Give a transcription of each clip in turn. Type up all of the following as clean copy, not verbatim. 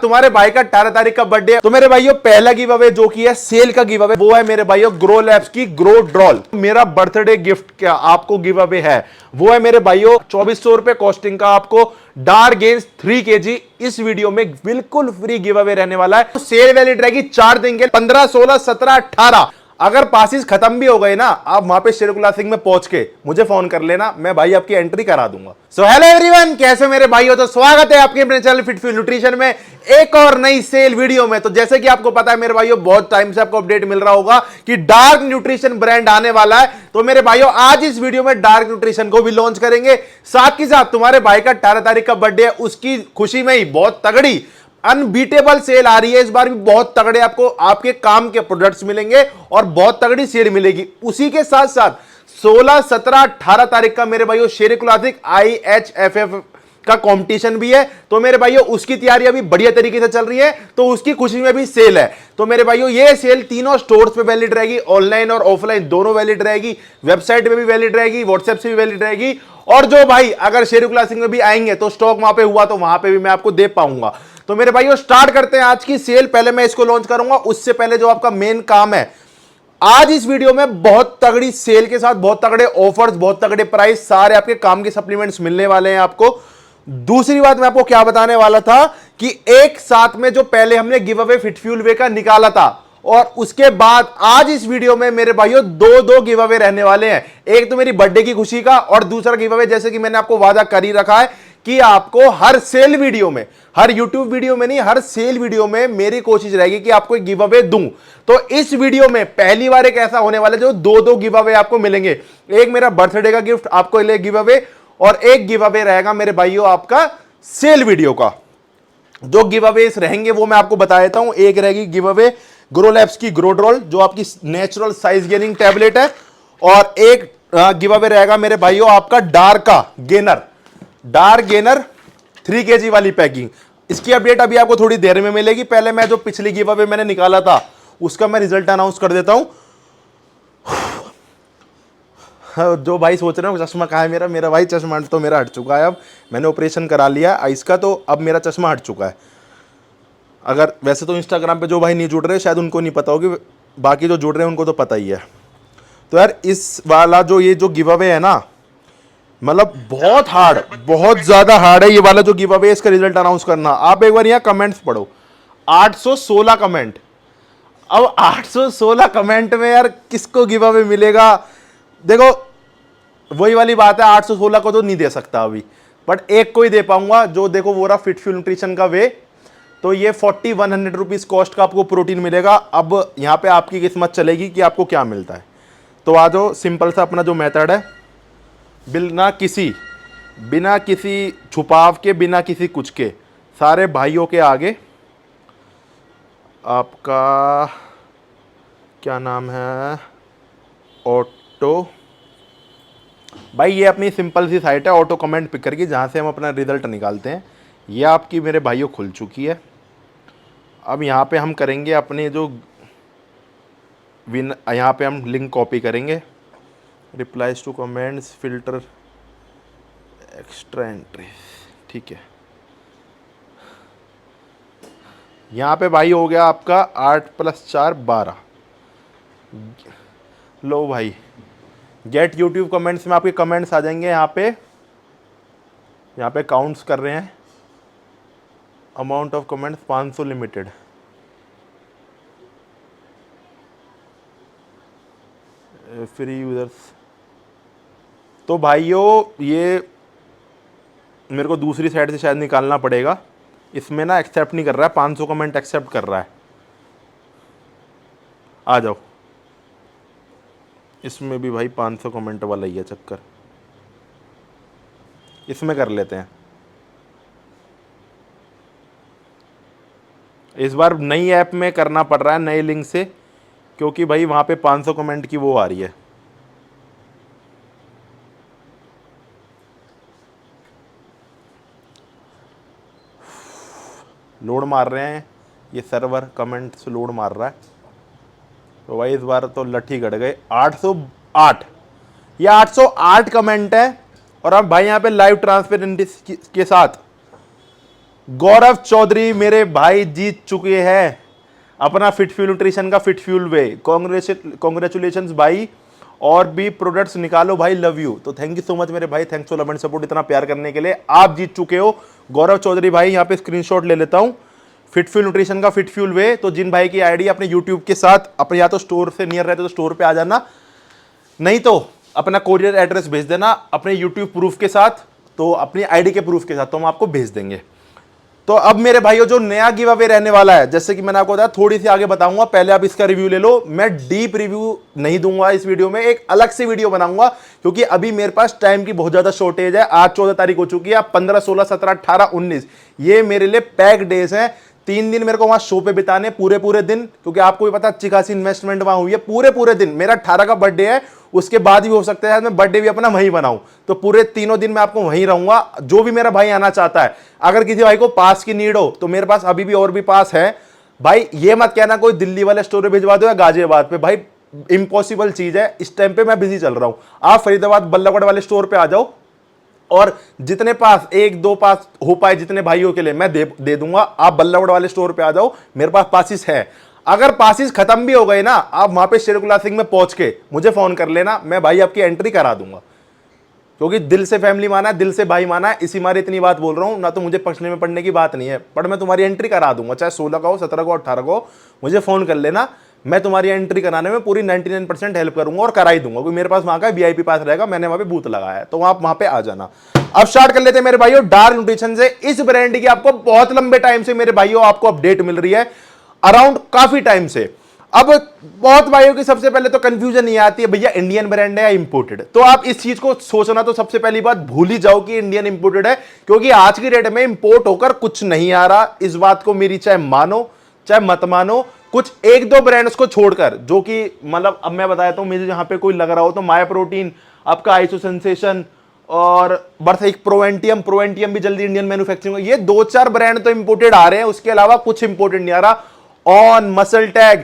तुम्हारे भाई का 18 तारीख का बर्थडे है तो मेरे भाइयों पहला गिव अवे जो की है सेल का गिव अवे वो है मेरे भाइयों ग्रो लैब्स की ग्रो ड्रॉल। मेरा बर्थडे गिफ्ट क्या आपको गिव अवे है वो है मेरे भाइयों 2400 रुपए कॉस्टिंग का आपको डार्क गेन्स 3 kg इस वीडियो में बिल्कुल फ्री गिव अवे रहने वाला है। तो सेल वैलिड रहेगी 4 दिन के 15, 16, 17, 18। अगर पासिस खत्म भी हो गए ना आप वहां पे शेर क्लासिक में पहुंच के मुझे फोन कर लेना, मैं भाई आपकी एंट्री करा दूंगा। सो हेलो एवरीवन, कैसे मेरे भाई हो? तो स्वागत है आपके अपने चैनल फिट फ्यूल न्यूट्रिशन में एक और नई सेल वीडियो में। तो जैसे कि आपको पता है मेरे भाइयों बहुत टाइम से आपको अपडेट मिल रहा होगा कि डार्क न्यूट्रिशन ब्रांड आने वाला है। तो मेरे भाइयों आज इस वीडियो में डार्क न्यूट्रिशन को भी लॉन्च करेंगे, साथ ही साथ तुम्हारे भाई का 18 तारीख का बर्थडे है उसकी खुशी में ही बहुत तगड़ी अनबीटेबल सेल आ रही है। इस बार भी बहुत तगड़े आपको आपके काम के प्रोडक्ट्स मिलेंगे और बहुत तगड़ी सेल मिलेगी। उसी के साथ साथ 16, 17, 18 तारीख का मेरे भाइयों शेर क्लासिक IHFF का कंपटीशन भी है। तो मेरे भाइयों उसकी तैयारी अभी बढ़िया तरीके से चल रही है, तो उसकी खुशी में भी सेल है। तो मेरे भाइयों ये सेल तीनों स्टोर्स पे वैलिड रहेगी, ऑनलाइन और ऑफलाइन दोनों वैलिड रहेगी, वेबसाइट पे भी वैलिड रहेगी, व्हाट्सएप से भी वैलिड रहेगी। और जो भाई अगर शेर क्लासिक में भी आएंगे तो स्टॉक वहां पे हुआ तो वहां पे भी मैं आपको दे पाऊंगा। तो मेरे भाइयों स्टार्ट करते हैं आज की सेल। पहले मैं इसको लॉन्च करूंगा, उससे पहले जो आपका मेन काम है आज इस वीडियो में बहुत तगड़ी सेल के साथ बहुत तगड़े ऑफर्स, बहुत तगड़े प्राइस, सारे आपके काम के सप्लीमेंट्स मिलने वाले हैं आपको। दूसरी बात मैं आपको क्या बताने वाला था कि एक साथ में जो पहले हमने गिव अवे फिट फ्यूल वे का निकाला था और उसके बाद आज इस वीडियो में मेरे भाइयों दो गिव अवे रहने वाले हैं। एक तो मेरी बर्थडे की खुशी का और दूसरा गिव अवे जैसे कि मैंने आपको वादा कर ही रखा है कि आपको हर सेल वीडियो में, हर यूट्यूब वीडियो में नहीं, हर सेल वीडियो में मेरी कोशिश रहेगी कि आपको एक गिव अवे दूं। तो इस वीडियो में पहली बार एक ऐसा होने वाला है जो दो गिव अवे आपको मिलेंगे। एक मेरा बर्थडे का गिफ्ट आपको लिए गिव अवे और एक गिव अवे रहेगा मेरे भाइयों आपका सेल वीडियो का। जो गिव अवेस रहेंगे वो मैं आपको बता देता हूं। एक रहेगी गिव अवे ग्रो लैब्स की ग्रो ड्रॉल जो आपकी नेचुरल साइज गेनिंग टैबलेट है, और एक गिव अवे रहेगा मेरे भाइयों आपका डार्क गेनर 3 kg वाली पैकिंग। इसकी अपडेट अभी आपको थोड़ी देर में मिलेगी। पहले मैं जो पिछली गिव अवे मैंने निकाला था उसका मैं रिजल्ट अनाउंस कर देता हूं। जो भाई सोच रहे हो चश्मा कहाँ है मेरा भाई चश्मा तो मेरा हट चुका है। अब मैंने ऑपरेशन करा लिया आइस का, तो अब मेरा चश्मा हट चुका है। अगर वैसे तो इंस्टाग्राम पे जो भाई नहीं जुड़ रहे शायद उनको नहीं पता होगी, बाकी जो जुड़ रहे हैं उनको तो पता ही है। तो यार इस वाला ये जो गिव अवे है ना, मतलब बहुत हार्ड, बहुत ज्यादा हार्ड है ये वाला जो गिव अवे। इसका रिजल्ट अनाउंस करना, आप एक बार यहाँ कमेंट्स पढ़ो, 816 कमेंट। अब 816 कमेंट में यार किसको गिव अवे मिलेगा? देखो वही वाली बात है, 816 को तो नहीं दे सकता अभी, बट एक को ही दे पाऊंगा। जो देखो वो रहा फिट फ्यूल न्यूट्रिशन का वे। तो ये 4100 रुपीज कॉस्ट का आपको प्रोटीन मिलेगा। अब यहाँ पे आपकी किस्मत चलेगी कि आपको क्या मिलता है। तो आ जाओ, सिंपल सा अपना जो मेथड है, बिना किसी छुपाव के, बिना किसी कुछ के, सारे भाइयों के आगे आपका क्या नाम है, ऑटो भाई, ये अपनी सिंपल सी साइट है ऑटो कमेंट पिकर की, जहाँ से हम अपना रिजल्ट निकालते हैं। ये आपकी मेरे भाइयों खुल चुकी है। अब यहाँ पे हम करेंगे अपने जो यहाँ पे हम लिंक कॉपी करेंगे, replies to comments, filter, extra entry, ठीक है। यहाँ पे भाई हो गया आपका 8 + 4 12। लो भाई, गेट यूट्यूब कमेंट्स में आपके कमेंट्स आ जाएंगे। यहाँ पे काउंट्स कर रहे हैं, amount of comments 500 limited. Free users. तो भाइयों ये मेरे को दूसरी साइड से शायद निकालना पड़ेगा, इसमें ना एक्सेप्ट नहीं कर रहा है, 500 कमेंट एक्सेप्ट कर रहा है। आ जाओ, इसमें भी भाई 500 कमेंट वाला ही है चक्कर, इसमें कर लेते हैं। इस बार नई ऐप में करना पड़ रहा है, नए लिंक से, क्योंकि भाई वहाँ पे 500 कमेंट की वो आ रही है। लोड मार रहे हैं ये सर्वर, कमेंट्स लोड मार रहा है। तो भाई इस बार तो लट्ठी गड़ गए। 808, ये 808 कमेंट है। और अब भाई यहाँ पे लाइव ट्रांसपेरेंसी के साथ गौरव चौधरी मेरे भाई जीत चुके हैं अपना फिट फ्यूल न्यूट्रिशन का फिट फ्यूल वे। कॉन्ग्रेचुलेशन भाई, और भी प्रोडक्ट्स निकालो भाई, लव यू। तो थैंक यू सो मच मेरे भाई, thanks for love and support, इतना प्यार करने के लिए। आप जीत चुके हो गौरव चौधरी भाई, यहाँ पे स्क्रीनशॉट ले लेता हूँ फिट फ्यूल न्यूट्रिशन का फिट फ्यूल वे। तो जिन भाई की आईडी अपने यूट्यूब के साथ अपने या तो स्टोर से नियर रहते तो स्टोर पे आ जाना, नहीं तो अपना कोरियर एड्रेस भेज देना अपने यूट्यूब प्रूफ के साथ, तो अपनी आईडी के प्रूफ के साथ, तो हम आपको भेज देंगे। तो अब मेरे भाइयों जो नया गिव अवे रहने वाला है, जैसे कि मैंने आपको बताया थोड़ी सी आगे बताऊंगा, पहले आप इसका रिव्यू ले लो। मैं डीप रिव्यू नहीं दूंगा इस वीडियो में, एक अलग से वीडियो बनाऊंगा, क्योंकि अभी मेरे पास टाइम की बहुत ज्यादा शॉर्टेज है। आज 14 तारीख हो चुकी है, 15, 16, 17, 18, 19 ये मेरे लिए पैक डेज हैं। 3 दिन मेरे को वहां शो पे बिताने, पूरे दिन, क्योंकि आपको भी पता अच्छी खासी इन्वेस्टमेंट वहां हुई है। पूरे दिन, मेरा 18 का बर्थडे है, उसके बाद भी हो सकता है मैं बर्थडे भी अपना वहीं बनाऊं, तो पूरे तीनों दिन मैं आपको वहीं रहूंगा। जो भी मेरा भाई आना चाहता है, अगर किसी भाई को पास की नीड हो तो मेरे पास अभी भी और भी पास है भाई। ये मत कहना कोई दिल्ली वाले स्टोर पे भिजवा दो या गाजियाबाद पे, भाई इंपॉसिबल चीज है। इस टाइम पे मैं बिजी चल रहा हूं। आप फरीदाबाद बल्लभगढ़ वाले स्टोर पे आ जाओ, और जितने पास 1-2 पास हो पाए जितने भाइयों के लिए मैं दे दूंगा। आप बल्लभगढ़ वाले स्टोर पे आ जाओ, मेरे पास पासिस है। अगर पासिस खत्म भी हो गए ना, आप वहां पे शेर क्लासिक में पहुंच के मुझे फोन कर लेना, मैं भाई आपकी एंट्री करा दूंगा, क्योंकि दिल से फैमिली माना है, दिल से भाई माना है, इसी मारे इतनी बात बोल रहा हूं ना। तो मुझे पछले में पड़ने की बात नहीं है, पर मैं तुम्हारी एंट्री करा दूंगा, चाहे 16 का हो, 17 को, 18 को, मुझे फोन कर लेना। मैं तुम्हारी एंट्री कराने में पूरी 99% हेल्प करूंगा और करा ही दूंगा, क्योंकि मेरे पास वहां का VIP पास रहेगा, मैंने वहां पे बूथ लगाया है, तो आप वहां पे आ जाना। अब स्टार्ट कर लेते हैं मेरे भाइयों डार्क न्यूट्रिशन से। इस ब्रांड की आपको बहुत लंबे टाइम से मेरे भाइयों आपको अपडेट मिल रही है, अराउंड काफी टाइम से। अब बहुत भाइयों की सबसे पहले तो कंफ्यूजन ये आती है, भैया इंडियन ब्रांड है या इंपोर्टेड। तो आप इस चीज को सोचना तो सबसे पहली बात भूल ही जाओ कि इंडियन इंपोर्टेड है, क्योंकि आज की डेट में इंपोर्ट होकर कुछ नहीं आ रहा। इस बात को मेरी चाहे मानो चाहे मत मानो, कुछ 1-2 ब्रांड्स को छोड़कर, जो कि मतलब अब मैं बताता हूं, मुझे जहां पे कोई लग रहा हो तो माया प्रोटीन, आपका आइसो सेंसेशन और बर्थेक प्रोवेंटियम भी जल्दी इंडियन मैन्युफैक्चरिंग, ये 2-4 ब्रांड तो इंपोर्टेड आ रहे हैं, उसके अलावा कुछ इंपोर्टेड नहीं आ रहा। ऑन, मसल टैग,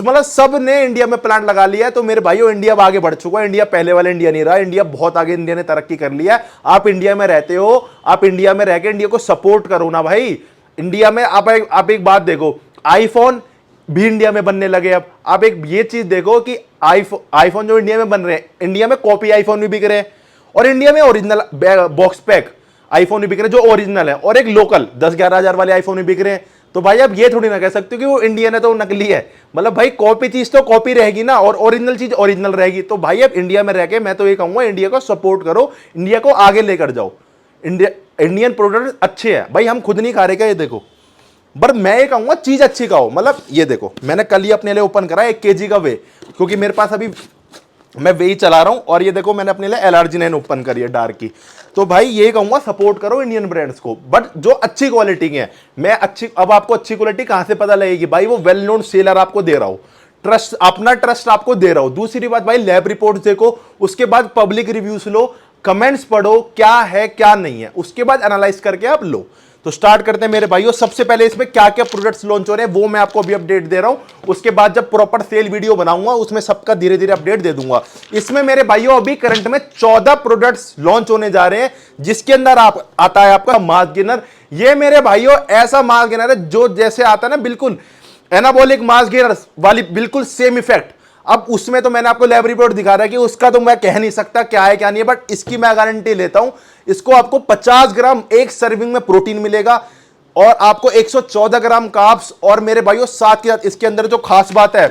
मतलब सब ने इंडिया में प्लांट लगा लिया है। तो मेरे भाइयों इंडिया अब आगे बढ़ चुका है, इंडिया पहले वाले इंडिया नहीं रहा, इंडिया बहुत आगे, इंडिया ने तरक्की कर लिया है। आप इंडिया में रहते हो, आप इंडिया में रहकर इंडिया को सपोर्ट करो ना भाई। इंडिया में आप एक बात देखो, आईफोन भी इंडिया में बनने लगे। अब आप एक ये चीज देखो कि आईफोन जो इंडिया में बन रहे हैं, इंडिया में कॉपी आईफोन भी बिक रहे हैं, और इंडिया में ओरिजिनल बॉक्स पैक आईफोन भी बिक रहे हैं जो ओरिजिनल है, और एक लोकल 10-11 हजार वाले आईफोन भी बिक रहे हैं। तो भाई अब ये थोड़ी ना कह सकते हो कि वो इंडियन है तो वो नकली है। मतलब भाई कॉपी चीज तो कॉपी रहेगी ना, और ओरिजिनल चीज ओरिजिनल रहेगी। तो भाई अब इंडिया में रह के मैं तो ये कहूंगा, इंडिया को सपोर्ट करो, इंडिया को आगे लेकर जाओ। इंडियन प्रोडक्ट अच्छे हैं भाई, हम खुद नहीं खा रहे क्या, ये देखो। पर मैं ये कहूंगा चीज अच्छी खाओ। मतलब ये देखो, मैंने कल ही अपने लिए ओपन करा 1 kg का वे, क्योंकि मेरे पास अभी मैं वे ही चला रहा हूं, और ये देखो मैंने अपने लिए LRG9 ओपन करी है डार्क की। तो भाई ये कहूंगा सपोर्ट करो इंडियन ब्रांड्स को, बट जो अच्छी क्वालिटी की है। अब आपको अच्छी क्वालिटी कहां से पता लगेगी भाई, वो वेल नोन सेलर आपको दे रहा हूं, ट्रस्ट, अपना ट्रस्ट आपको दे रहा हूं। दूसरी बात भाई, लैब रिपोर्ट देखो, उसके बाद पब्लिक रिव्यूज लो, कमेंट्स पढ़ो, क्या है क्या नहीं है, उसके बाद एनालाइज करके आप लो। तो स्टार्ट करते हैं मेरे भाइयों। सबसे पहले इसमें क्या क्या प्रोडक्ट्स लॉन्च हो रहे हैं वो मैं आपको अभी अपडेट दे रहा हूं, उसके बाद जब प्रॉपर सेल वीडियो बनाऊंगा उसमें सबका धीरे धीरे अपडेट दे दूंगा। इसमें मेरे भाइयों अभी करंट में 14 प्रोडक्ट्स लॉन्च होने जा रहे हैं, जिसके अंदर आता है आपका मास गेनर। ये मेरे भाइयों ऐसा मास गेनर है जो जैसे आता है ना, बिल्कुल एनाबॉलिक मास गेनर वाली बिल्कुल सेम इफेक्ट। अब उसमें तो मैंने आपको लैब रिपोर्ट दिखा रहा है कि उसका तो मैं कह नहीं सकता क्या है क्या नहीं है, बट इसकी मैं गारंटी लेता हूं, इसको आपको 50 ग्राम एक सर्विंग में प्रोटीन मिलेगा, और आपको 114 ग्राम कार्ब्स, और मेरे भाइयों साथ के साथ इसके अंदर जो खास बात है,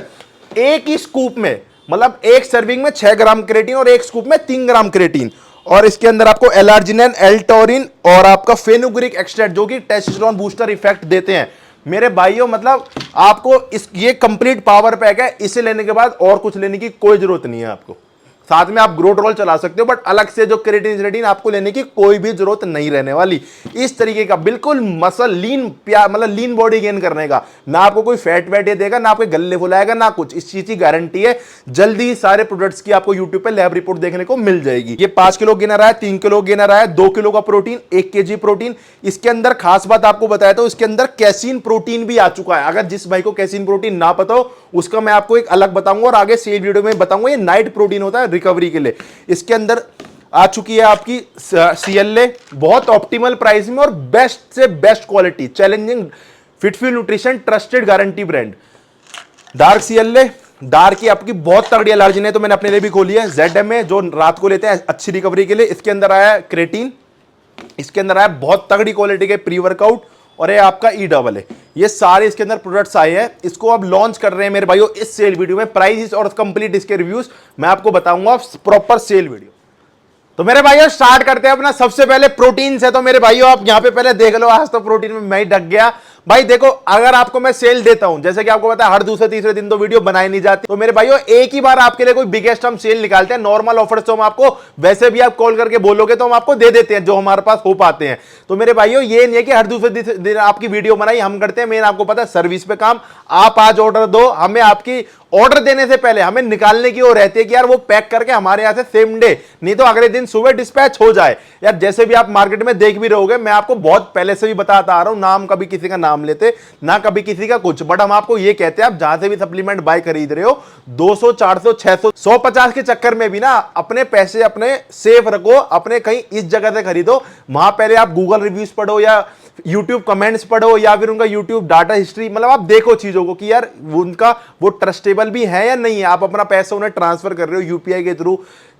एक ही स्कूप में, मतलब एक सर्विंग में 6 ग्राम क्रेटीन और एक स्कूप में 3 ग्राम क्रेटीन, और इसके अंदर आपको LRG9, L-टॉरिन और आपका फेनुग्रिक एक्सट्रैक्ट, जो कि टेस्टोस्टेरोन बूस्टर इफेक्ट देते हैं। मेरे भाइयों मतलब आपको ये कंप्लीट पावर पैक है, इसे लेने के बाद और कुछ लेने की कोई जरूरत नहीं है आपको। साथ में आप ग्रोथ रोल चला सकते हो, बट अलग से जो क्रेटिन आपको लेने की कोई भी जरूरत नहीं रहने वाली। इस तरीके का बिल्कुल मसल लीन, मतलब लीन बॉडी गेन करने का, ना आपको कोई फैट वैट देगा, ना आपके गल्ले फुलाएगा, ना कुछ। इस चीज की गारंटी है। जल्दी सारे प्रोडक्ट्स की आपको यूट्यूब पे लैब रिपोर्ट देखने को मिल जाएगी। ये 5 किलो गेनर आया, 3 किलो गेनर आया, 2 किलो का प्रोटीन, 1 kg प्रोटीन। इसके अंदर खास बात आपको बताया तो इसके अंदर कैसीन प्रोटीन भी आ चुका है। अगर जिस भाई को कैसीन प्रोटीन ना पता हो, उसका मैं आपको एक अलग बताऊंगा, और आगे सेल वीडियो में बताऊंगा। ये नाइट प्रोटीन होता है रिकवरी के लिए। इसके अंदर आ चुकी है आपकी CLA, बहुत ऑप्टिमल प्राइस में और बेस्ट से best quality, challenging FitFuel nutrition, trusted guarantee brand. Dark CLA, dark की आपकी बहुत तगड़ी एलर्जी ने तो मैंने अपने लिए भी खोली है। ZMA जो रात को लेते हैं अच्छी रिकवरी के लिए, इसके अंदर आया है क्रेटीन, इसके अंदर आया बहुत तगड़ी क्वालिटी के प्री वर्कआउट, और ये आपका EAA, ये सारे इसके अंदर प्रोडक्ट्स आए हैं। इसको अब लॉन्च कर रहे हैं मेरे भाइयों इस सेल वीडियो में। प्राइस और कंप्लीट इसके रिव्यूज मैं आपको बताऊंगा प्रॉपर सेल वीडियो। तो मेरे भाइयों स्टार्ट करते हैं अपना सबसे पहले प्रोटीन से। तो मेरे भाइयों आप यहां पे पहले देख लो, आज तो प्रोटीन में मैं ही ढक गया भाई। देखो अगर आपको मैं सेल देता हूं, जैसे कि आपको पता है हर दूसरे तीसरे दिन तो वीडियो बनाई नहीं जाती, तो मेरे भाइयों एक ही बार आपके लिए कोई बिगेस्ट हम सेल निकालते हैं। नॉर्मल ऑफर्स तो हम आपको वैसे भी आप कॉल करके बोलोगे तो हम आपको दे देते हैं जो हमारे पास हो पाते हैं। तो मेरे भाइयों ये नहीं है कि हर दूसरे दिन आपकी वीडियो बनाई हम करते हैं। मेन आपको पता है सर्विस पे काम, आप आज ऑर्डर दो, हमें आपकी ऑर्डर देने से पहले हमें निकालने की वो रहती है कि यार वो पैक करके हमारे यहां से सेम डे, नहीं तो अगले दिन सुबह डिस्पैच हो जाए। यार जैसे भी आप मार्केट में देख भी रहोगे, मैं आपको बहुत पहले से भी बताता आ रहा हूं, नाम कभी किसी का नाम लेते ना कभी किसी का कुछ, बट हम आपको ये कहते हैं आप जहां से भी सप्लीमेंट बाय खरीद रहे हो 200 400 600 150 के चक्कर में भी ना अपने पैसे अपने सेफ रखो, अपने कहीं इस जगह से खरीदो। वहां पहले आप गूगल रिव्यूज पढ़ो या YouTube कमेंट्स पढ़ो या फिर उनका YouTube डाटा हिस्ट्री, मतलब आप देखो चीजों को कि यार उनका वो ट्रस्टेबल भी है या नहीं है। आप अपना पैसा उन्हें ट्रांसफर कर रहे हो UPI के थ्रू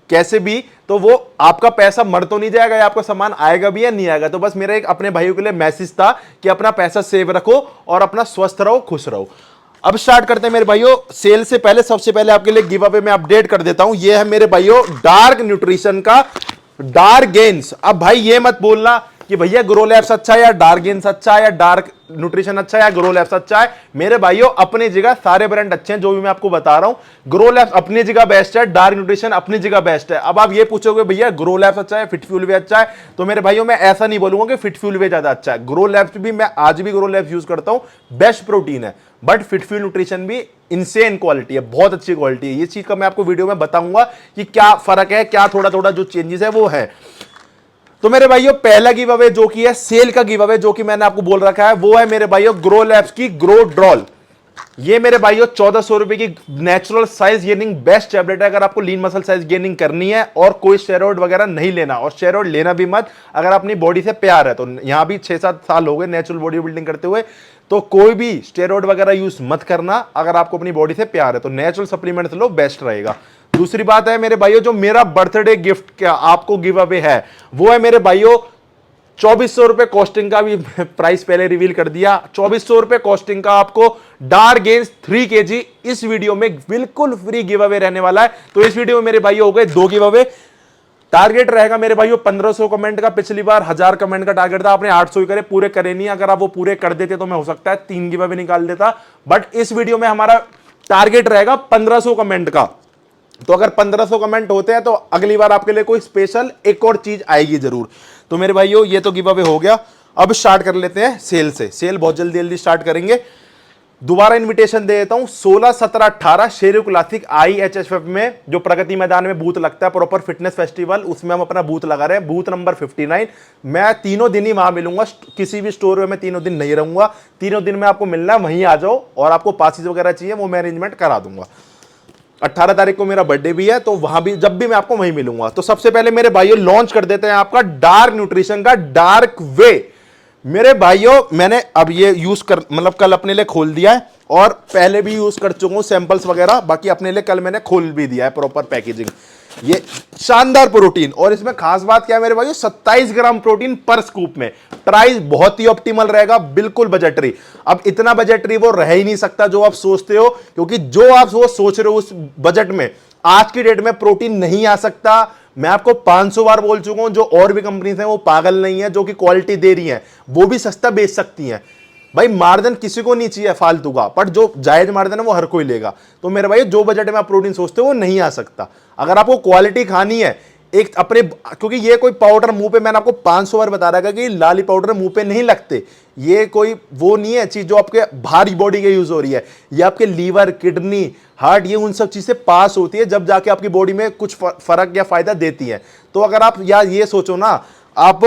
कैसे भी, तो वो आपका पैसा मर तो नहीं जाएगा, या आपका सामान आएगा भी या नहीं आएगा। तो बस मेरा एक अपने भाइयों के लिए मैसेज था कि अपना पैसा सेव रखो और अपना स्वस्थ रहो, खुश रहो। अब स्टार्ट करते हैं मेरे भाइयों सेल से पहले। सबसे पहले आपके लिए गिव अवे मैं अपडेट कर देता हूं। ये है मेरे भाइयों डार्क न्यूट्रिशन का डार्क गेन्स। अब भाई ये मत बोलना कि भैया ग्रो लैब्स अच्छा है या डार्क गेन्स अच्छा है या डार्क न्यूट्रिशन अच्छा है या ग्रो लैब्स अच्छा है। मेरे भाइयों अपनी जगह सारे ब्रांड अच्छे हैं जो भी मैं आपको बता रहा हूं। ग्रो लैब्स अपनी जगह बेस्ट है, डार्क न्यूट्रिशन अपनी जगह बेस्ट है। अब आप ये पूछोगे भैया ग्रो लैब्स अच्छा है, फिटफ्यूल भी अच्छा है, तो मेरे भाइयों मैं ऐसा नहीं बोलूंगा कि फिटफ्यूल भी ज्यादा अच्छा है। ग्रो लैब्स भी मैं आज भी ग्रो लैब्स यूज करता हूं, बेस्ट प्रोटीन है, बट फिटफ्यूल न्यूट्रिशन भी इनसेन क्वालिटी है, बहुत अच्छी क्वालिटी है। ये चीज का मैं आपको वीडियो में बताऊंगा कि क्या फर्क है, क्या थोड़ा थोड़ा जो चेंजेस है वो है। तो मेरे भाइयों पहला गिव अवे जो कि है सेल का गिव अवे, जो कि मैंने आपको बोल रखा है, वो है मेरे भाइयों ग्रो लैब्स की ग्रो ड्रॉल। ये मेरे भाइयों 1400 रुपए की natural size gaining best tablet है। अगर आपको लीन मसल साइज गेनिंग करनी है और कोई स्टेरॉइड वगैरह नहीं लेना, और स्टेरॉइड लेना भी मत अगर अपनी बॉडी से प्यार है। तो यहां भी 6-7 साल हो गए नेचुरल बॉडी बिल्डिंग करते हुए, तो कोई भी स्टेरॉइड वगैरह यूज मत करना अगर आपको अपनी बॉडी से प्यार है। तो नेचुरल सप्लीमेंट्स लो, बेस्ट रहेगा। दूसरी बात है मेरे भाइयों, जो मेरा बर्थडे गिफ्ट क्या आपको गिव अवे है, वो है मेरे भाइयों 2400 रुपए कॉस्टिंग का भी प्राइस पहले रिवील कर दिया। 2400 रुपए कॉस्टिंग का आपको डार्क गेन्स 3 kg इस वीडियो में बिल्कुल फ्री गिव अवे रहने वाला है। तो इस वीडियो में मेरे भाइयों हो गए 2 गिव अवे। टारगेट रहेगा मेरे भाइयों 1500 कमेंट का। पिछली बार 1000 कमेंट का टारगेट था, आपने 800 ही करे, पूरे करे नहीं। अगर आप वो पूरे कर देते तो मैं हो सकता है 3 गिव अवे निकाल देता, बट इस वीडियो में हमारा टारगेट रहेगा 1500 कमेंट का। तो अगर 1500 कमेंट होते हैं तो अगली बार आपके लिए कोई स्पेशल एक और चीज आएगी जरूर। तो मेरे भाइयों ये तो गिव अवे हो गया। अब स्टार्ट कर लेते हैं सेल से। सेल बहुत जल्दी जल्दी स्टार्ट करेंगे। दोबारा इनविटेशन दे देता हूं, 16, 17, 18 शेरू क्लासिक IHHF में जो प्रगति मैदान में बूथ लगता है, प्रॉपर फिटनेस फेस्टिवल, उसमें हम अपना बूथ लगा रहे हैं, बूथ नंबर 59। मैं तीनों दिन ही वहां मिलूंगा, किसी भी स्टोर में मैं तीनों दिन नहीं रहूंगा। तीनों दिन में आपको मिलना है, वहीं आ जाओ, और आपको पासिस वगैरह चाहिए वो मैं अरेंजमेंट करा दूंगा। 18 तारीख को मेरा बर्थडे भी है, तो वहां भी जब भी मैं आपको वहीं मिलूंगा। तो सबसे पहले मेरे भाइयों लॉन्च कर देते हैं आपका डार्क न्यूट्रिशन का डार्क वे। मेरे भाइयों मैंने अब ये यूज कर मतलब कल अपने लिए खोल दिया है, और पहले भी यूज कर चुका हूं सैंपल्स वगैरह, बाकी अपने लिए कल मैंने खोल भी दिया है प्रॉपर पैकेजिंग। ये शानदार प्रोटीन, और इसमें खास बात क्या है मेरे भाइयों, 27 ग्राम प्रोटीन पर स्कूप में। प्राइस बहुत ही ऑप्टिमल रहेगा, बिल्कुल बजटरी। अब इतना बजटरी वो रह ही नहीं सकता जो आप सोचते हो, क्योंकि जो आप वो सोच रहे हो उस बजट में आज की डेट में प्रोटीन नहीं आ सकता। मैं आपको 500 बार बोल चुका हूं, जो और भी कंपनीज हैं वो पागल नहीं है, जो कि क्वालिटी दे रही हैं वो भी सस्ता बेच सकती हैं। भाई मार्जिन किसी को नहीं चाहिए फालतू का, बट जो जायज मार्जिन है वो हर कोई लेगा। तो मेरे भाई जो बजट में आप प्रोटीन सोचते हो वो नहीं आ सकता। अगर आपको क्वालिटी खानी है एक अपने, क्योंकि ये कोई पाउडर मुंह पे, मैंने आपको 500 बार बता रहा है कि लाली पाउडर मुंह पे नहीं लगते। ये कोई वो नहीं है चीज जो आपके भारी बॉडी के यूज हो रही है। ये आपके लीवर, किडनी, हार्ट, ये उन सब चीज से पास होती है, जब जाके आपकी बॉडी में कुछ फर्क या फायदा देती है। तो अगर आप या ये सोचो ना आप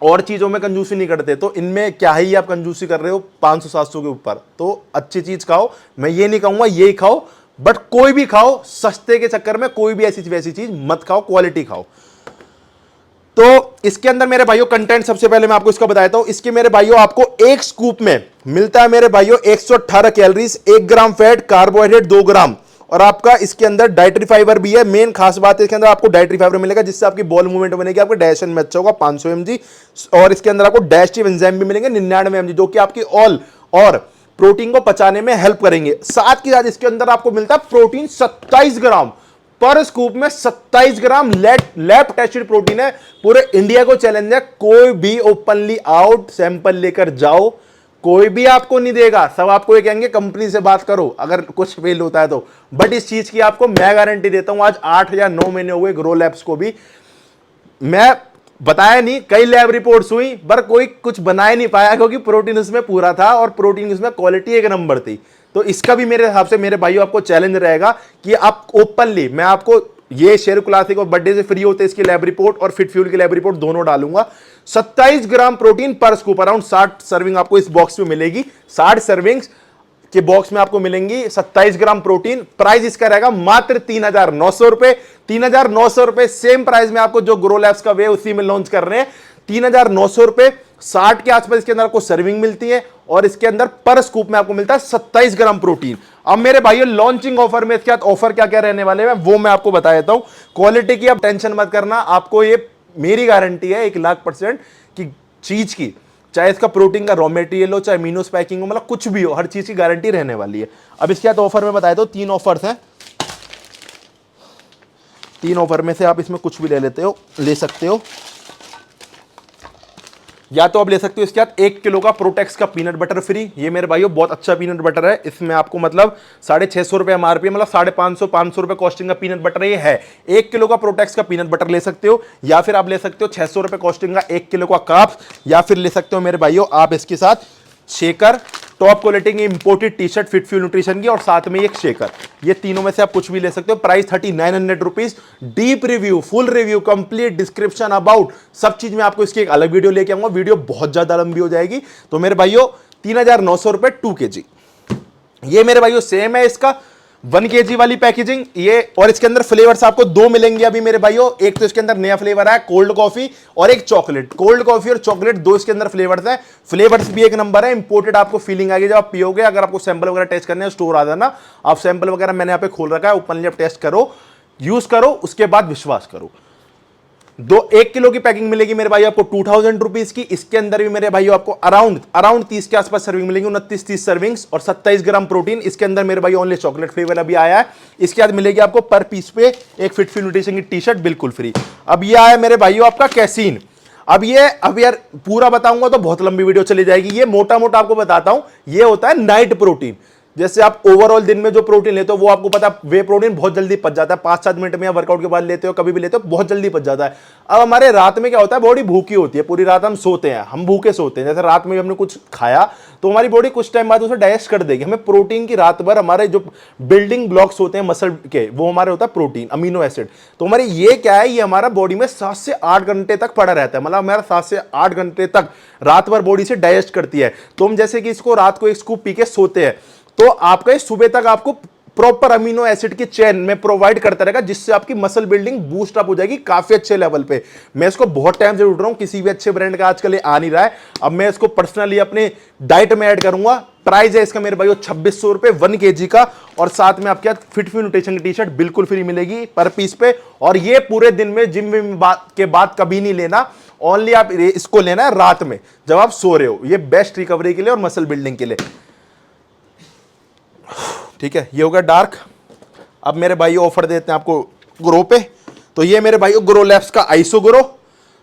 और चीजों में कंजूसी नहीं करते, तो इनमें क्या ही आप कंजूसी कर रहे हो 500-700 के ऊपर। तो अच्छी चीज खाओ, मैं ये नहीं कहूंगा यही खाओ, बट कोई भी खाओ, सस्ते के चक्कर में कोई भी ऐसी वैसी चीज मत खाओ, क्वालिटी खाओ। तो इसके अंदर मेरे भाइयों कंटेंट सबसे पहले मैं आपको इसका बताता हूं। इसके मेरे भाइयों आपको एक स्कूप में मिलता है मेरे भाइयों 118 कैलोरीज, 1 ग्राम फैट, कार्बोहाइड्रेट 2 ग्राम, और आपका इसके अंदर डाइटरी फाइबर भी है। मेन खास बात है इसके अंदर आपको डाइटरी फाइबर मिलेगा जिससे आपकी बॉल मूवमेंट बनेगी, आपके डाइजेशन में अच्छा होगा 500 mg, और इसके अंदर आपको डाइजेस्टिव एंजाइम भी मिलेंगे 99 mg, जो कि आपकी ऑल और प्रोटीन को पचाने में हेल्प करेंगे। साथ के साथ इसके अंदर आपको मिलता है प्रोटीन 27 ग्राम पर स्कूप में, 27 ग्राम लैब टेस्टेड प्रोटीन है। पूरे इंडिया को चैलेंज है, कोई भी ओपनली आउट सैंपल लेकर जाओ, कोई भी आपको नहीं देगा, सब आपको ये कहेंगे कंपनी से बात करो अगर कुछ फेल होता है तो। बट इस चीज की आपको मैं गारंटी देता हूं। आज 8 या 9 महीने हुए ग्रो लैब्स को भी, मैं बताया नहीं, कई लैब रिपोर्ट्स हुई पर कोई कुछ बना ही नहीं पाया क्योंकि प्रोटीन उसमें पूरा था और प्रोटीन उसमें क्वालिटी एक नंबर थी। तो इसका भी मेरे हिसाब से मेरे भाइयों आपको चैलेंज रहेगा कि आप ओपनली, मैं आपको ये शेयर क्लासिक और बर्थडे से फ्री होते इसकी लैब रिपोर्ट और फिट फ्यूल की लैब रिपोर्ट दोनों डालूंगा। 27 ग्राम प्रोटीन पर स्कूप, अराउंड 60 सर्विंग आपको इस बॉक्स में मिलेगी। 60 सर्विंग्स के बॉक्स में आपको मिलेंगी 27 ग्राम प्रोटीन। प्राइस इसका रहेगा मात्र 3,900 रुपए। 3,900 रुपए सेम प्राइस में आपको जो ग्रो लैब्स का वे उसी में लॉन्च कर रहे हैं। 3,900 रुपए, 60 के आसपास इसके अंदर आपको सर्विंग मिलती है और इसके अंदर पर स्कूप में आपको मिलता है 27 ग्राम प्रोटीन। अब मेरे भाइयों लॉन्चिंग ऑफर में इसके साथ ऑफर क्या क्या रहने वाले हैं वो मैं आपको बता देता हूं। क्वालिटी की आप टेंशन मत करना, आपको ये मेरी गारंटी है 1,00,000% की चीज की, चाहे इसका प्रोटीन का रॉ मटेरियल हो, चाहे मीनोस पैकिंग हो, मतलब कुछ भी हो, हर चीज की गारंटी रहने वाली है। अब इसके साथ ऑफर में बताया तो 3 ऑफर्स हैं। 3 ऑफर में से आप इसमें कुछ भी ले सकते हो। या तो आप ले सकते हो इसके साथ 1 किलो का प्रोटेक्स का पीनट बटर फ्री। ये मेरे भाइयों बहुत अच्छा पीनट बटर है, इसमें आपको मतलब 650 रुपए एमआरपी, मतलब 550 रुपए कॉस्टिंग का पीनट बटर ये है। 1 किलो का प्रोटेक्स का पीनट बटर ले सकते हो, या फिर आप ले सकते हो 600 रुपए कॉस्टिंग का 1 किलो का काप्स, या फिर ले सकते हो मेरे भाइयों आप इसके साथ शेकर, टॉप क्वालिटी की imported T shirt fit fuel nutrition की, और साथ में एक शेकर। ये तीनों में से आप कुछ भी ले सकते हो। Price 3900 rupees. Deep review, full review, complete description about सब चीज में आपको इसकी एक अलग वीडियो लेके आऊंगा। वीडियो बहुत ज्यादा लंबी हो जाएगी। तो मेरे भाइयों 3,900 रुपए 2 kg। ये मेरे भाइयों सेम है इसका 1 kg वाली पैकेजिंग ये, और इसके अंदर फ्लेवर्स आपको 2 मिलेंगे अभी मेरे भाइयों। एक तो इसके अंदर नया फ्लेवर है कोल्ड कॉफी और एक चॉकलेट। कोल्ड कॉफी और चॉकलेट 2 इसके अंदर फ्लेवर्स हैं। फ्लेवर्स भी एक नंबर है, इंपोर्टेड आपको फीलिंग आएगी जब आप पियोगे। अगर आपको सैंपल वगैरह टेस्ट करने हैं स्टोर आ जाना, आप सैंपल वगैरह मैंने यहाँ पे खोल रखा है, ओपनली आप टेस्ट करो, यूज करो, उसके बाद विश्वास करो। 1 किलो की पैकिंग मिलेगी मेरे भाई आपको 2,000 रुपीज की। इसके अंदर भी मेरे भाई आपको अराउंड 30 के आसपास सर्विंग मिलेंगी, 29-30 सर्विंग्स और 27 ग्राम प्रोटीन। इसके अंदर मेरे भाई ओनली चॉकलेट फ्लेवर अभी आया है। इसके बाद मिलेगी आपको पर पीस पे एक फिट फ्यूल न्यूट्रिशन की टी शर्ट बिल्कुल फ्री। अब ये आया मेरे भाइयों आपका कैसीन। अब यार पूरा बताऊंगा तो बहुत लंबी वीडियो चली जाएगी। ये मोटा मोटा आपको बताता हूं, ये होता है नाइट प्रोटीन। जैसे आप ओवरऑल दिन में जो प्रोटीन लेते हो वो आपको पता है वे प्रोटीन बहुत जल्दी पच जाता है, 5-7 मिनट में या वर्कआउट के बाद लेते हो, कभी भी लेते हो, बहुत जल्दी पच जाता है। अब हमारे रात में क्या होता है, बॉडी भूखी होती है, पूरी रात हम सोते हैं, हम भूखे सोते हैं। जैसे रात में हमने कुछ खाया तो हमारी बॉडी कुछ टाइम बाद उसे डाइजेस्ट कर देगी। हमें प्रोटीन की रात भर हमारे जो बिल्डिंग ब्लॉक्स होते हैं मसल के, वो हमारे होता है प्रोटीन, अमीनो एसिड। तो हमारे ये क्या है, ये हमारा बॉडी में 7 से 8 घंटे तक पड़ा रहता है, मतलब हमारा 7 से 8 घंटे तक रात भर बॉडी से डाइजेस्ट करती है। तो हम जैसे कि इसको रात को एक स्कूप पी के सोते हैं तो आपका सुबह तक आपको प्रॉपर अमीनो एसिड की चेन में प्रोवाइड करता रहेगा, जिससे आपकी मसल बिल्डिंग बूस्ट अप हो जाएगी काफी अच्छे लेवल पे। मैं इसको बहुत टाइम से ढूंढ रहा हूं, किसी भी अच्छे ब्रांड का आजकल आ नहीं रहा है। अब मैं इसको पर्सनली अपने डाइट में ऐड करूंगा। प्राइस है इसका मेरे भाइयों 2600 रुपए 1 kg का, और साथ में आपके फिट फ्यूल न्यूट्रिशन की टी शर्ट बिल्कुल फ्री मिलेगी पर पीस पे। और ये पूरे दिन में जिम के बाद कभी नहीं लेना, ओनली आप इसको लेना है रात में जब आप सो रहे हो। ये बेस्ट रिकवरी के लिए और मसल बिल्डिंग के लिए, ठीक है। ये होगा डार्क। अब मेरे भाई ऑफर देते हैं आपको ग्रो पे। तो ये मेरे भाई ग्रो लैब्स का आइसो ग्रो।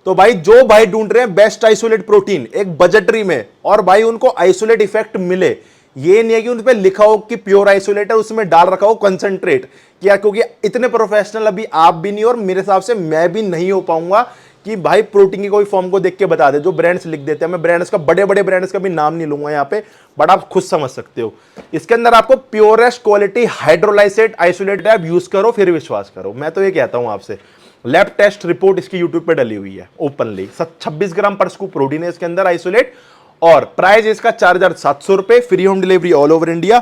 तो भाई जो भाई ढूंढ रहे हैं बेस्ट आइसोलेट प्रोटीन एक बजटरी में, और भाई उनको आइसोलेट इफेक्ट मिले, ये नहीं है कि उन पे लिखा हो कि प्योर आइसोलेट है, उसमें डाल रखा हो कंसंट्रेट क्या, क्योंकि इतने प्रोफेशनल अभी आप भी नहीं और मेरे हिसाब से मैं भी नहीं हो पाऊंगा कि भाई प्रोटीन की कोई फॉर्म को देख के बता दे। जो ब्रांड्स लिख देते हैं, मैं ब्रांड्स का बड़े बड़े ब्रांड्स का भी नाम नहीं लूंगा यहाँ पे, बट आप खुद समझ सकते हो। इसके अंदर आपको प्योरेस्ट क्वालिटी हाइड्रोलाइसेट आइसोलेट आप यूज करो फिर विश्वास करो। मैं तो ये कहता हूं आपसे, लैब टेस्ट रिपोर्ट इसकी यूट्यूब पे डली हुई है ओपनली। 26 ग्राम पर स्कूप प्रोटीन है इसके अंदर आइसोलेट, और प्राइस इसका 4,700 रुपए, free home delivery all over India.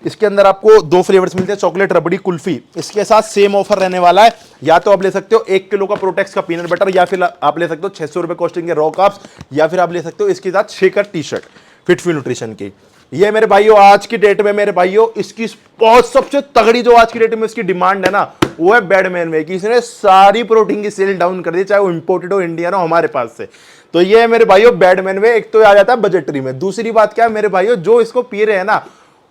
इसके अंदर आपको 2 फ्लेवर्स मिलते हैं, चॉकलेट रबड़ी कुल्फी। इसके साथ सेम ऑफर रहने वाला है, या तो आप ले सकते हो 1 किलो का प्रोटेक्स का पीनट बटर, या फिर आप ले सकते हो 600 रुपए कॉस्टिंग के रॉ कार्ब्स, या फिर आप ले सकते हो इसके साथ शेकर टी शर्ट फिटफ्यू न्यूट्रिशन की। ये मेरे भाइयों आज की डेट में मेरे भाइयों इसकी बहुत सबसे तगड़ी जो आज की डेट में इसकी डिमांड है ना, वो है बैडमैन वे की। इसने सारी प्रोटीन की सेल डाउन कर दी, चाहे वो इंपोर्टेड हो इंडियन हो हमारे पास से। तो ये है मेरे भाइयों बैडमैन वे। एक तो आ जाता है बजटरी में, दूसरी बात क्या है मेरे भाइयों, जो इसको पी रहे हैं ना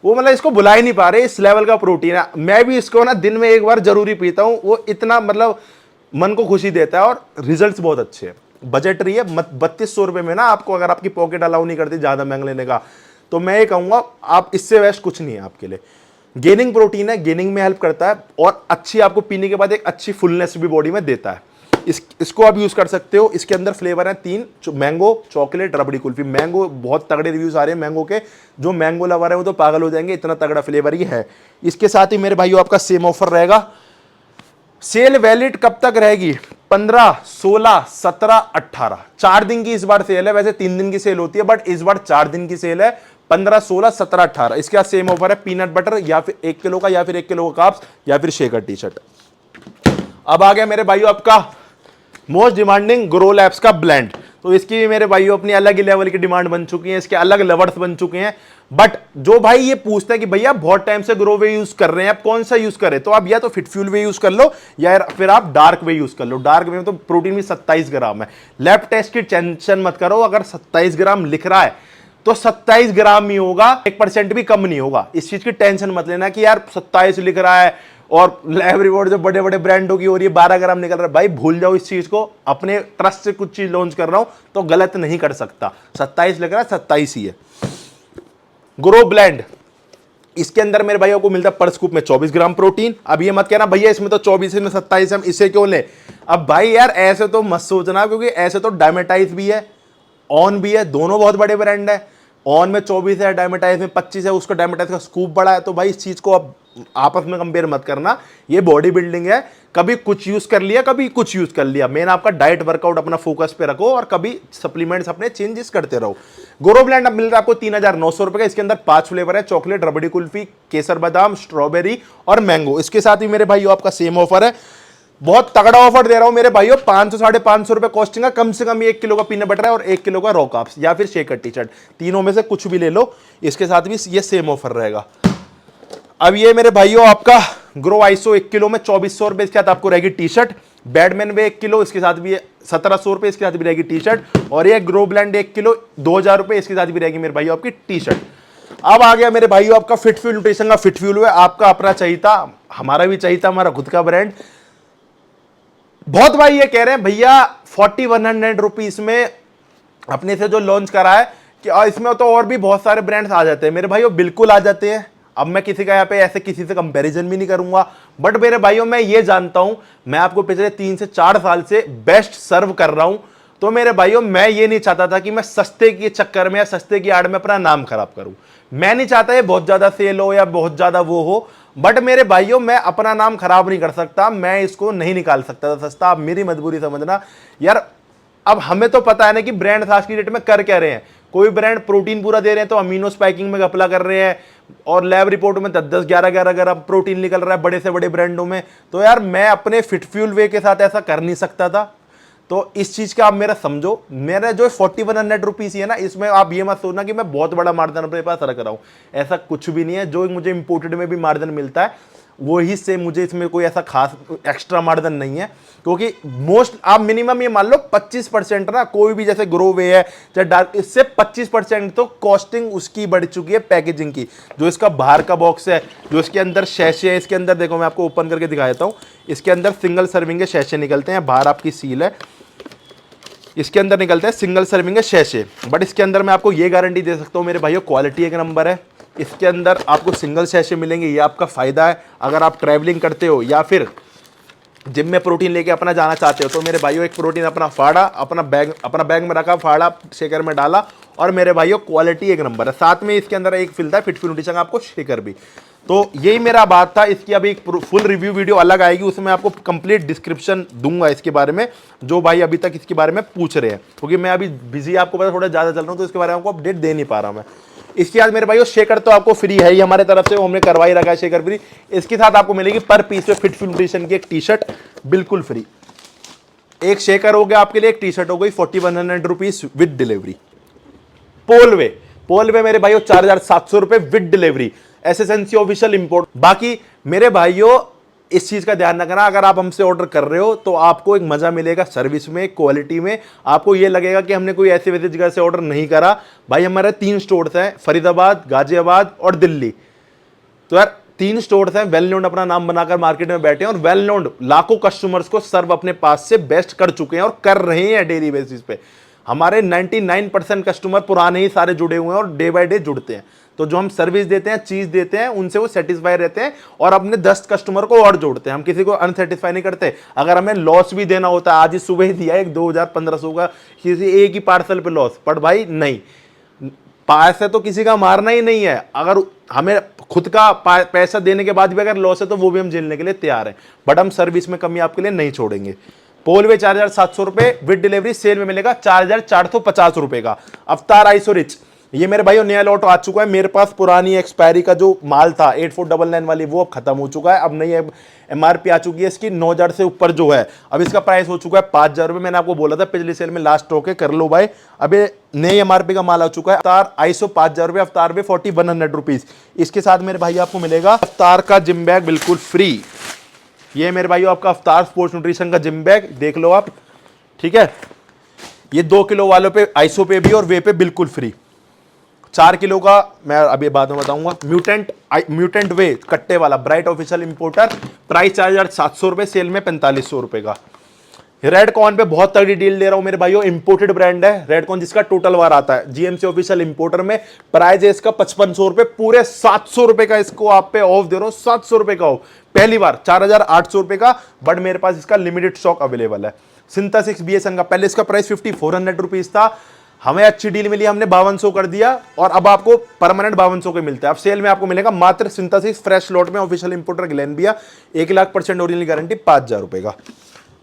वो मतलब इसको भुला ही नहीं पा रहे, इस लेवल का प्रोटीन है। मैं भी इसको ना दिन में एक बार जरूरी पीता हूं, वो इतना मतलब मन को खुशी देता है और रिजल्ट्स बहुत अच्छे हैं। बजटरी है, 3200 रुपए में ना आपको, अगर आपकी पॉकेट अलाउ नहीं करती ज्यादा महंगा लेने का, तो मैं ये कहूंगा आप इससे वेस्ट कुछ नहीं है आपके लिए। गेनिंग प्रोटीन है, गेनिंग में हेल्प करता है और अच्छी आपको पीने के बाद एक अच्छी फुलनेस भी बॉडी में देता है। इसको आप यूज कर सकते हो। इसके अंदर फ्लेवर है 3, मैंगो, चॉकलेट, रबड़ी कुल्फी। मैंगो बहुत तगड़े रिव्यूज आ रहे हैं मैंगो के, जो मैंगो लवर है वो तो पागल हो जाएंगे, इतना तगड़ा फ्लेवर ही है। इसके साथ ही मेरे भाइयों आपका सेम ऑफर रहेगा। सेल वैलिड कब तक रहेगी? 15, 16, 17, 18, 4 दिन की इस बार सेल है। वैसे 3 दिन की सेल होती है, बट इस बार 4 दिन की सेल है। 15, 16, 17, 18। इसके बाद सेम ऑफर है पीनट बटर, या फिर 1 किलो का, या फिर 1 किलो का कार्ब्स, या फिर शेकर टी शर्ट। अब आ गया मेरे भाइयों आपका मोस्ट डिमांडिंग ग्रो लैब्स का ब्लेंड। तो इसकी भी मेरे भाइयों अपनी अलग ही लेवल की डिमांड बन चुकी है, इसके अलग लवर्स बन चुके हैं। बट जो भाई ये पूछते हैं कि भैया बहुत टाइम से ग्रो वे यूज कर रहे हैं, आप कौन सा यूज करें, तो आप या तो फिटफ्यूल वे यूज कर लो, या फिर आप डार्क वे यूज कर लो। डार्क वे में तो प्रोटीन भी 27 ग्राम है। लैब टेस्ट की टेंशन मत करो, अगर 27 ग्राम लिख रहा है तो 27 ग्राम ही होगा, 1% भी कम नहीं होगा। इस चीज की टेंशन मत लेना कि यार 27 लिख रहा है और लैब रिवॉर्ड जो बड़े बड़े ब्रांडों की हो रही है 12 ग्राम निकल रहा है। भाई भूल जाओ इस चीज को, अपने ट्रस्ट से कुछ चीज लॉन्च कर रहा हूं तो गलत नहीं कर सकता। 27 लिख रहा है, 27 ही है। ग्रो ब्लेंड, इसके अंदर मेरे भाइयों को मिलता है पर स्कूप में 24 ग्राम प्रोटीन। अब ये मत कहना भैया इसमें तो 24 में 27 हम इसे क्यों ले। अब भाई यार ऐसे तो मत सोचना, क्योंकि ऐसे तो डायमेटाइज भी है, ऑन भी है, दोनों बहुत बड़े ब्रांड है। ऑन में 24 है, डायमेटाइज में 25 है, उसका डायमेटाइज का स्कूप बड़ा है। तो भाई इस चीज को अब आपस में कंपेयर मत करना, ये बॉडी बिल्डिंग है। कभी कुछ यूज कर लिया, कभी कुछ यूज कर लिया। मेन आपका डाइट वर्कआउट अपना फोकस पे रखो और कभी सप्लीमेंट्स अपने चेंजेस करते रहो। ग्रो ब्लेंड अब मिल रहा है आपको 3900 रुपए का। इसके अंदर 5 फ्लेवर है, चॉकलेट, रबड़ी कुल्फी, केसर बादाम, स्ट्रॉबेरी और मैंगो। इसके साथ ही मेरे भाइयों आपका सेम ऑफर है, बहुत तगड़ा ऑफर दे रहा हूं मेरे भाइयों। 500 साढ़े 500 रुपए कॉस्टिंग है, कम से कम 1 किलो का पीनट बटर है और 1 किलो का रॉ कार्ब्स या फिर शेकर टी शर्ट, तीनों में से कुछ भी ले लो। इसके साथ भी ये सेम ऑफर रहेगा। अब ये मेरे भाइयों आपका ग्रो आइसो 1 किलो में 2400 रुपए, इसके साथ आपको रहेगी टी शर्ट। बैडमैन वे 1 किलो, इसके साथ भी 1700 रुपए, इसके साथ भी रहेगी टी शर्ट। और ये ग्रो ब्लेंड 1 किलो 2000 रुपए, इसके साथ भी रहेगी मेरे भाइयों आपकी टी शर्ट। अब आ गया मेरे भाइयों आपका फिटफ्यूल न्यूट्रिशन का फिटफ्यूल है। आपका अपना चाहिए था, हमारा भी चाहिए था, हमारा खुद का ब्रांड। बहुत भाई ये कह रहे हैं भैया 4100 रुपीज में अपने से जो लॉन्च करा है कि इसमें तो और भी बहुत सारे ब्रांड्स आ जाते हैं। मेरे भाइयों बिल्कुल आ जाते हैं। अब मैं किसी का यहाँ पे ऐसे किसी से कंपैरिजन भी नहीं करूंगा, बट मेरे भाइयों मैं ये जानता हूं, मैं आपको पिछले 3 से 4 साल से बेस्ट सर्व कर रहा हूं। तो मेरे भाइयों मैं ये नहीं चाहता था कि मैं सस्ते के चक्कर में या सस्ते की आड़ में अपना नाम खराब करूं। मैं नहीं चाहता ये बहुत ज्यादा सेल हो या बहुत ज्यादा वो हो, बट मेरे भाइयों मैं अपना नाम खराब नहीं कर सकता, मैं इसको नहीं निकाल सकता था सस्ता। आप मेरी मजबूरी समझना यार। अब हमें तो पता है ना कि ब्रांड आज की डेट में कर क्या रहे हैं। कोई ब्रांड प्रोटीन पूरा दे रहे हैं तो अमीनो स्पाइकिंग में घपला कर रहे हैं, और लैब रिपोर्ट में 10-10, 11-11 ग्राम प्रोटीन निकल रहा है बड़े से बड़े ब्रांडों में। तो यार मैं अपने फिटफ्यूल वे के साथ ऐसा कर नहीं सकता था। तो इस चीज का आप मेरा समझो। मेरा जो 4100 रुपीज है ना, इसमें आप ये मत सोचना कि मैं बहुत बड़ा मार्जिन अपने पास रख रहा हूं, ऐसा कुछ भी नहीं है। जो मुझे इंपोर्टेड में भी मार्जिन मिलता है वही से मुझे इसमें कोई ऐसा खास एक्स्ट्रा मार्जिन नहीं है, क्योंकि मोस्ट आप मिनिमम ये मान लो 25% ना, कोई भी जैसे ग्रो वे है चाहे डार्क, इससे 25% तो कॉस्टिंग उसकी बढ़ चुकी है पैकेजिंग की। जो इसका बाहर का बॉक्स है, जो इसके अंदर शैशे है, इसके अंदर देखो मैं आपको ओपन करके दिखा देता हूं। इसके अंदर सिंगल सर्विंग के शैशे निकलते हैं, बाहर आपकी सील है, इसके अंदर निकलते हैं सिंगल सर्विंग के शैशे। बट इसके अंदर मैं आपको ये गारंटी दे सकता हूँ मेरे भाइयों, क्वालिटी एक नंबर है। इसके अंदर आपको सिंगल शैशे मिलेंगे, ये आपका फायदा है। अगर आप ट्रैवलिंग करते हो या फिर जिम में प्रोटीन लेके अपना जाना चाहते हो, तो मेरे भाइयों एक प्रोटीन अपना फाड़ा, अपना बैग में रखा, फाड़ा शेकर में डाला, और मेरे भाइयों क्वालिटी एक नंबर है। साथ में इसके अंदर एक फिलता है फिटफ्यूल न्यूट्रिशन आपको शेकर भी। तो यही मेरा बात था। इसकी अभी एक फुल रिव्यू वीडियो अलग आएगी, उसमें आपको कंप्लीट डिस्क्रिप्शन दूंगा इसके बारे में, जो भाई अभी तक इसके बारे में पूछ रहे हैं, क्योंकि मैं अभी बिजी, आपको पता थोड़ा ज़्यादा चल रहा हूँ, तो इसके बारे में आपको अपडेट दे नहीं पा रहा मैं। इसके बाद मेरे भाइयों शेकर तो आपको फ्री है ही हमारे तरफ से, वो हमने करवाई रखा है शेकर फ्री। इसके साथ आपको मिलेगी पर पीस पे फिट न्यूट्रिशन की एक टी शर्ट बिल्कुल फ्री। एक शेकर हो गया आपके लिए, एक टी शर्ट हो गई 4100 रुपीज विद डिलीवरी। पोलवे मेरे भाइयों 4700 रुपए विद डिलीवरी, एसएसएनसी ऑफिशियल इंपोर्ट। बाकी मेरे भाइयों इस चीज का ध्यान रखना, अगर आप हमसे ऑर्डर कर रहे हो तो आपको एक मजा मिलेगा सर्विस में, क्वालिटी में। आपको ये लगेगा कि हमने कोई ऐसे वैसे जगह से ऑर्डर नहीं करा। भाई हमारे 3 स्टोर्स हैं, फरीदाबाद, गाजियाबाद और दिल्ली। तो यार 3 स्टोर्स हैं, वेल नोन अपना नाम बनाकर मार्केट में बैठे हैं और वेल नोन लाखों कस्टमर्स को सर्व अपने पास से बेस्ट कर चुके हैं और कर रहे हैं डेली बेसिस पे। हमारे 99% कस्टमर पुराने ही सारे जुड़े हुए हैं और डे बाय डे जुड़ते हैं। तो जो हम सर्विस देते हैं, चीज देते हैं, उनसे वो सेटिस्फाई रहते हैं और अपने 10 कस्टमर को और जोड़ते हैं। हम किसी को अनसेटिस्फाई नहीं करते। अगर हमें लॉस भी देना होता है, आज ही सुबह ही दिया एक 2500 का किसी एक ही पार्सल पे लॉस, पर भाई नहीं, पैसा तो किसी का मारना ही नहीं है। अगर हमें खुद का पैसा देने के बाद भी अगर लॉस है तो वो भी हम झेलने के लिए तैयार हैं, बट हम सर्विस में कमी आपके लिए नहीं छोड़ेंगे। पोलवे 4700 रुपए विद डिलीवरी, सेल में मिलेगा 4450 रुपए का। अवतार आइसो रिच, ये मेरे भाइयों नया लॉट आ चुका है। मेरे पास पुरानी एक्सपायरी का जो माल था 8499 वाली, वो अब खत्म हो चुका है। अब नई एमआरपी आ चुकी है इसकी 9000 से ऊपर जो है। अब इसका प्राइस हो चुका है 5000 रुपए। मैंने आपको बोला था पिछली सेल में लास्ट स्टॉक है, कर लो भाई। अब ये नई एमआरपी का माल आ चुका है। अवतार आइसो 5000 रुपए, अवतार पे 4100 रुपीज। इसके साथ मेरे भाई आपको मिलेगा अवतार का जिम बैग बिल्कुल फ्री। ये मेरे भाइयों आपका अवतार स्पोर्ट्स न्यूट्रिशन का जिम बैग, देख लो आप, ठीक है। ये 2 किलो वालों पे, आइसो पे भी और वे पे बिल्कुल फ्री। 4 किलो का मैं अभी बाद में बताऊंगा। म्यूटेंट वे कट्टे वाला, ब्राइट ऑफिशियल इंपोर्टर, प्राइस 4700 रुपए, सेल में 4500 रुपए का। रेड कॉर्न पे बहुत तगड़ी डील दे रहा हूं मेरे भाइयों, इंपोर्टेड ब्रांड है रेड कॉर्न, जिसका टोटल वार आता है जीएमसी ऑफिशियल इंपोर्टर में। प्राइस है इसका 5500 रुपए, पूरे 700 रुपए का इसको आप पे ऑफ दे रहा हूं, 700 रुपए का ऑफ। पहली बार 4800 रुपए का, बट मेरे पास इसका लिमिटेड स्टॉक अवेलेबल है। सिंथेसिस बीएसएन का, पहले इसका प्राइस 5400 रुपीज था, हमें अच्छी डील मिली, हमने 5200 कर दिया और अब आपको परमानेंट 5200 के मिलता है। अब सेल में आपको मिलेगा मात्र सिंथेसिस फ्रेश लॉट में, ऑफिशियल इंपोर्टर ग्लेनबिया, 1,00,000% ओरिजिनल गारंटी, 5000 रुपए का।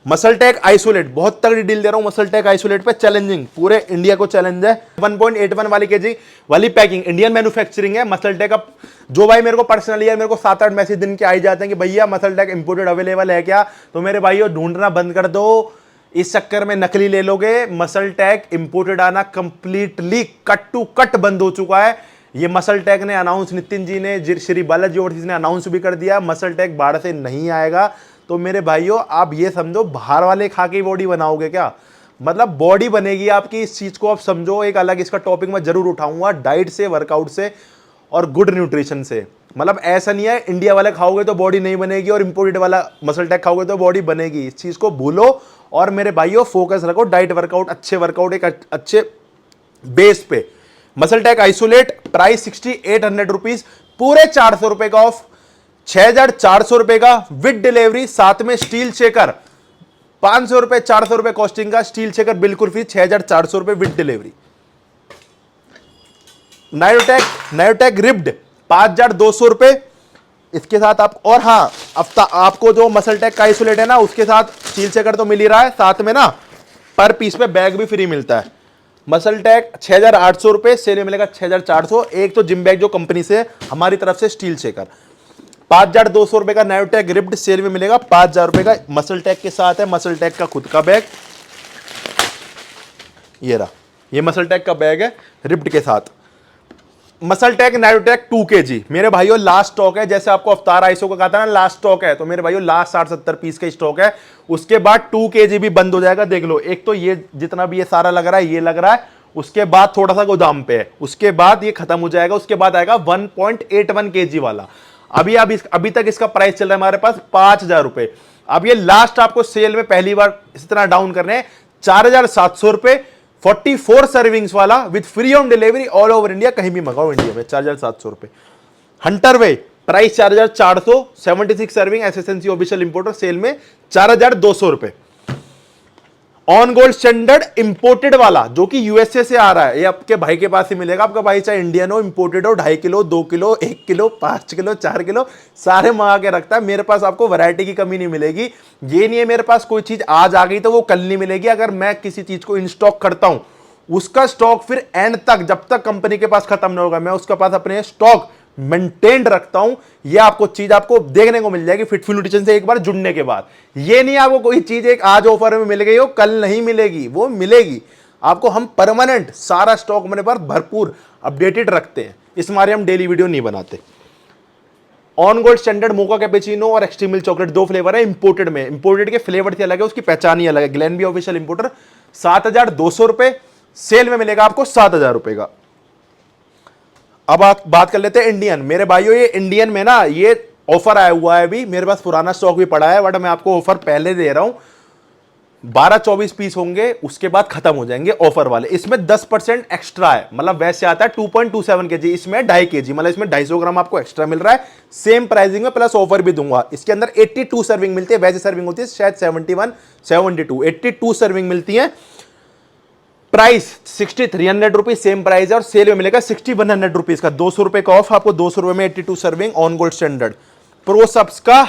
मसल टेक आइसोलेट, बहुत तगड़ी डील दे रहा हूं मसल टेक आइसोलेट पे, चैलेंजिंग, पूरे इंडिया को चैलेंज है। 1.81 वाली केजी वाली पैकिंग, इंडियन मैन्युफैक्चरिंग है मसल टेक। अब जो भाई मेरे को पर्सनली यार मेरे को 7-8 मैसेज दिन के आ ही जाते हैं कि भैया मसल टेक इंपोर्टेड अवेलेबल है क्या, तो मेरे भाइयों ढूंढना बंद कर दो। इस चक्कर में नकली ले लोगे। मसल टेक इंपोर्टेड आना कंप्लीटली कट टू कट बंद हो चुका है। ये मसल टेक ने अनाउंस, नितिन जी ने, श्री बालाजी ओवरसीज ने अनाउंस भी कर दिया, मसल टेक बाहर से नहीं आएगा। तो मेरे भाइयों आप ये समझो, बाहर वाले खा के बॉडी बनाओगे क्या, मतलब बॉडी बनेगी आपकी, इस चीज को आप समझो। एक अलग इसका टॉपिक मैं जरूर उठाऊंगा, डाइट से, वर्कआउट से और गुड न्यूट्रिशन से। मतलब ऐसा नहीं है इंडिया वाले खाओगे तो बॉडी नहीं बनेगी और इंपोर्टेड वाला मसल टेक खाओगे तो बॉडी बनेगी, इस चीज को भूलो। और मेरे भाइयों फोकस रखो डाइट, वर्कआउट, अच्छे वर्कआउट एक अच्छे बेस पे। Muscle tech isolate, price 6800 rupees, पूरे 400 रुपए का ऑफ, 6400 रुपए का विद डिलीवरी, साथ में स्टील शेकर 500 रुपए, 400 रुपए कॉस्टिंग का स्टील शेकर बिल्कुल फ्री, 6400 रुपए विद डिलीवरी। नायोटेक रिब्ड 5200 रुपए, इसके साथ आप, और हाँ आपको जो मसल टेक का आइसोलेट है ना, उसके साथ स्टील शेकर तो मिल ही रहा है, साथ में ना पर पीस पे बैग भी फ्री मिलता है। मसल टेक 6800 रुपए, सेल में मिलेगा 6400। एक तो जिम बैग जो कंपनी से हमारी तरफ से स्टील शेकर, 5200 रुपए का नायोटेक रिब्ड, सेल में मिलेगा 5000 रुपए का। मसल टेक के साथ है मसल टेक का खुद का बैग, ये रहा, ये मसल टेक का बैग है रिब्ड के साथ। मसल टेक नायोटेक 2 kg मेरे भाइयों लास्ट स्टॉक है। जैसे आपको अवतार आइसो का कहा था ना लास्ट स्टॉक है, तो मेरे भाइयों लास्ट 60-70 पीस का स्टॉक है। उसके बाद 2 kg भी बंद हो जाएगा। देख लो, एक तो ये जितना भी ये सारा लग रहा है, ये लग रहा है, उसके बाद थोड़ा सा गोदाम पे है, उसके बाद ये खत्म हो जाएगा। उसके बाद आएगा 1.81 kg वाला। अभी तक इसका प्राइस चल रहा है हमारे पास 5000 रुपए। अब ये लास्ट आपको सेल में पहली बार इस तरह डाउन करने हैं, 4700 रुपए, 44 सर्विंग्स वाला with free home delivery all over India, कहीं भी मंगाओ इंडिया में, 4700 रुपए। Hunter way price 4400, 76 serving, SSNC official importer, sale में 4200 रुपए। ऑन गोल्ड स्टैंडर्ड इंपोर्टेड वाला जो कि यूएसए से आ रहा है, ये आपके भाई के पास ही मिलेगा। आपका भाई चाहे इंडियन हो, इंपोर्टेड हो, 2.5 kilo, 2 kilo, 1 kilo, 5 kilo, 4 kilo, सारे मंगा के रखता है। मेरे पास आपको वैरायटी की कमी नहीं मिलेगी। ये नहीं है मेरे पास कोई चीज आज आ गई तो वो कल नहीं मिलेगी। अगर मैं किसी चीज को इन स्टॉक करता हूं उसका स्टॉक फिर एंड तक, जब तक कंपनी के पास खत्म नहीं होगा, मैं उसके पास अपने स्टॉक मेंटेन रखता हूं। ये आपको चीज आपको देखने को मिल जाएगी फिटफुल न्यूट्रिशन से एक बार जुड़ने के बाद। ये नहीं आपको कोई चीज एक आज ऑफर में मिल गई हो कल नहीं मिलेगी, वो मिलेगी आपको। हम परमानेंट सारा स्टॉक अपने पर भरपूर अपडेटेड रखते हैं, इस मारे हम डेली वीडियो नहीं बनाते। On gold standard mocha cappuccino और एक्सट्रीम मिल्क चॉकलेट 2 फ्लेवर है इंपोर्टेड में। इंपोर्टेड के फ्लेवर से अलग है, उसकी पहचान ही अलग है। ग्लेनबी ऑफिशियल इंपोर्टर 7,200 रुपए, सेल में मिलेगा आपको 7,000 रुपए का। अब आप बात कर लेते हैं इंडियन। मेरे भाइयों ये इंडियन में ना ये ऑफर आया हुआ है, अभी मेरे पास पुराना स्टॉक भी पड़ा है, बट मैं आपको ऑफर पहले दे रहा हूं। 12-24 पीस होंगे, उसके बाद खत्म हो जाएंगे ऑफर वाले। इसमें 10% एक्स्ट्रा है, मतलब वैसे आता है 2.27 kg, इसमें 2.5 kg, मतलब इसमें 250 ग्राम आपको एक्स्ट्रा मिल रहा है सेम प्राइसिंग में, प्लस ऑफर भी दूंगा। इसके अंदर 82 सर्विंग मिलती है, वैसे सर्विंग होती है शायद 71 72, 82 सर्विंग मिलती है। प्राइस 6,300 रुपीज सेम प्राइस है, और सेल में मिलेगा 6,100 रुपीज का, 200 रुपए का ऑफ आपको, 200 रुपए में 82 सर्विंग ऑन गोल्ड स्टैंडर्ड। प्रोसब्स का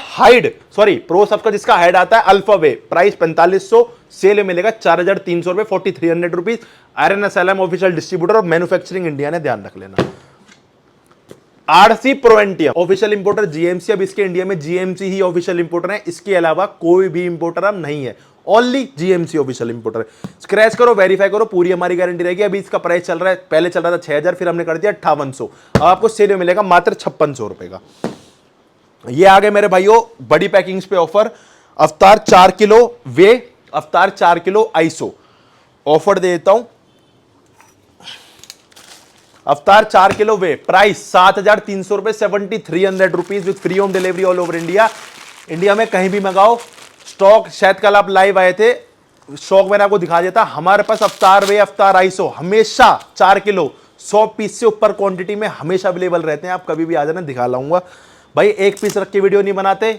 प्रोसब्स का जिसका हाइड आता है अल्फा वे, प्राइस 4500, सेल में मिलेगा 4,300 रुपए, 4,300 rupees. Iron SLM official distributor और मैन्युफैक्चरिंग इंडिया ने, ध्यान रख लेना। आरसी प्रोवेंटियम ऑफिशियल इंपोर्टर जीएमसी, अब इसके इंडिया में जीएमसी ही ऑफिशियल इंपोर्टर है, इसके अलावा कोई भी इंपोर्टर अब नहीं है, only GMC official importer. Scratch करो, वेरीफाई करो, पूरी हमारी गारंटी रहेगी। अभी इसका प्राइस चल रहा है, पहले चल रहा था 6,000, फिर हमने कर दिया 5800, अब आपको सेल में मिलेगा मात्र 5600 रुपए का। ये आ गए मेरे भाइयों बड़ी पैकिंग्स पे ऑफर। अवतार 4 किलो वे, अवतार 4 किलो आइसो ऑफर दे देता हूं। अवतार 4 किलो वे, प्राइस 7,300 रुपए, 7,300 rupees with free home delivery all over India. India में कहीं भी मंगाओ। स्टॉक शायद कल आप लाइव आए थे, स्टॉक मैंने आपको दिखा दिया था। हमारे पास अवतार वे, अवतार आइसो हमेशा 4 किलो 100 पीस से ऊपर क्वांटिटी में हमेशा अवेलेबल रहते हैं। आप कभी भी आ जाना, दिखा लाऊंगा भाई। एक पीस रख के वीडियो नहीं बनाते,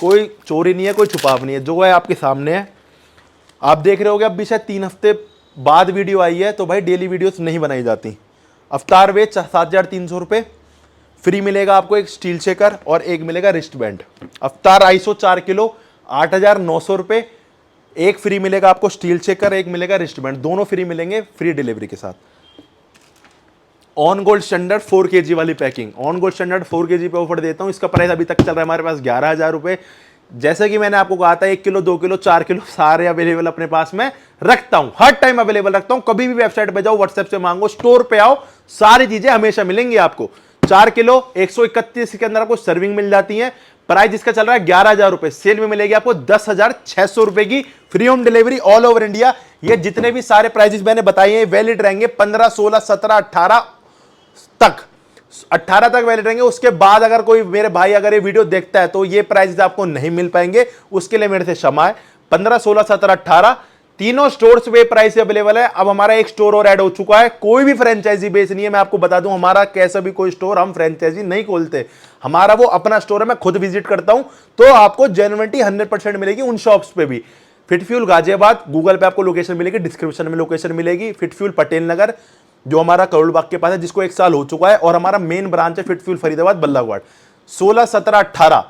कोई चोरी नहीं है, कोई छुपाव नहीं है, जो है आपके सामने है। आप देख रहे होगे अब भी शायद 3 हफ्ते बाद वीडियो आई है, तो भाई डेली वीडियोस नहीं बनाई जाती। अवतार वे 7,300 रुपए, फ्री मिलेगा आपको एक स्टील शेकर और एक मिलेगा रिस्ट बैंड। अवतार आइसो 4 किलो 8,900 रुपए, एक फ्री मिलेगा आपको स्टील शेकर, एक मिलेगा रिस्ट बैंड, दोनों फ्री मिलेंगे फ्री डिलीवरी के साथ। ऑन गोल्ड स्टैंडर्ड 4 kg वाली packing, on gold standard 4 kg पे ऑफर देता हूं। इसका प्राइस अभी तक चल रहा है हमारे पास 11,000 रुपए। जैसे कि मैंने आपको कहा था 1 किलो 2 किलो 4 किलो सारे अवेलेबल अपने पास में रखता हूं, हर टाइम अवेलेबल रखता हूं। कभी भी वेबसाइट पे जाओ, व्हाट्सएप से मांगो, स्टोर पे आओ, सारी चीजें हमेशा मिलेंगी आपको। 4 किलो 131 के अंदर आपको सर्विंग मिल जाती है। प्राइस जिसका चल रहा है 11,000 रुपए, सेल में मिलेगी आपको 10,600 रुपए की free home delivery all over India. ये जितने भी सारे प्राइजेस मैंने बताए हैं वैलिड रहेंगे 15 16 17 18 तक, 18 तक वैलिड रहेंगे। उसके बाद अगर कोई मेरे भाई अगर ये वीडियो देखता है तो ये प्राइस आपको नहीं मिल पाएंगे, उसके लिए मेरे से क्षमा है। 15 16 17 18 तीनों स्टोर्स पे प्राइस अवेलेबल है। अब हमारा एक स्टोर और ऐड हो चुका है, कोई भी फ्रेंचाइजी बेस नहीं है। मैं आपको बता दूं, हमारा कैसा भी कोई स्टोर, हम फ्रेंचाइजी नहीं खोलते, हमारा वो अपना स्टोर है। मैं खुद विजिट करता हूं, तो आपको जेन्युइनिटी 100% मिलेगी उन शॉप्स पे भी। फिटफ्यूल गाजियाबाद, गूगल पे आपको लोकेशन मिलेगी, डिस्क्रिप्शन में लोकेशन मिलेगी। फिटफ्यूल पटेल नगर जो हमारा करोड़ बाग के पास है, जिसको 1 साल हो चुका है, और हमारा मेन ब्रांच है फिटफ्यूल फरीदाबाद बल्लाघाट। 16 17 18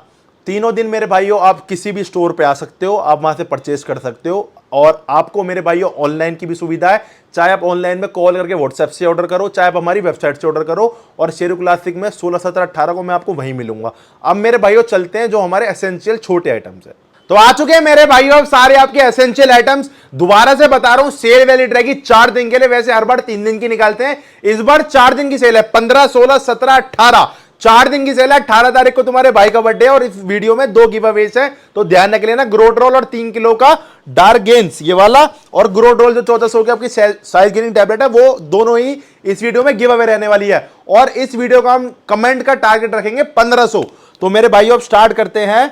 तीनों दिन मेरे भाइयों आप किसी भी स्टोर पे आ सकते हो, आप वहां से परचेस कर सकते हो। और आपको मेरे भाइयों ऑनलाइन की भी सुविधा है, चाहे आप ऑनलाइन में कॉल करके व्हाट्सएप से ऑर्डर करो, चाहे आप हमारी वेबसाइट से ऑर्डर करो। और शेरू क्लासिक में 16 17 18 को मैं आपको वहीं मिलूंगा। अब मेरे भाइयों चलते हैं जो हमारे एसेंशियल छोटे आइटम्स है। तो आ चुके हैं मेरे भाइयों सारे आपके एसेंशियल आइटम्स। दोबारा से बता रहा हूं, सेल वैलिड रहेगी 4 दिन के लिए। वैसे हर बार 3 दिन की निकालते हैं, इस बार 4 दिन की सेल है। 15 16 17 18 4 दिन की सेल है। 18 तारीख को तुम्हारे भाई का बर्थडे है, और इस वीडियो में 2 गिव अवेज है, तो ध्यान रख लेना। ग्रोड्रोल और 3 किलो का डार्क गेन्स ये वाला, और ग्रोड्रोल जो 1400 की आपकी साइज गेनिंग टैबलेट है, वो दोनों ही इस वीडियो में गिव अवे रहने वाली है। और इस वीडियो का हम कमेंट का टारगेट रखेंगे 1500। तो मेरे भाइयों अब स्टार्ट करते हैं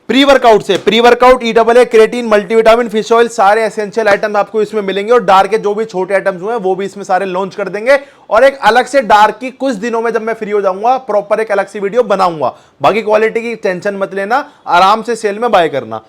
प्री वर्कआउट से। Pre workout EAA creatine multivitamin fish oil सारे एसेंशियल आइटम आपको इसमें मिलेंगे, और डार्क के जो भी छोटे आइटम्स हुए हैं वो भी इसमें सारे लॉन्च कर देंगे। और एक अलग से डार्क की कुछ दिनों में जब मैं फ्री हो जाऊंगा प्रॉपर एक अलग सी वीडियो बनाऊंगा। बाकी क्वालिटी की टेंशन मत लेना, आराम से सेल में बाय करना।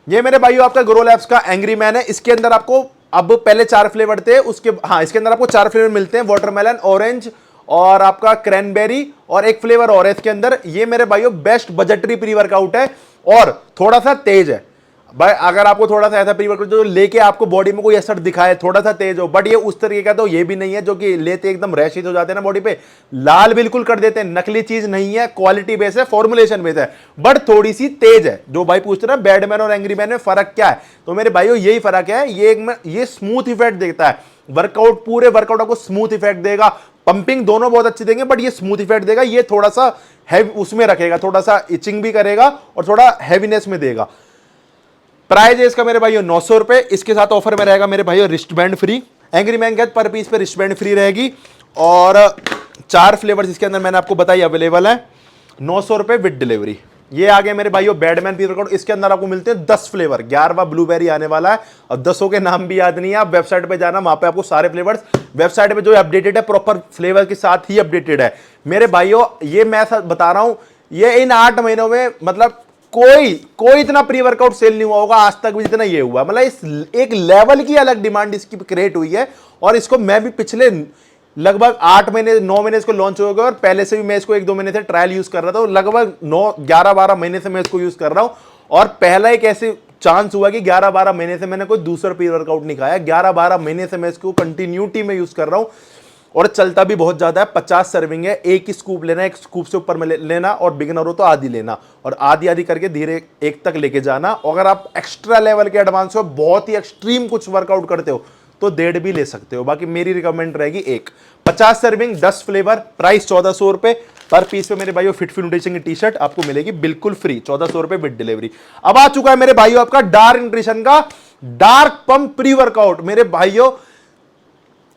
ये मेरे भाइयों आपका ग्रो लैब्स का एंग्री मैन है। इसके अंदर आपको अब पहले 4 फ्लेवर थे, उसके इसके अंदर आपको 4 फ्लेवर मिलते हैं, वाटरमेलन, ऑरेंज और आपका क्रैनबेरी, और एक फ्लेवर और है इसके अंदर। ये मेरे भाइयों बेस्ट बजटरी प्री वर्कआउट है और थोड़ा सा तेज है। भाई अगर आपको थोड़ा सा ऐसा प्री वर्कआउट जो लेके आपको बॉडी में कोई असर दिखाए, थोड़ा सा तेज हो, बट ये उस तरीके का तो ये भी नहीं है जो कि लेते एकदम रैशेज हो जाते हैं ना बॉडी पे, लाल बिल्कुल कर देते हैं। नकली चीज नहीं है, क्वालिटी बेस है, फॉर्मुलेशन बेस है, बट थोड़ी सी तेज है। जो भाई पूछते हैं ना बैडमैन और एंग्री मैन में फर्क क्या है, तो मेरे भाइयों यही फर्क है। ये स्मूथ इफेक्ट देता है, वर्कआउट पूरे वर्कआउट आपको स्मूथ इफेक्ट देगा। पंपिंग दोनों बहुत अच्छी देंगे, बट ये स्मूथ इफेक्ट देगा। ये थोड़ा सा हैवी उसमें रखेगा, थोड़ा सा इचिंग भी करेगा और थोड़ा हैवीनेस में देगा। प्राइस है इसका मेरे भाइयों 900 रुपए। इसके साथ ऑफर में रहेगा मेरे भाइयों wrist band free. Angry man के पर पीस पे रिस्ट बैंड फ्री रहेगी और 4 फ्लेवर्स इसके अंदर मैंने आपको बताई अवेलेबल है। 900 रुपए विद डिलीवरी। ये आ गए मेरे भाइयों बैडमैन प्री वर्कआउट। इसके अंदर आपको मिलते हैं 10 फ्लेवर। 11वां ब्लूबेरी आने वाला है और 10 के नाम भी याद नहीं है। आप वेबसाइट पे जाना, वहां पे आपको सारे फ्लेवर्स वेबसाइट पे जो अपडेटेड है प्रॉपर फ्लेवर के साथ ही अपडेटेड है मेरे भाइयों। ये मैं बता रहा हूं, ये इन 8 महीनों में मतलब कोई इतना प्री वर्कआउट सेल नहीं हुआ होगा आज तक भी जितना ये हुआ। मतलब इस एक लेवल की अलग डिमांड इसकी क्रिएट हुई है। और इसको मैं भी पिछले लगभग 8 महीने 9 महीने इसको लॉन्च हो गया और पहले से भी मैं इसको 1-2 महीने से ट्रायल यूज कर रहा था। लगभग 9-11-12 महीने से मैं इसको यूज कर रहा हूं और पहला एक ऐसे चांस हुआ कि 11-12 महीने से मैंने कोई दूसरा प्री वर्कआउट नहीं खाया। 11-12 महीने से मैं इसको कंटिन्यूटी में यूज कर रहा हूं और चलता भी बहुत ज्यादा है। 50 सर्विंग है, एक ही स्कूप लेना, एक स्कूप से ऊपर में लेना और बिगिनर हो तो आधी लेना और आधी आधी करके धीरे एक तक लेके जाना। अगर आप एक्स्ट्रा लेवल के एडवांस हो, बहुत ही एक्सट्रीम कुछ वर्कआउट करते हो तो 1.5 भी ले सकते हो। बाकी मेरी रिकमेंड रहेगी एक। 50 सर्विंग 10 फ्लेवर, प्राइस 1400 रुपए पर पीस पे मेरे भाइयों। फिट न्यूट्रिशन की टी शर्ट आपको मिलेगी बिल्कुल फ्री, 1400 रुपए विद डिलीवरी। अब आ चुका है मेरे भाइयों आपका डार्क न्यूट्रिशन का डार्क पंप प्री वर्कआउट। मेरे भाइयों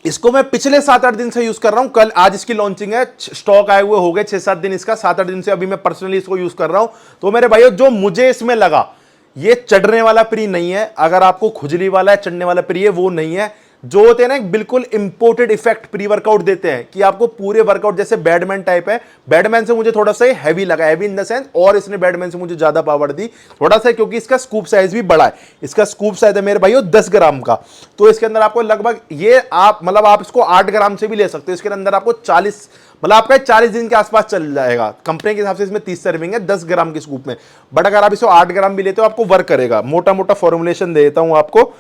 इसको मैं पिछले 7-8 दिन से यूज कर रहा हूं। कल आज इसकी लॉन्चिंग है, स्टॉक आए हुए हो गए 6-7 दिन इसका। 7-8 दिन से अभी मैं पर्सनली इसको यूज कर रहा हूं। तो मेरे भाइयों जो मुझे इसमें लगा, ये चढ़ने वाला प्री नहीं है। अगर आपको खुजली वाला है, चढ़ने वाला प्री है, वो नहीं है। जो होते हैं ना बिल्कुल इंपोर्टेड इफेक्ट प्री वर्कआउट देते हैं कि आपको पूरे वर्कआउट जैसे बैडमैन टाइप है। बैडमैन से मुझे थोड़ा सा हैवी लगा, हैवी इन द सेंस, और इसने बैडमैन से मुझे ज्यादा पावर दी थोड़ा सा, क्योंकि इसका स्कूप साइज भी बड़ा है। इसका स्कूप साइज है मेरे भाइयों 10 ग्राम का। तो इसके अंदर आपको लगभग ये आप मतलब आप इसको 8 ग्राम से भी ले सकते हो। इसके अंदर आपको 40 मतलब आपका 40 दिन के आसपास चल जाएगा। कंपनी के हिसाब से इसमें 30 सर्विंग है 10 ग्राम के स्कूप में, बट अगर आप इसको 8 ग्राम भी लेते हो आपको वर्क करेगा। मोटा मोटा फॉर्मुलेशन दे देता हूं आपको।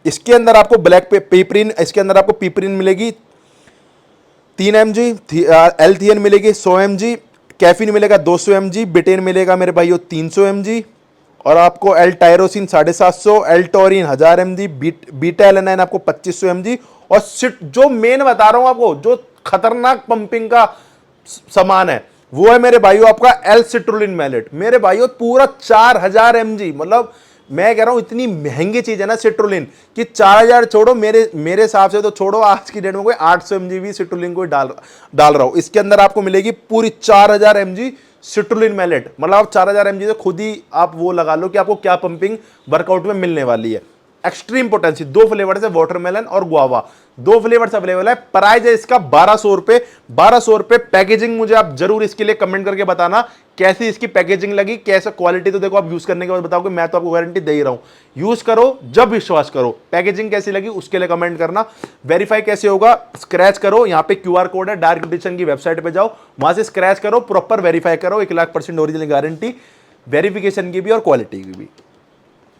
इसके अंदर आपको ब्लैक पेपरिन, इसके अंदर आपको पिपरिन मिलेगी 3 mg, L-थियन मिलेगी 100 mg, कैफीन मिलेगा 200 mg, बिटेन मिलेगा मेरे भाइयों 300 mg और आपको L tyrosine 750, L Turin 1000 mg, beta alanine आपको 2500 mg और जो मेन बता रहा हूं आपको, जो खतरनाक पंपिंग का सामान है वो है मेरे भाइयों आपका एल सिट्रुलिन मैलेट। मेरे भाइयों पूरा 4000 mg, मतलब मैं कह रहा हूं इतनी महंगी चीज है ना सिट्रुलिन कि 4000 छोड़ो, मेरे हिसाब से तो छोड़ो, आज की डेट में कोई 800 mg भी सिट्रुलिन को डाल रहा हूं। इसके अंदर आपको मिलेगी पूरी 4000 mg सिट्रुलिन मैलेट। मतलब आप 4000 mg से खुद ही आप वो लगा लो कि आपको क्या पंपिंग वर्कआउट में मिलने वाली है। Extreme potency. 2 फ्लेवर है, वाटरमेलन और गुआवा, 2 फ्लेवर्स अवेलेबल है। प्राइस है इसका 1200 रुपए। 1200 रुपए। पैकेजिंग मुझे आप जरूर इसके लिए कमेंट करके बताना कैसी इसकी पैकेजिंग लगी, कैसा क्वालिटी। तो देखो आप यूज करने के बाद बताओगे, मैं तो आपको गारंटी दे ही रहा हूं। यूज करो जब विश्वास करो। पैकेजिंग कैसी लगी उसके लिए कमेंट करना। वेरीफाई कैसे होगा, स्क्रैच करो, यहाँ पे QR कोड है, डार्क न्यूट्रिशन की वेबसाइट पे जाओ, वहां से स्क्रैच करो, प्रॉपर वेरीफाई करो। 1,00,000% ओरिजिनल गारंटी वेरिफिकेशन की भी और क्वालिटी की भी।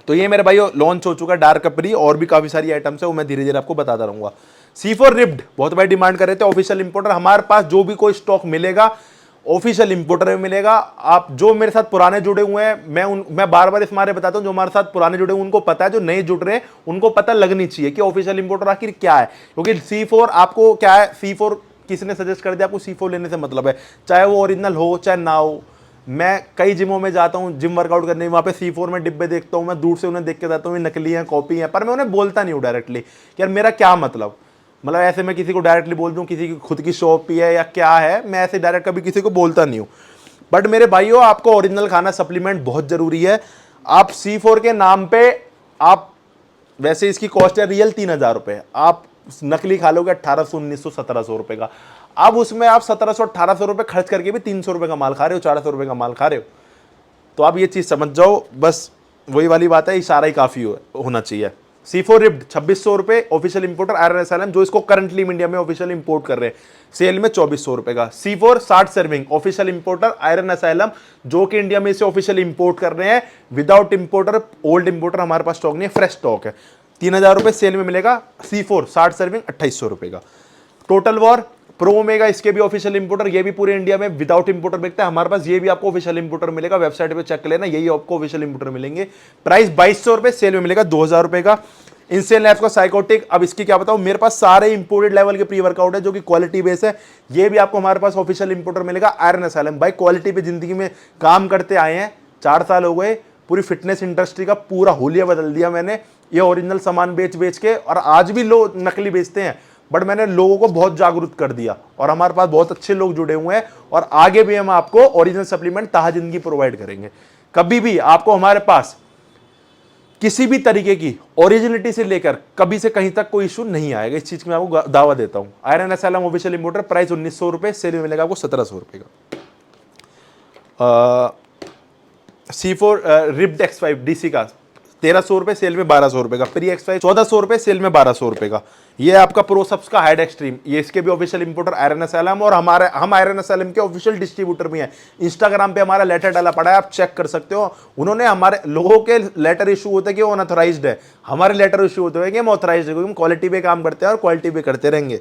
तो ये मेरे भाइयों लॉन्च हो चुका है डार्क प्री, और भी काफी सारी आइटम्स है वो मैं धीरे धीरे आपको बताता रहूंगा। C4 रिप्ड बहुत भाई डिमांड कर रहे थे, ऑफिशियल इंपोर्टर। हमारे पास जो भी कोई स्टॉक मिलेगा ऑफिशियल इंपोर्टर में मिलेगा। आप जो मेरे साथ पुराने जुड़े हुए हैं, मैं बार बार इस मारे बताता हूं, जो हमारे साथ पुराने जुड़े हुए उनको पता है, जो नए जुड़ रहे हैं उनको पता लगनी चाहिए कि ऑफिशियल इंपोर्टर आखिर क्या है। क्योंकि C4 आपको क्या है, C4 किसी ने सजेस्ट कर दिया, आपको C4 लेने से मतलब है, चाहे वो ओरिजिनल हो चाहे ना हो। मैं कई जिमों में जाता हूं जिम वर्कआउट करने, वहां पे C4 में डिब्बे देखता हूं, मैं दूर से उन्हें देख के जाता हूं नकली है, कॉपी है, पर मैं उन्हें बोलता नहीं हूं डायरेक्टली कि यार मेरा क्या मतलब ऐसे मैं किसी को डायरेक्टली बोल दूं किसी की खुद की शॉप ही है या क्या है, मैं ऐसे डायरेक्ट कभी किसी को बोलता नहीं हूं। बट मेरे भाइयों आपको ओरिजिनल खाना, सप्लीमेंट बहुत जरूरी है। आप C4 के नाम पे आप, वैसे इसकी कॉस्ट है रियल 3000 रुपए, आप नकली खा लोगे 1800, 1900, 1700 रुपए का। अब उसमें आप 1700, 1800 रुपए खर्च करके भी 300 रुपए का माल खा रहे हो, 400 रुपए का माल खा रहे हो। तो आप ये चीज समझ जाओ, बस वही वाली बात है, इशारा ही काफी होना चाहिए। C4 रिप्ड 2600 रुपए, ऑफिशियल इंपोर्टर आयरन एसएलएम, जो इसको करंटली इंडिया में ऑफिशियल इंपोर्ट कर रहे हैं, सेल में 2400 रुपए का। C4 60 serving, official importer iron SLM, जो कि इंडिया में इसे ऑफिशियल इंपोर्ट कर रहे हैं, विदाउट इंपोर्टर, ओल्ड इंपोर्टर हमारे पास स्टॉक नहीं है, फ्रेश स्टॉक है। 3000 रुपए सेल में मिलेगा। C4 60 सर्विंग 2800 रुपए का। टोटल वॉर प्रो ओमेगा, इसके भी ऑफिशियल इंपोर्टर, ये भी पूरे इंडिया में विदाउट इंपोर्टर बिकता है हमारे पास, ये भी आपको ऑफिशियल इंपोर्टर मिलेगा, वेबसाइट पे चेक कर लेना, यही आपको ऑफिशियल इंपोर्टर मिलेंगे। प्राइस 2200 रुपए, सेल में मिलेगा 2000 रुपए का। इंसेन लैब्स का साइकोटिक, अब इसकी क्या बताऊं, मेरे पास सारे इंपोर्टेड लेवल के प्री वर्कआउट है जो कि क्वालिटी बेस है, ये भी आपको हमारे पास ऑफिशियल इंपोर्टर मिलेगा। आयरन एसएलएम भाई, क्वालिटी पे जिंदगी में काम करते आए हैं, 4 साल हो गए, पूरी फिटनेस इंडस्ट्री का पूरा हुलिया बदल दिया मैंने, ये ओरिजिनल सामान बेच बेच के, और आज भी लोग नकली बेचते हैं, बट मैंने लोगों को बहुत जागरूक कर दिया, और हमारे पास बहुत अच्छे लोग जुड़े हुए हैं, और आगे भी हम आपको ओरिजिनल सप्लीमेंट ताजा जिंदगी प्रोवाइड करेंगे। कभी भी आपको हमारे पास किसी भी तरीके की ओरिजिनिटी से लेकर कभी से कहीं तक कोई इशू नहीं आएगा, इस चीज की मैं आपको दावा देता हूं। Iron SLM official importer, price 1900 रुपए, सेल में मिलेगा आपको 1700 रुपए का। C4 रिप्ड X5 DC का 1300 रुपए, सेल में 1200 रुपए का। प्री X5 1400 रुपए, सेल में 1200 रुपए का। ये आपका प्रोसप्स का हाइड एक्सट्रीम, ये इसके भी ऑफिशियल इंपोर्टर आयरन एसएलएम, और हम आयरन एसएलएम के ऑफिशियल डिस्ट्रीब्यूटर भी हैं। इंस्टाग्राम पे हमारा लेटर डाला पड़ा है, आप चेक कर सकते हो। उन्होंने हमारे लोगों के लेटर इशू होते हैं कि वो अनऑथराइज्ड है, हमारे लेटर इशू होते हैं कि हम ऑथराइज्ड है, क्योंकि हम क्वालिटी पे काम करते हैं और क्वालिटी पे करते रहेंगे।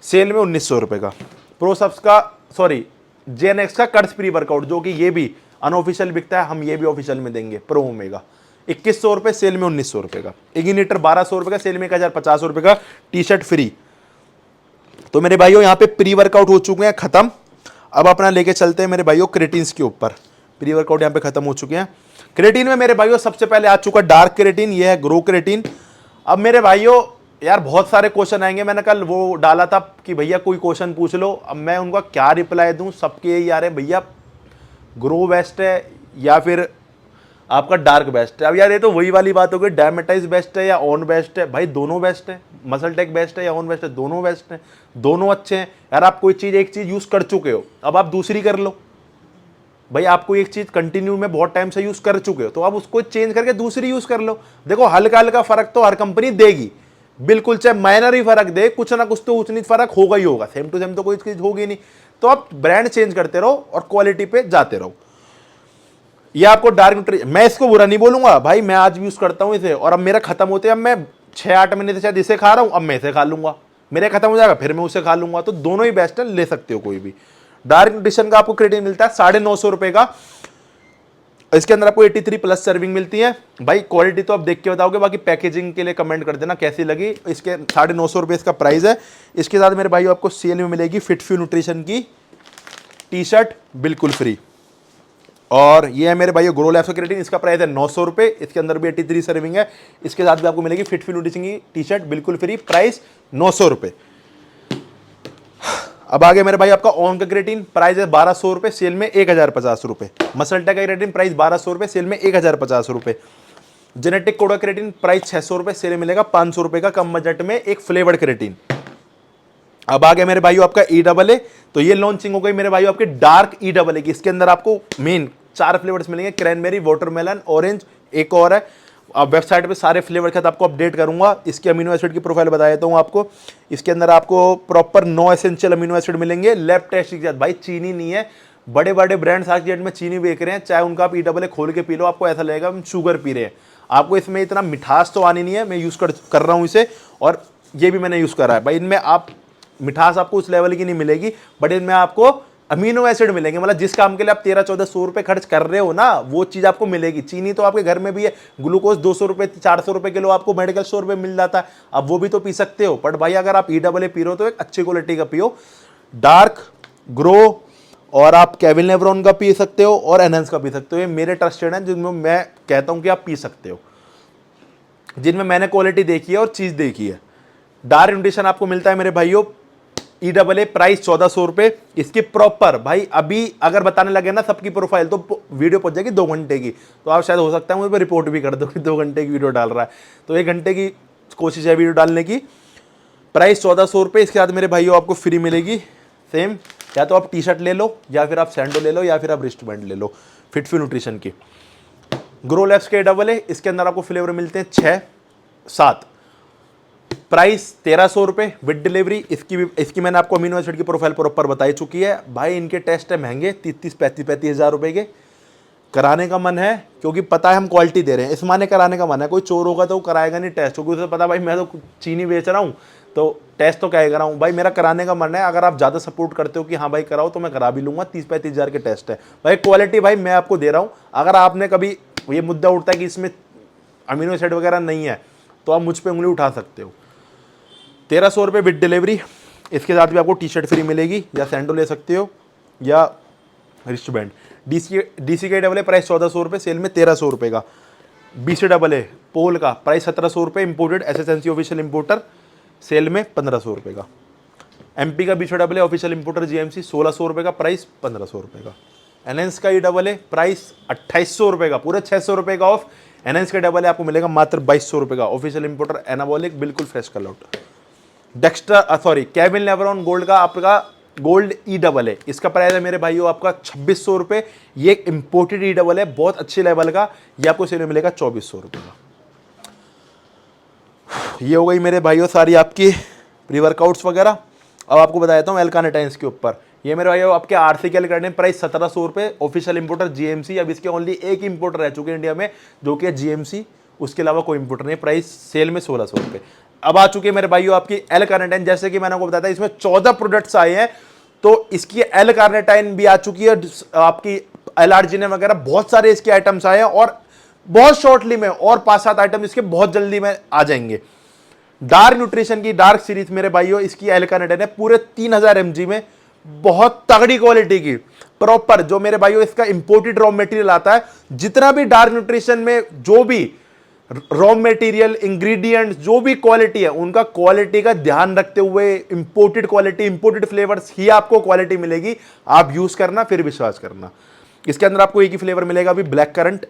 सेल में 1900 रुपए का। प्रोसप्स का सॉरी जेएनएक्स का कर्ज प्री वर्कआउट, जो कि ये भी अनऑफिशियल बिकता है, हम ये भी ऑफिशियल में देंगे। प्रो ओमेगा 2100 रुपए, सेल में 1900 रुपए का। इग्निटर 1200 रुपए का, सेल में 1050 रुपए का। T shirt free. तो मेरे भाइयों यहाँ पे प्री वर्कआउट हो चुके हैं खत्म। अब अपना लेके चलते हैं मेरे भाइयों क्रेटीन्स के ऊपर। प्री वर्कआउट यहाँ पे खत्म हो चुके हैं। क्रेटीन में मेरे भाइयों सबसे पहले आ चुका डार्क क्रेटीन, ये है ग्रो क्रेटीन। अब मेरे भाइयों यार बहुत सारे क्वेश्चन आएंगे, मैंने कल वो डाला था कि भैया कोई क्वेश्चन पूछ लो, अब मैं उनका क्या रिप्लाई दूं। सबके यही आ रहे हैं भैया ग्रो बेस्ट है या फिर आपका डार्क बेस्ट है। अब यार ये तो वही वाली बात हो गई, डायमेटाइज बेस्ट है या ऑन बेस्ट है। भाई दोनों बेस्ट है। मसल टेक बेस्ट है या ऑन बेस्ट है, दोनों बेस्ट है, दोनों अच्छे हैं। यार आप कोई चीज़ एक चीज़ यूज़ कर चुके हो, अब आप दूसरी कर लो। भाई आपको एक चीज़ कंटिन्यू में बहुत टाइम से यूज़ कर चुके हो, तो आप उसको चेंज करके दूसरी यूज़ कर लो। देखो हल्का हल्का फर्क तो हर कंपनी देगी, बिल्कुल, चाहे माइनर ही फर्क दे, कुछ ना कुछ तो ऊंच नीच फर्क होगा ही होगा, सेम टू सेम तो कोई चीज़ होगी नहीं। तो आप ब्रांड चेंज करते रहो और क्वालिटी पे जाते रहो। ये आपको डार्क न्यूट्रिशन, मैं इसको बुरा नहीं बोलूंगा भाई, मैं आज भी यूज करता हूं इसे, और अब मेरा खत्म होते हैं, अब मैं 6-8 महीने से शायद इसे खा रहा हूं, अब मैं इसे खा लूंगा, मेरे खत्म हो जाएगा फिर मैं उसे खा लूंगा। तो दोनों ही बेस्ट है, ले सकते हो कोई भी। डार्क न्यूट्रिशन का आपको क्रेडिट मिलता है 950 रुपए का। इसके अंदर आपको 83 प्लस सर्विंग मिलती है। भाई क्वालिटी तो आप देख के बताओगे, बाकी पैकेजिंग के लिए कमेंट कर देना कैसी लगी। इसके 950 रुपए इसका प्राइस है। इसके साथ मेरे भाई आपको सेल में मिलेगी फिट फ्यू न्यूट्रिशन की टी शर्ट बिल्कुल फ्री। और ये है मेरे भाई ग्रो लैब्स का क्रेडिट, इसका प्राइस है 900 रुपए। इसके अंदर भी 83 सर्विंग है। इसके साथ भी आपको मिलेगी फिट फ्यू न्यूट्रिशन की टी शर्ट बिल्कुल फ्री, प्राइस 900 रुपए। अब आगे मेरे भाई आपका ऑन का क्रेटीन, प्राइस है 1200 रुपए, सेल में 1050 रुपए। मसल टेक का क्रेटीन प्राइस 1200 रुपए, सेल में 1050 रुपए। जेनेटिक कोड का क्रेटीन प्राइस 600 रुपए, सेल में मिलेगा 500 रुपए का, कम बजट में एक फ्लेवर्ड क्रेटीन। अब आगे मेरे भाइयों आपका EAA, तो ये लॉन्चिंग हो गई मेरे भाइयों आपके डार्क EAA की। इसके अंदर आपको मेन 4 फ्लेवर्स मिलेंगे, क्रैनबेरी, वाटरमेलन, ऑरेंज, एक और है। अब वेबसाइट पे सारे फ्लेवर के साथ आपको अपडेट करूंगा। इसके अमीनो एसिड की प्रोफाइल बता देता हूं आपको। इसके अंदर आपको प्रॉपर 9 एसेंशियल अमीनो एसिड मिलेंगे लैब टेस्ट के साथ। भाई चीनी नहीं है, बड़े बड़े ब्रांड्स आज की डेट में चीनी बेच रहे हैं, चाहे उनका आप EAA खोल के पी लो, आपको ऐसा लगेगा हम शुगर पी रहे हैं। आपको इसमें इतना मिठास तो आनी नहीं है, मैं यूज़ कर रहा हूँ इसे, और ये भी मैंने यूज़ करा है। भाई इनमें आप मिठास आपको उस लेवल की नहीं मिलेगी, बट इनमें आपको अमीनो एसिड मिलेंगे। मतलब जिस काम के लिए आप 1300-1400 रुपए खर्च कर रहे हो ना, वो चीज़ आपको मिलेगी। चीनी तो आपके घर में भी है, ग्लूकोज 200 रुपए 400 रुपए किलो आपको मेडिकल स्टोर पे मिल जाता है, अब वो भी तो पी सकते हो। बट भाई अगर आप EAA पी रहे हो तो एक अच्छी क्वालिटी का पियो। डार्क, ग्रो, और आप केविन लेब्रॉन का पी सकते हो और एनहेंस का पी सकते हो। ये मेरे ट्रस्टेड हैं जिनमें मैं कहता हूँ कि आप पी सकते हो, जिनमें मैंने क्वालिटी देखी है और चीज़ देखी है। डार्क न्यूट्रिशन आपको मिलता है मेरे भाइयों EAA, प्राइस 1400 रुपए। इसकी प्रॉपर भाई अभी अगर बताने लगे ना सबकी प्रोफाइल, तो वीडियो पहुंच जाएगी 2 घंटे की, तो आप शायद हो सकता है मुझे रिपोर्ट भी कर दो कि 2 घंटे की वीडियो डाल रहा है। तो 1 घंटे की कोशिश है वीडियो डालने की। प्राइस 1400 रुपये। इसके साथ मेरे भाइयों आपको फ्री मिलेगी सेम, या तो आप टी शर्ट ले लो, या फिर आप सैंडो ले लो, या फिर आप रिस्ट बैंड ले लो फिट फ्यू न्यूट्रिशन की। ग्रो लैब्स के EAA, इसके अंदर आपको फ्लेवर मिलते हैं 6। 7, प्राइस 1300 रुपये विद डिलीवरी। इसकी मैंने आपको अमीनो एसिड की प्रोफाइल प्रॉपर बताई चुकी है भाई। इनके टेस्ट है महंगे, 30-35 हज़ार रुपये के। कराने का मन है क्योंकि पता है हम क्वालिटी दे रहे हैं, इस माने कराने का मन है। कोई चोर होगा तो वो कराएगा नहीं टेस्ट, क्योंकि उसे पता भाई मैं तो चीनी बेच रहा हूँ तो टेस्ट तो क्या कर रहा हूँ भाई। मेरा कराने का मन है, अगर आप ज़्यादा सपोर्ट करते हो कि हाँ भाई कराओ तो मैं करा भी लूँगा। 30-35 हज़ार के टेस्ट है भाई, क्वालिटी भाई मैं आपको दे रहा हूँ। अगर आपने कभी ये मुद्दा उठता है कि इसमें अमीनो एसिड वगैरह नहीं है तो आप मुझ पर उंगली उठा सकते हो। 1300 रुपये विद डिलीवरी। इसके साथ भी आपको टी शर्ट फ्री मिलेगी, या सैंडो ले सकते हो या रिस्ट बैंड। DC के डबल ए प्राइस 1400 रुपये, सेल में 1300 रुपये का। BC डबल ए पोल का प्राइस 1700 रुपये, इंपोर्टेड एसएसएनसी ऑफिशियल इंपोर्टर, सेल में 1500 रुपये का। MP का BC double A official importer GMC 1600 रुपये का, प्राइस 1500 रुपये का। एनएंस का डबल ए प्राइस 2800 रुपये का, पूरे 600 रुपये का ऑफ। एनएंस का डबल ए आपको मिलेगा मात्र 2200 रुपये का, ऑफिशियल इंपोर्टर एनाबॉलिक, बिल्कुल फ्रेश कल आउट। केविन लेब्रॉन गोल्ड का आपका गोल्ड डबल ए, इसका प्राइस है मेरे भाइयों आपका 2600 रुपये। ये एक इंपोर्टेड डबल है, बहुत अच्छे लेवल का। ये आपको सेल में मिलेगा 2400 रुपये का। ये हो गई मेरे भाइयों सारी आपकी प्री वर्कआउट्स वगैरह। अब आपको बता देता हूँ एल-कार्निटाइन्स के ऊपर। ये मेरे भाइयों आपके आरसी के एल-कार्निटाइन प्राइस 1700 रुपये, ऑफिशियल इंपोर्टर GMC। अब इसके ओनली एक इंपोर्टर रह चुके हैं इंडिया में जो कि है GMC, उसके अलावा कोई इंपोर्टर नहीं। प्राइस सेल में 1600 रुपये। अब आ चुके हैं मेरे भाइयों आपकी एल-कार्निटाइन। जैसे कि मैंने आपको बताया था इसमें 14 प्रोडक्ट्स आए हैं, तो इसकी एल-कार्निटाइन भी आ चुकी है, आपकी एल-आर्जिनिन वगैरह बहुत सारे इसके आइटम्स आए हैं, और बहुत शॉर्टली में और 5-7 आइटम इसके बहुत जल्दी में आ जाएंगे। डार्क न्यूट्रिशन की डार्क सीरीज मेरे भाइयों, इसकी एल-कार्निटाइन है पूरे 3000 mg में, बहुत तगड़ी क्वालिटी की प्रॉपर। जो मेरे भाइयों इसका इंपोर्टेड रॉ मटेरियल आता है, जितना भी डार्क न्यूट्रिशन में जो भी रॉ मटेरियल इंग्रेडिएंट्स जो भी क्वालिटी है, उनका क्वालिटी का ध्यान रखते हुए इंपोर्टेड क्वालिटी, इंपोर्टेड फ्लेवर्स ही आपको क्वालिटी मिलेगी। आप यूज करना, फिर विश्वास करना। इसके अंदर आपको एक ही फ्लेवर मिलेगा अभी, ब्लैक करंट।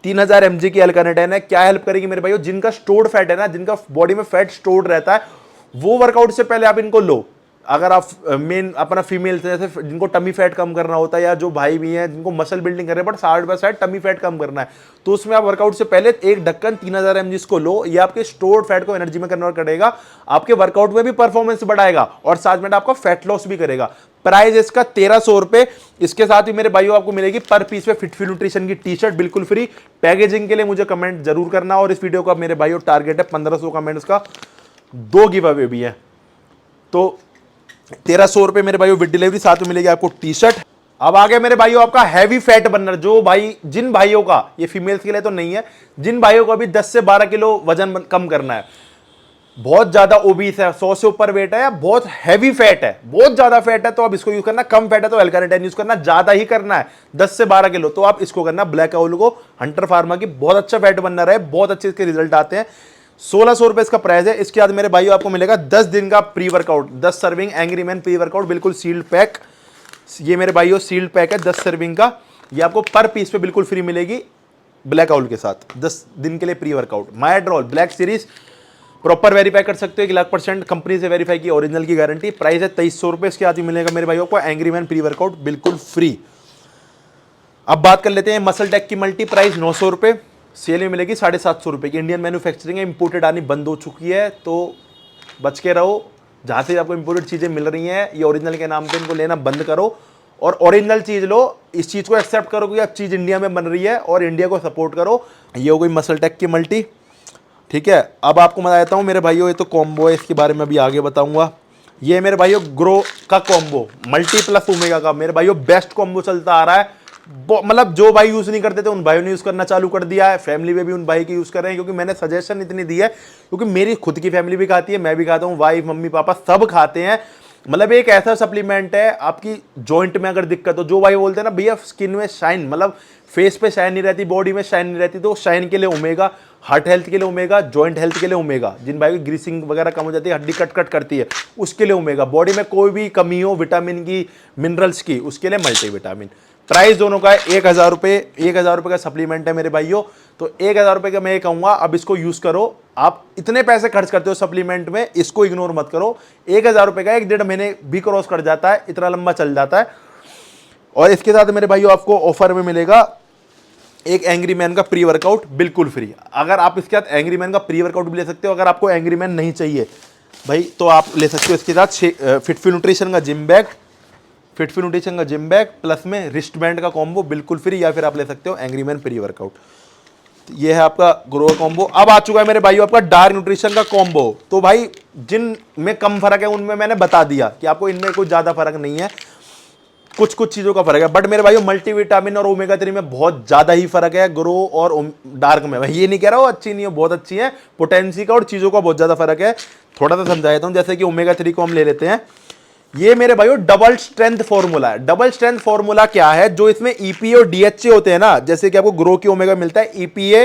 3000 mg की एल-कार्निटाइन है। क्या हेल्प करेगी मेरे भाइयों, जिनका स्टोर्ड फैट है ना, जिनका बॉडी में फैट स्टोर्ड रहता है, वो वर्कआउट से पहले आप इनको लो। अगर आप मेन अपना फीमेल जैसे जिनको टमी फैट कम करना होता है, या जो भाई भी हैं जिनको मसल बिल्डिंग कर रहे हैं but side by side tummy fat कम करना है, तो उसमें आप वर्कआउट से पहले एक ढक्कन 3000 mg को लो। ये आपके स्टोर्ड फैट को एनर्जी में कन्वर्ट करेगा, आपके वर्कआउट में भी परफॉर्मेंस बढ़ाएगा, और साथ में आपका फैट लॉस भी करेगा। प्राइस इसका 1300 रुपये। इसके साथ ही मेरे भाइयों आपको मिलेगी पर पीस में फिटफी न्यूट्रिशन की टी शर्ट, बिल्कुल फ्री। पैकेजिंग के लिए मुझे कमेंट जरूर करना, और इस वीडियो का मेरे भाइयों टारगेट है 1500 कमेंट्स का। 2 गिव अवे भी है, तो 1300 रुपये मेरे भाइयों विद डिलीवरी, साथ में मिलेगी आपको टी शर्ट। अब आ गया मेरे भाइयों आपका हैवी फैट बर्नर। जो भाई जिन भाइयों का, ये फीमेल्स के लिए तो नहीं है, जिन भाइयों को अभी 10 से 12 किलो वजन कम करना है, बहुत ज्यादा ओबीस है, 100 से ऊपर वेट है, या बहुत हैवी फैट है, बहुत ज्यादा फैट है, तो आप इसको यूज करना। कम फैट है तो एल-कार्निटाइन यूज करना। ज्यादा ही करना है 10 से 12 किलो तो आप इसको करना, ब्लैक आउल को। हंटर फार्मा की बहुत अच्छा फैट बर्नर है, बहुत अच्छे इसके रिजल्ट आते हैं। 1600 रुपए इसका प्राइस है। इसके बाद मेरे भाइयों आपको मिलेगा 10 दिन का pre workout, 10 serving angry man pre workout, बिल्कुल सील्ड पैक। ये मेरे भाइयों सील्ड पैक है 10 सर्विंग का। ये आपको पर पीस पे बिल्कुल फ्री मिलेगी ब्लैक आउल के साथ, 10 दिन के लिए प्री वर्कआउट। माइड्रॉल ब्लैक सीरीज प्रॉपर वेरीफाई कर सकते हो, 1,00,000% कंपनी से वेरीफाई की, ओरिजिनल की गारंटी। प्राइस है 2300 रुपये। इसके बाद ही मिलेगा मेरे भाइयों को एंग्री मैन प्री वर्कआउट, बिल्कुल फ्री। अब बात कर लेते हैं मसल टेक की मल्टी, प्राइस 900 रुपये, सेल में मिलेगी 750 रुपये की। इंडियन मैन्युफैक्चरिंग है, इंपोर्टेड आनी बंद हो चुकी है, तो बच के रहो। जहाँ से आपको इंपोर्टेड चीज़ें मिल रही हैं, ये ओरिजिनल के नाम पे इनको लेना बंद करो, और ओरिजिनल चीज़ लो। इस चीज़ को एक्सेप्ट करो कि अब चीज़ इंडिया में बन रही है, और इंडिया को सपोर्ट करो। ये हो गई मसल टेक की मल्टी, ठीक है। अब आपको बता देता हूँ मेरे भाइयों, ये तो कॉम्बो है, इसके बारे में अभी आगे बताऊँगा। ये मेरे भाइयों ग्रो का कॉम्बो, मल्टी प्लस ओमेगा का मेरे भाइयों बेस्ट कॉम्बो चलता आ रहा है। मतलब जो भाई यूज नहीं करते थे उन भाइयों ने यूज करना चालू कर दिया है। फैमिली में भी उन भाई की यूज कर रहे हैं, क्योंकि मैंने सजेशन इतनी दी है, क्योंकि मेरी खुद की फैमिली भी खाती है, मैं भी खाता हूँ, वाइफ मम्मी पापा सब खाते हैं। मतलब एक ऐसा सप्लीमेंट है, आपकी जॉइंट में अगर दिक्कत हो, जो भाई बोलते हैं ना भैया स्किन में शाइन, मतलब फेस पे शाइन नहीं रहती, बॉडी में शाइन नहीं रहती, तो शाइन के लिए ओमेगा, हार्ट हेल्थ के लिए ओमेगा, जॉइंट हेल्थ के लिए ओमेगा, जिन भाई की ग्रीसिंग वगैरह कम हो जाती है, हड्डी कट कट करती है, उसके लिए ओमेगा, बॉडी में कोई भी कमी हो विटामिन की, मिनरल्स की, उसके लिए मल्टीविटामिन। प्राइस दोनों का है 1000 रुपये। 1000 रुपये का सप्लीमेंट है मेरे भाइयों, तो 1000 रुपये का मैं ये कहूँगा अब इसको यूज़ करो। आप इतने पैसे खर्च करते हो सप्लीमेंट में, इसको इग्नोर मत करो। 1000 रुपये का 1-1.5 महीने भी क्रॉस कर जाता है, इतना लंबा चल जाता है। और इसके साथ मेरे भाइयों आपको ऑफर में मिलेगा एक एंग्री मैन का प्री वर्कआउट बिल्कुल फ्री। अगर आप इसके साथ एंग्री मैन का प्री वर्कआउट भी ले सकते हो, अगर आपको एंग्री मैन नहीं चाहिए भाई तो आप ले सकते हो इसके साथ फिटफी न्यूट्रिशन का जिम बैग, फिटफी न्यूट्रिशन का जिम बैग प्लस में रिस्ट बैंड का कॉम्बो बिल्कुल फ्री, या फिर आप ले सकते हो एंग्री मैन प्री वर्कआउट। ये है आपका ग्रो कॉम्बो। अब आ चुका है मेरे भाइयों आपका डार्क न्यूट्रिशन का कॉम्बो। तो भाई जिन में कम फर्क है उनमें मैंने बता दिया कि आपको इनमें कोई ज्यादा फर्क नहीं है, कुछ कुछ चीजों का फर्क है, बट मेरे भाइयों मल्टीविटामिन और ओमेगा 3 में बहुत ज्यादा ही फर्क है ग्रो और डार्क में। मैं ये नहीं कह रहा हूं अच्छी नहीं है, बहुत अच्छी है, पोटेंसी का और चीजों का बहुत ज्यादा फर्क है। थोड़ा सा समझा देता हूं। जैसे कि ओमेगा 3 को हम ले लेते हैं, ये मेरे भाइयों डबल स्ट्रेंथ फॉर्मूला है। डबल स्ट्रेंथ फॉर्मूला क्या है? जो इसमें ईपीए और डीएचए होते हैं ना, जैसे कि आपको ग्रो की ओमेगा मिलता है ईपीए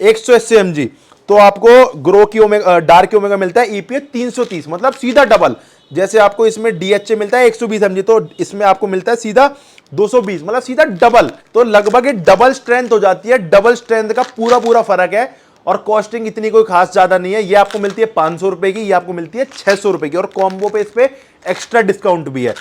180 mg, तो आपको ग्रो की ओमेगा डार्क की ओमेगा मिलता है ईपीए 330, मतलब सीधा डबल। जैसे आपको इसमें डीएचए मिलता है 120 mg, तो इसमें आपको मिलता है सीधा 220, मतलब सीधा डबल। तो लगभग ये डबल स्ट्रेंथ हो जाती है। डबल स्ट्रेंथ का पूरा पूरा फर्क है, और कॉस्टिंग इतनी कोई खास ज्यादा नहीं है। ये आपको मिलती है 500 रुपए की, ये आपको मिलती है 600 रुपए की, और कॉम्बो पे इस पे एक्स्ट्रा डिस्काउंट भी है।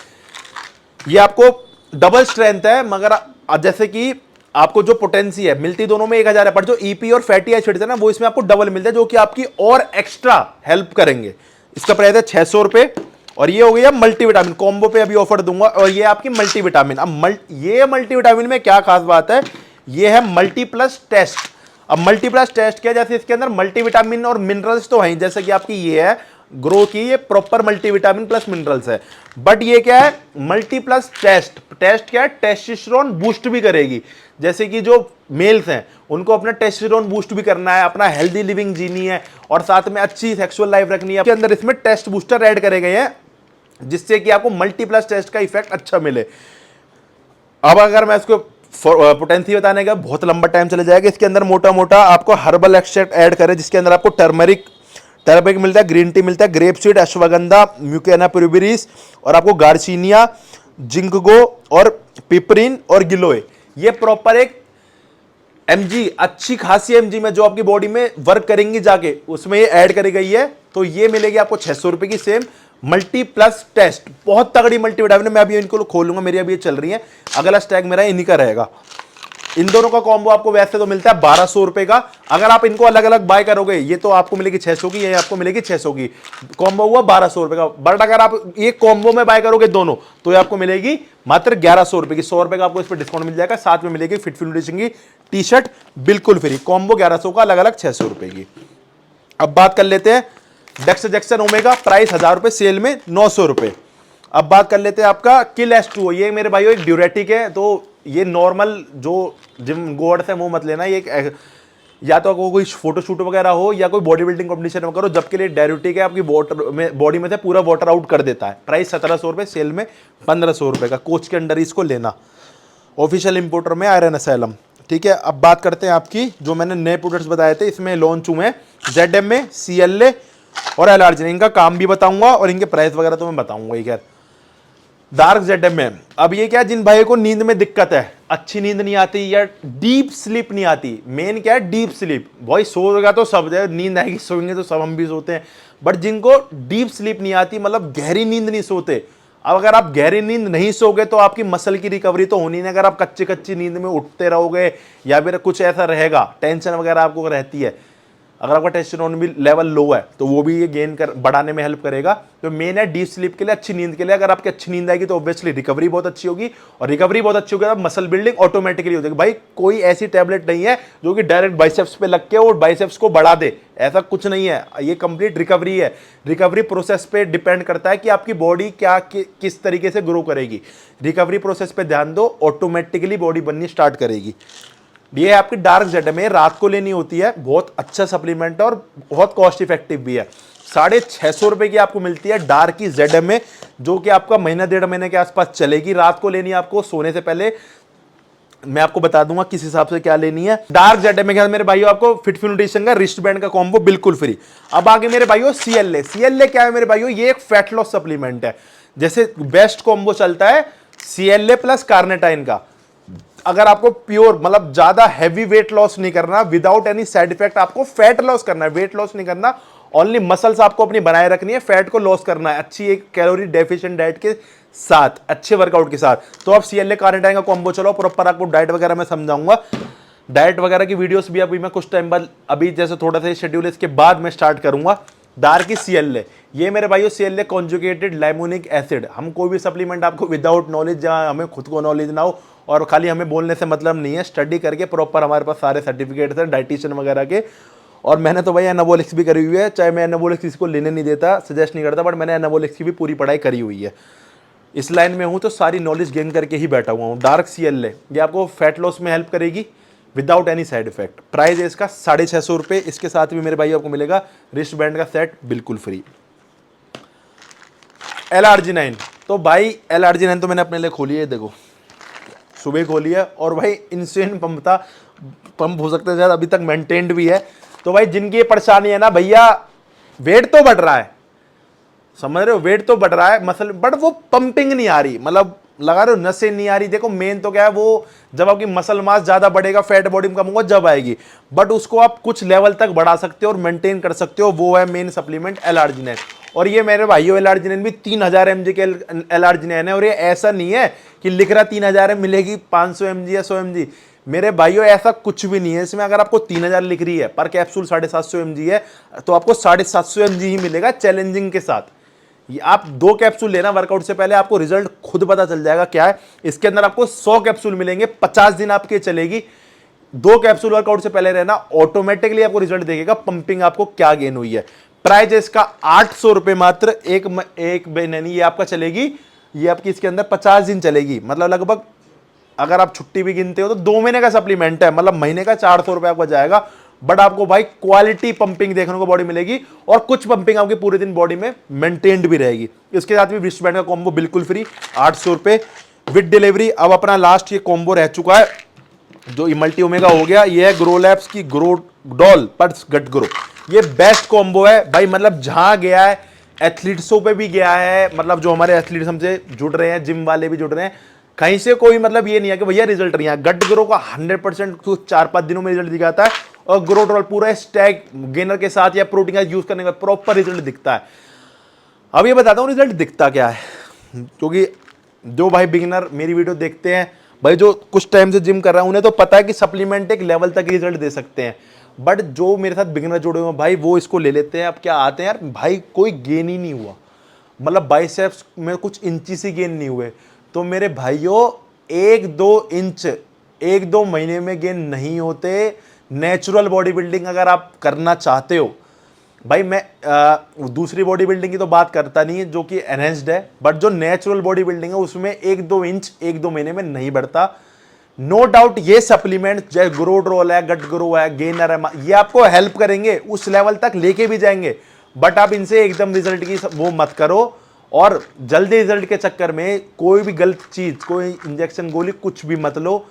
ये आपको डबल स्ट्रेंथ है, मगर जैसे कि आपको जो पोटेंसी है मिलती दोनों में 1000 है, पर जो ईपी और फैटी एसिड्स है ना वो इसमें आपको डबल मिलता है, जो कि आपकी और एक्स्ट्रा हेल्प करेंगे। इसका प्राइस है 600 रुपए। और ये हो गया मल्टीविटामिन कॉम्बो पे अभी ऑफर दूंगा, और ये आपकी मल्टीविटामिन। अब ये मल्टीविटामिन में क्या खास बात है, ये है मल्टीप्लस टेस्ट। अब मल्टीप्लस टेस्ट क्या, जैसे इसके अंदर मल्टीविटामिन और मिनरल्स तो हैं, जैसे कि आपकी ये है ग्रो की, ये प्रॉपर मल्टीविटामिन प्लस मिनरल्स है। बट ये क्या है, मल्टीप्लस टेस्ट। टेस्ट क्या है, टेस्टोस्टेरोन बूस्ट भी करेगी। जैसे कि जो मेल्स हैं उनको अपना टेस्टोस्टेरोन बूस्ट भी करना है, अपना हेल्दी लिविंग जीनी है, और साथ में अच्छी सेक्सुअल लाइफ रखनी है, के अंदर इसमें टेस्ट बूस्टर ऐड करे गए हैं, जिससे कि आपको मल्टीप्लस टेस्ट का इफेक्ट अच्छा मिले। अब अगर मैं इसको पोटेंसी बताने का बहुत लंबा टाइम चले जाएगा। इसके अंदर मोटा मोटा आपको हर्बल एक्सट्रैक्ट ऐड करें, जिसके अंदर आपको टर्मरिक मिलता है, ग्रीन टी मिलता है, ग्रेप सीड, अश्वगंधा, म्यूकेना प्यूबिरिस, और आपको गार्सिनिया, जिंकगो, और पिपरिन और गिलोय। ये प्रॉपर एक एमजी, अच्छी खासी एमजी में जो आपकी बॉडी में वर्क करेंगी जाके, उसमें ये ऐड करी गई है। तो ये मिलेगी आपको 600 रुपए की सेम मल्टी प्लस टेस्ट। बहुत तगड़ी मल्टीविटामिन, मैं अभी इनको खोलूंगा, मेरी अभी ये चल रही है, अगला स्टैग मेरा इन्हीं का रहेगा। इन दोनों का कॉम्बो आपको वैसे तो मिलता है 1200 रुपए का। अगर आप इनको अलग अलग बाय करोगे, ये तो आपको मिलेगी 600 की, ये आपको मिलेगी 600 की, कॉम्बो हुआ 1200 रुपए का। बट अगर आप ये कॉम्बो में बाय करोगे दोनों, तो ये आपको मिलेगी मात्र 1100 रुपए की। 100 रुपए का आपको इस पर डिस्काउंट मिल जाएगा, साथ में मिलेगी फिटफी न्यूट्रिशन की टी शर्ट बिल्कुल फ्री। कॉम्बो 1100 का, अलग अलग 600 रुपए की। अब बात कर लेते हैं डेक्स जैक्सन ओमेगा, प्राइस 1000 रुपए, सेल में 900 रुपए। अब बात कर लेते हैं आपका किल S2O। ये मेरे भाइयों एक ड्यूरेटिक है, तो ये नॉर्मल जो जिम गोवर्ड्स है वो मत लेना। ये या तो आपको कोई फोटोशूट वगैरह हो या कोई बॉडी बिल्डिंग कॉम्पिटिशन में करो, जबकि लिए ड्यूरेटिक है, आपकी बॉडी में से पूरा वाटर आउट कर देता है। प्राइस 1700 रुपए, सेल में 1500 रुपए का। कोच के अंडर इसको लेना, ऑफिशियल इंपोर्टर में आयरन असैलम। ठीक है, अब बात करते हैं आपकी जो मैंने नए प्रोडक्ट्स बताए थे, इसमें लॉन्च हुए हैं ZM में CLA और एलआरजी। इनका काम भी बताऊंगा और इनके प्राइस वगैरह तो मैं बताऊंगा ही। खैर, डार्क ZM में अब ये क्या, जिन भाइयों को नींद में दिक्कत है, अच्छी नींद नहीं आती या डीप स्लीप नहीं आती, मेन क्या है डीप स्लीप। भाई सोएगा तो सब है, नींद आएगी, सोएंगे तो सब, हम भी सोते हैं, बट जिनको डीप स्लीप नहीं आती, मतलब गहरी नींद नहीं सोते। अब अगर आप गहरी नींद नहीं सोगे तो आपकी मसल की रिकवरी तो होनी नहीं। अगर आप कच्ची कच्ची नींद में उठते रहोगे या फिर कुछ ऐसा रहेगा, टेंशन वगैरह आपको रहती है, अगर आपका टेस्टोस्टेरोन भी लेवल लो है तो वो भी ये गेन कर बढ़ाने में हेल्प करेगा। तो मेन है डीप स्लीप के लिए, अच्छी नींद के लिए। अगर आपकी अच्छी नींद आएगी तो ऑब्वियसली रिकवरी बहुत अच्छी होगी, और रिकवरी बहुत अच्छी होगी तो मसल बिल्डिंग ऑटोमेटिकली हो जाएगी। भाई कोई ऐसी टैबलेट नहीं है जो कि डायरेक्ट बाइसेप्स पे लग के और बाइसेप्स को बढ़ा दे, ऐसा कुछ नहीं है। ये कंप्लीट रिकवरी है। रिकवरी प्रोसेस पे डिपेंड करता है कि आपकी बॉडी क्या किस तरीके से ग्रो करेगी। रिकवरी प्रोसेस पे ध्यान दो, ऑटोमेटिकली बॉडी बननी स्टार्ट करेगी। ये है आपकी डार्क ZM, रात को लेनी होती है, बहुत अच्छा सप्लीमेंट है और बहुत कॉस्ट इफेक्टिव भी है। 650 रुपए की आपको मिलती है डार्क की ZM, जो कि आपका महीना 1.5 महीने के आसपास चलेगी। रात को लेनी है आपको सोने से पहले, मैं आपको बता दूंगा किस हिसाब से क्या लेनी है। डार्क ZM के मेरे भाइयों आपको फिटफी न्यूट्रिशन का रिस्ट बैंड का कॉम्बो बिल्कुल फ्री। अब आगे मेरे भाइयों CLA क्या है मेरे भाइयों, ये एक फैट लॉस सप्लीमेंट है। जैसे बेस्ट कॉम्बो चलता है CLA प्लस कार्नेटाइन का। अगर आपको प्योर मतलब ज्यादा हैवी वेट लॉस नहीं करना, विदाउट एनी साइड इफेक्ट, आपको फैट लॉस करना है, वेट लॉस नहीं करना, ओनली मसल्स आपको अपनी बनाए रखनी है, फैट को लॉस करना है अच्छी एक कैलोरी डेफिशिएंट डाइट के साथ, अच्छे वर्कआउट के साथ, तो आप CLA कार्निटाइन का कॉम्बो चलो। प्रॉपर आपको डाइट वगैरह मैं समझाऊंगा। डाइट वगैरह की वीडियोस भी अभी मैं कुछ टाइम बाद, अभी जैसे थोड़ा सा शेड्यूल इसके बाद मैं स्टार्ट करूंगा। डार्क की CLA, ये मेरे भाइयों CLA कॉन्जुगेटेड लाइमोनिक एसिड। हम कोई भी सप्लीमेंट आपको विदाउट नॉलेज, जहाँ हमें खुद को नॉलेज ना हो और खाली हमें बोलने से मतलब नहीं है, स्टडी करके प्रॉपर हमारे पास सारे सर्टिफिकेट्स हैं डाइटिशियन वगैरह के। और मैंने तो भाई एनाबॉलिक्स भी करी हुई है, चाहे मैं एनाबॉलिक्स किसी को लेने नहीं देता, सजेस्ट नहीं करता, बट मैंने एनाबॉलिक्स की भी पूरी पढ़ाई करी हुई है। इस लाइन में हूँ तो सारी नॉलेज गेन करके ही बैठा हुआ हूँ। डार्क CLA ये आपको फैट लॉस में हेल्प करेगी without any side effect. Price है इसका 650 रुपये। इसके साथ भी मेरे भाई आपको मिलेगा रिस्ट बैंड का सेट बिल्कुल फ्री। L-Arginine, तो भाई L-Arginine तो मैंने अपने लिए खोली है, देखो सुबह खोली है और भाई इंसेंट पंप था, पंप हो सकता है शायद अभी तक मेंटेन्ड भी है। तो भाई जिनकी ये परेशानी है ना भैया, वेट तो बढ़ रहा है, समझ रहे हो, वेट तो बढ़ रहा है मसल, बट वो पंपिंग नहीं आ रही, मतलब लगा रहे हो नसें नहीं आ रही। देखो मेन तो क्या है, वो जब आपकी मसल मास ज्यादा बढ़ेगा, फैट बॉडी में कम होगा जब आएगी, बट उसको आप कुछ लेवल तक बढ़ा सकते हो और मेंटेन कर सकते हो, वो है मेन सप्लीमेंट L-Arginine। और ये मेरे भाइयों L-Arginine भी 3000 mg के L-Arginine है, और ये ऐसा नहीं है कि लिख रहा 3000 मिलेगी 500 mg या 100 mg। मेरे भाइयों ऐसा कुछ भी नहीं है इसमें। अगर आपको 3000 लिख रही है, पर कैप्सूल 750 mg है, तो आपको 750 mg ही मिलेगा चैलेंजिंग के साथ। ये आप 2 कैप्सूल लेना वर्कआउट से पहले, आपको रिजल्ट खुद पता चल जाएगा क्या है। इसके अंदर आपको 100 कैप्सूल मिलेंगे, 50 दिन आपके चलेगी। 2 कैप्सूल वर्कआउट से पहले रहना, ऑटोमेटिकली आपको रिजल्ट देखेगा पंपिंग आपको क्या गेन हुई है। प्राइस है इसका 800 रुपए मात्र। एक महीने नहीं, ये आपका चलेगी, ये आपकी इसके अंदर 50 दिन चलेगी, मतलब लगभग अगर आप छुट्टी भी गिनते हो तो 2 महीने का सप्लीमेंट है, मतलब महीने का 400 रुपए आपका जाएगा। बट आपको भाई क्वालिटी पंपिंग देखने को बॉडी मिलेगी, और कुछ पंपिंग आपके पूरे दिन बॉडी में मेंटेन्ड भी रहेगी। इसके साथ भी रिस्ट बैंड का कॉम्बो बिल्कुल फ्री 800 रुपए विद डिलीवरी। अब अपना लास्ट ये कॉम्बो रह चुका है, जो मल्टी ओमेगा हो गया, ये है ग्रो लैब्स की ग्रो डॉल पर्स गट ग्रो। ये बेस्ट कॉम्बो है भाई, मतलब जहां गया है एथलीट्सों पे भी गया है, मतलब जो हमारे एथलीट्स हमसे जुड़ रहे हैं, जिम वाले भी जुड़ रहे हैं, कहीं से कोई मतलब ये नहीं है कि भैया रिजल्ट नहीं है। गट ग्रो का 100% 4-5 दिनों में रिजल्ट दिखाता है, और ग्रो ड्रॉल पूरा स्टैक गेनर के साथ या प्रोटीन का यूज करने का प्रॉपर रिजल्ट दिखता है। अब ये बताता हूँ रिजल्ट दिखता क्या है, क्योंकि जो भाई बिगिनर मेरी वीडियो देखते हैं, भाई जो कुछ टाइम से जिम कर रहा है, उन्हें तो पता है कि सप्लीमेंट एक लेवल तक रिजल्ट दे सकते हैं, बट जो मेरे साथ बिगिनर जुड़े हुए हैं भाई, वो इसको ले लेते हैं। अब क्या आते हैं यार भाई, कोई गेन ही नहीं हुआ, मतलब बाइसेप्स में कुछ इंची से गेन नहीं हुए। तो मेरे भाइयों 1-2 इंच 1-2 महीने में गेन नहीं होते। नेचुरल बॉडी बिल्डिंग अगर आप करना चाहते हो भाई, मैं दूसरी बॉडी बिल्डिंग की तो बात करता नहीं है जो कि एनहेंस्ड है, बट जो नेचुरल बॉडी बिल्डिंग है उसमें 1-2 इंच 1-2 महीने में नहीं बढ़ता। नो डाउट ये सप्लीमेंट जैसे ग्रो ड्रॉल है, गट ग्रो है, गेनर है, ये आपको हेल्प करेंगे, उस लेवल तक लेके भी जाएंगे, बट आप इनसे एकदम रिजल्ट की वो मत करो, और जल्दी रिजल्ट के चक्कर में कोई भी गलत चीज, कोई इंजेक्शन गोली कुछ भी मत लो।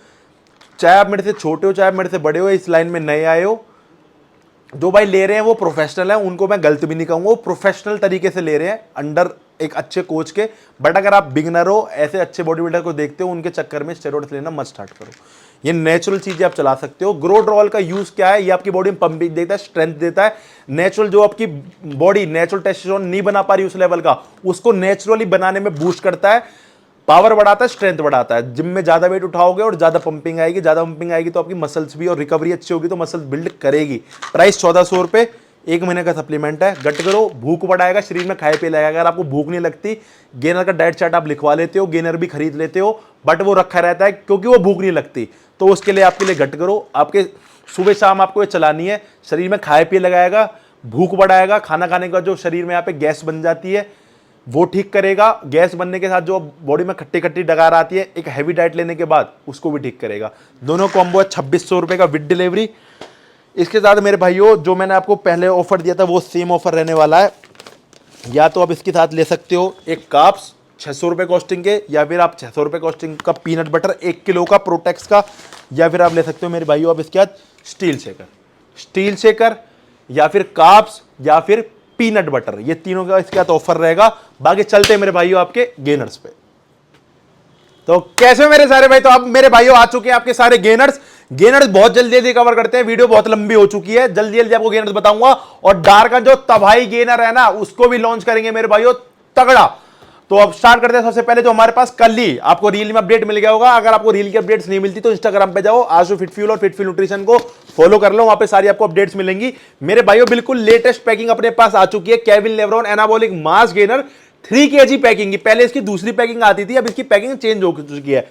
चाहे आप मेरे से छोटे हो, चाहे आप मेरे से बड़े हो, इस लाइन में नए आए हो, जो भाई ले रहे हैं वो प्रोफेशनल है, उनको मैं गलत भी नहीं कहूंगा, वो प्रोफेशनल तरीके से ले रहे हैं अंडर एक अच्छे कोच के। बट अगर आप बिगनर हो, ऐसे अच्छे बॉडी बिल्डर को देखते हो, उनके चक्कर में स्टेरॉइड्स लेना मत स्टार्ट करो। ये नेचुरल चीजें आप चला सकते हो। ग्रो ड्रॉल का यूज क्या है, ये आपकी बॉडी में पंपिंग देता है, स्ट्रेंथ देता है। नेचुरल जो आपकी बॉडी नेचुरल टेस्टोस्टेरोन नहीं बना पा रही उस लेवल का, उसको नेचुरली बनाने में बूस्ट करता है, पावर बढ़ाता है, स्ट्रेंथ बढ़ाता है। जिम में ज्यादा वेट उठाओगे और ज्यादा पंपिंग आएगी, ज्यादा पंपिंग आएगी तो आपकी मसल्स भी, और रिकवरी अच्छी होगी तो मसल्स बिल्ड करेगी। प्राइस 1400 रुपए, 1 महीने का सप्लीमेंट है। गट करो, भूख बढ़ाएगा, शरीर में खाए पिए लगेगा। अगर आपको भूख नहीं लगती, गेनर का डाइट चार्ट आप लिखवा लेते हो, गेनर भी खरीद लेते हो, बट वो रखा रहता है क्योंकि वो भूख नहीं लगती, तो उसके लिए आपके लिए गट करो, आपके सुबह शाम आपको ये चलानी है, शरीर में खाए पिए लगाएगा, भूख बढ़ाएगा, खाना खाने का जो शरीर में यहाँ पे गैस बन जाती है वो ठीक करेगा। गैस बनने के साथ जो बॉडी में खट्टी खट्टी डकार आती है एक हैवी डाइट लेने के बाद, उसको भी ठीक करेगा। दोनों कॉम्बो है 2600 रुपए का विद डिलीवरी। इसके साथ मेरे भाइयों जो मैंने आपको पहले ऑफर दिया था वो सेम ऑफर रहने वाला है। या तो आप इसके साथ ले सकते हो एक काप्स 600 रुपये कॉस्टिंग के, या फिर आप 600 रुपये कॉस्टिंग का पीनट बटर 1 किलो का प्रोटेक्स का, या फिर आप ले सकते हो मेरे भाइयों आप इसके साथ स्टील शेकर या फिर काप्स या फिर पीनट बटर, ये तीनों का इसके साथ ऑफर रहेगा। बाकी चलते हैं मेरे भाइयों आपके गेनर्स पे। तो कैसे मेरे सारे भाई, तो अब मेरे भाइयों आ चुके हैं आपके सारे गेनर्स बहुत जल्दी जल्दी कवर करते हैं, वीडियो बहुत लंबी हो चुकी है, जल्दी जल्दी आपको गेनर्स बताऊंगा। और डार्क का जो तबाही गेनर है ना, उसको भी लॉन्च करेंगे मेरे भाइयों तगड़ा। तो अब स्टार्ट करते हैं। सबसे पहले जो हमारे पास कल ही आपको रील में अपडेट मिल गया होगा। अगर आपको रील की अपडेट्स नहीं मिलती तो इंस्टाग्राम पे जाओ, आशु फिटफ्यूल और फिटफ्यूल न्यूट्रिशन को फॉलो कर लो, वहां पे सारी आपको अपडेट्स मिलेंगी। मेरे भाइयों बिल्कुल लेटेस्ट पैकिंग अपने पास आ चुकी है, Kevin LeBron anabolic mass gainer 3 kg packing की। पहले इसकी दूसरी पैकिंग आती थी, अब इसकी पैकिंग चेंज हो चुकी है।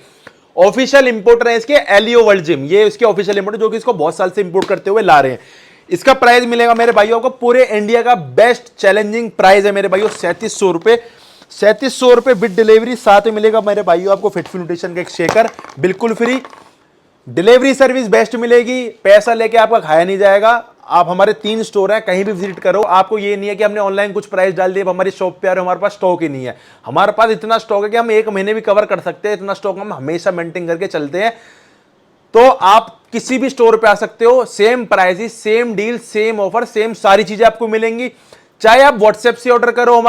ऑफिशियल इंपोर्टर है इसके एलियो वर्ल्ड जिम, ये इसके ऑफिशियल इंपोर्टर जो कि इसको बहुत साल से इंपोर्ट करते हुए ला रहे हैं। इसका प्राइस मिलेगा मेरे भाइयों को पूरे इंडिया का बेस्ट चैलेंजिंग प्राइस है मेरे भाइयों 3700 रुपए। 3700 रुपए विद डिलीवरी। साथ में मिलेगा मेरे भाइयों आपको फिटफ्यूल न्यूट्रिशन का एक शेकर बिल्कुल फ्री। डिलीवरी सर्विस बेस्ट मिलेगी, पैसा लेके आपका खाया नहीं जाएगा। आप हमारे 3 स्टोर हैं, कहीं भी विजिट करो, आपको ये नहीं है कि हमने ऑनलाइन कुछ प्राइस डाल दिए हमारी शॉप पे आ रहे, हमारे पास स्टॉक ही नहीं है। हमारे पास इतना स्टॉक है कि हम 1 महीने भी कवर कर सकते हैं, इतना स्टॉक हम हमेशा मेंटेन करके चलते हैं। तो आप किसी भी स्टोर पे आ सकते हो, same price, same deal, same offer, same सारी चीजें आपको मिलेंगी। चाहे आप व्हाट्सएप से ऑर्डर करो,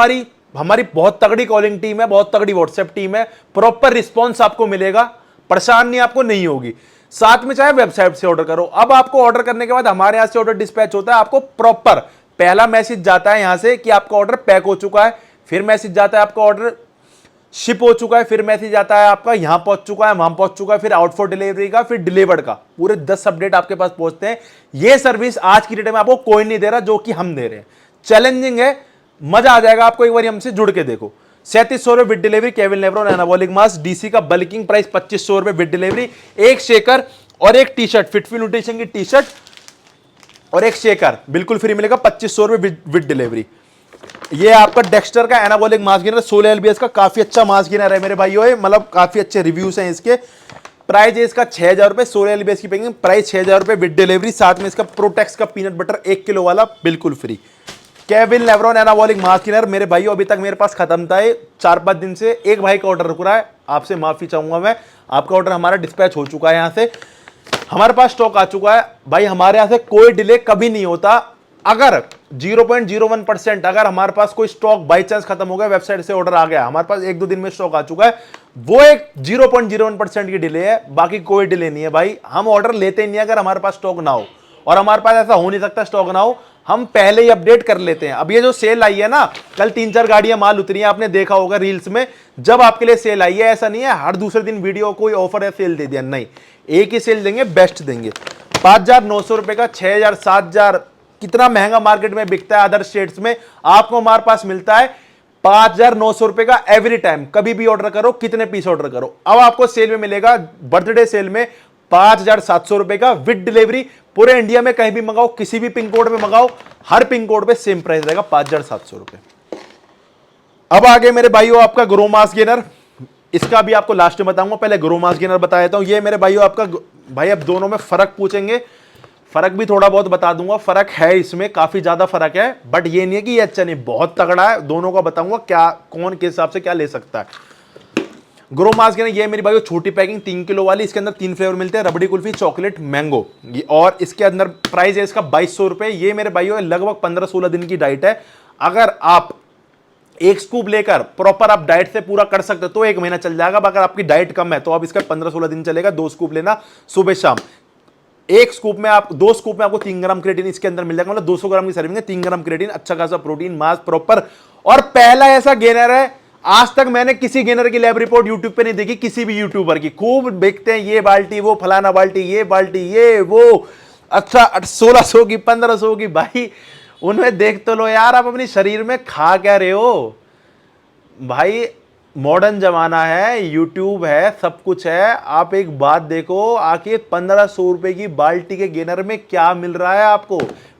हमारी बहुत तगड़ी कॉलिंग टीम है, बहुत तगड़ी व्हाट्सएप टीम है, प्रॉपर रिस्पॉन्स आपको मिलेगा, परेशानी आपको नहीं होगी। साथ में चाहे वेबसाइट से ऑर्डर करो। अब आपको ऑर्डर करने के बाद हमारे यहां से ऑर्डर डिस्पैच होता है, आपको प्रॉपर पहला मैसेज जाता है यहां से कि आपका ऑर्डर पैक हो चुका है, फिर मैसेज जाता है आपका ऑर्डर शिप हो चुका है, फिर मैसेज आता है आपका यहां पहुंच चुका है, वहां पहुंच चुका है, फिर आउट फॉर डिलीवरी का, फिर डिलीवर्ड का, पूरे 10 अपडेट आपके पास पहुंचते हैं। यह सर्विस आज की डेट में आपको कोई नहीं दे रहा जो कि हम दे रहे हैं। चैलेंजिंग है, मजा आ जाएगा आपको, एक बार हमसे जुड़ के देखो। 3700 रुपए with delivery, Kevin LeBron anabolic mass DC का बल्किंग प्राइस 2500 रुपए विद डिलीवरी। एक शेकर और एक टी शर्ट, फिटफ्यूल न्यूट्रिशन की टी शर्ट और एक शेकर बिल्कुल फ्री मिलेगा 2500 रुपए विद डिलीवरी। ये आपका डेक्स्टर का एनाबॉलिक मास गेनर 16 एलबीएस का काफी अच्छा मास गेनर है मेरे भाइयों, मतलब काफी अच्छे रिव्यूज हैं इसके। प्राइस है इसका 6000 रुपए, 16 एलबीएस की पैकिंग, प्राइस 6000 रुपए विद डिलीवरी। साथ में इसका प्रोटेक्स का पीनट बटर 1 किलो वाला बिल्कुल free. Kevin LeBron anabolic mass gainer मेरे भाइयों अभी तक मेरे पास खत्म था, 4-5 दिन से एक भाई का ऑर्डर रुक रहा है, आपसे माफी चाहूंगा मैं। आपका ऑर्डर हमारा डिस्पैच हो चुका है, यहां से हमारे पास स्टॉक आ चुका है भाई। हमारे यहां से कोई डिले कभी नहीं होता। अगर 0.01% अगर हमारे पास कोई स्टॉक बाई चांस खत्म हो गया, वेबसाइट से ऑर्डर आ गया, हमारे पास 1-2 दिन में स्टॉक आ चुका है, वो एक 0.01% की डिले है, बाकी कोई डिले नहीं है भाई। हम ऑर्डर लेते ही नहीं अगर हमारे पास स्टॉक ना हो, और हमारे पास ऐसा हो नहीं सकता स्टॉक ना हो, हम पहले ही अपडेट कर लेते हैं। अब ये जो सेल आई है ना, कल 3-4 गाड़ियां माल उतरी हैं, आपने देखा होगा रील्स में। जब आपके लिए सेल आई है, ऐसा नहीं है हर दूसरे दिन वीडियो कोई ऑफर है सेल दे दिया, नहीं, एक ही सेल देंगे, बेस्ट देंगे। 5900 रुपए का 6000 7000 कितना महंगा मार्केट में बिकता है अदर स्टेट्स में, आपको हमारे पास मिलता है 5900 रुपए का एवरी टाइम। कभी भी ऑर्डर करो, कितने पीस ऑर्डर करो। अब आपको सेल में मिलेगा बर्थडे सेल में 5700 रुपए का विद डिलीवरी। पूरे इंडिया में कहीं भी मंगाओ, किसी भी पिन कोड में मंगाओ, हर पिन कोड पे सेम प्राइस रहेगा 5700 रुपए। अब आगे मेरे भाइयों आपका ग्रो मास गेनर, इसका भी आपको लास्ट में बताऊंगा, पहले ग्रो मास गेनर बता देता हूं। ये मेरे भाइयों आपका, भाई अब दोनों में फर्क पूछेंगे, फर्क भी थोड़ा बहुत बता दूंगा। फर्क है इसमें, काफी ज्यादा फर्क है, बट ये नहीं है कि ये अच्छा नहीं, बहुत तगड़ा है। दोनों का बताऊंगा क्या कौन के हिसाब से क्या ले सकता है। ग्रो मास गेनर ये मेरी भाई छोटी पैकिंग 3 किलो वाली, इसके अंदर 3 फ्लेवर मिलते हैं, रबड़ी कुल्फी, चॉकलेट, मैंगो। और इसके अंदर प्राइस है इसका 2200 रुपए। ये मेरे भाइयों लगभग 15-16 दिन की डाइट है। अगर आप एक स्कूप लेकर प्रॉपर आप डाइट से पूरा कर सकते हो तो 1 महीना चल जाएगा। अगर आपकी डाइट कम है तो आप इसका 15-16 दिन चलेगा। 2 स्कूप लेना सुबह शाम। एक स्कूप में आप 2 स्कूप में आपको 3 ग्राम क्रेटिन इसके अंदर मिल जाएगा, मतलब 200 ग्राम की सर्विंग है, 3 ग्राम क्रेटिन, अच्छा खासा प्रोटीन, मास प्रॉपर। और पहला ऐसा गेनर है, आज तक मैंने किसी गेनर की लैब रिपोर्ट यूट्यूब पे नहीं देखी, किसी भी यूट्यूबर की। खूब देखते हैं ये बाल्टी, वो फलाना बाल्टी, ये बाल्टी, ये वो, अच्छा 1600 की, 1500 की, भाई उनमें देख तो लो यार, आप अपनी शरीर में खा क्या रहे हो भाई। मॉडर्न जमाना है, यूट्यूब है, सब कुछ है। आप एक बात देखो, आखिर 1500 रुपए की बाल्टी के गेनर में क्या मिल रहा है आपको।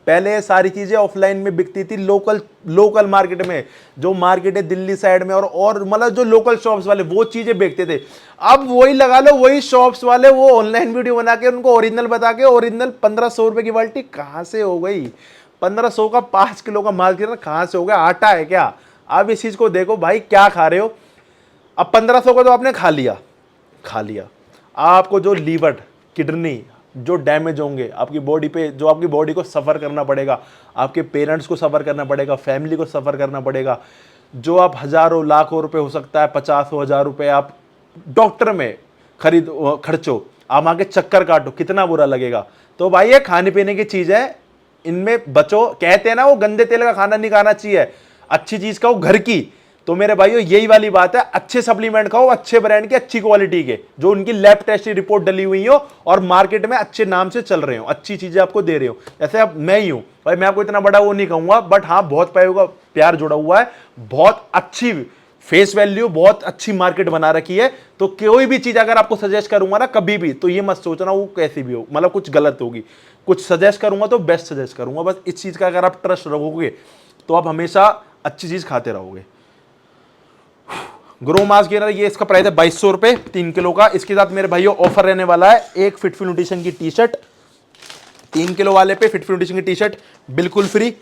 पहले सारी चीजें ऑफलाइन में बिकती थी, लोकल मार्केट में, जो मार्केट है दिल्ली साइड में, और मतलब जो लोकल शॉप्स वाले वो चीजें बेचते थे। अब वही लगा लो, वही शॉप्स वाले वो ऑनलाइन वीडियो बना के उनको ओरिजिनल बता के, ओरिजिनल 1500 रुपए की बाल्टी कहां से हो गई। 1500 का 5 किलो का माल गिरना कहां से हो गया, आटा है क्या। अब इस चीज को देखो भाई, क्या खा रहे हो। अब 1500 का तो आपने खा लिया, आपको जो लीवर, किडनी जो डैमेज होंगे आपकी बॉडी पे, जो आपकी बॉडी को सफ़र करना पड़ेगा, आपके पेरेंट्स को सफ़र करना पड़ेगा, फैमिली को सफ़र करना पड़ेगा, जो आप हज़ारों लाखों रुपए हो सकता है, 50,000 रुपए आप डॉक्टर में खर्चो, आप आके चक्कर काटो, कितना बुरा लगेगा। तो भाई ये खाने पीने की चीज़ है, इनमें बचो। कहते हैं ना वो गंदे तेल का खाना नहीं खाना चाहिए, अच्छी चीज़ खाओ घर की। तो मेरे भाइयों यही वाली बात है, अच्छे सप्लीमेंट खाओ, अच्छे ब्रांड के, अच्छी क्वालिटी के, जो उनकी लैब टेस्ट रिपोर्ट डली हुई हो और मार्केट में अच्छे नाम से चल रहे हो, अच्छी चीजें आपको दे रहे हो। जैसे अब मैं ही हूं भाई, मैं आपको इतना बड़ा वो नहीं कहूंगा, बट हाँ बहुत पैसों का प्यार जुड़ा हुआ है, बहुत अच्छी फेस वैल्यू, बहुत अच्छी मार्केट बना रखी है। तो कोई भी चीज अगर आपको सजेस्ट करूंगा ना कभी भी, तो ये मत सोचना वो कैसी भी हो, मतलब कुछ गलत होगी। कुछ सजेस्ट करूंगा तो बेस्ट सजेस्ट करूंगा, बस इस चीज का अगर आप ट्रस्ट रखोगे तो आप हमेशा अच्छी चीज खाते रहोगे। ग्रो मास गेनर, ये इसका प्राइस है 2200 रुपए 3 किलो का। इसके साथ मेरे भाइयों ऑफर रहने वाला है, एक फिटफिल न्यूट्रिशन की टी शर्ट, 3 किलो वाले पे फिटफिल न्यूट्रिशन की टी शर्ट बिल्कुल फ्री।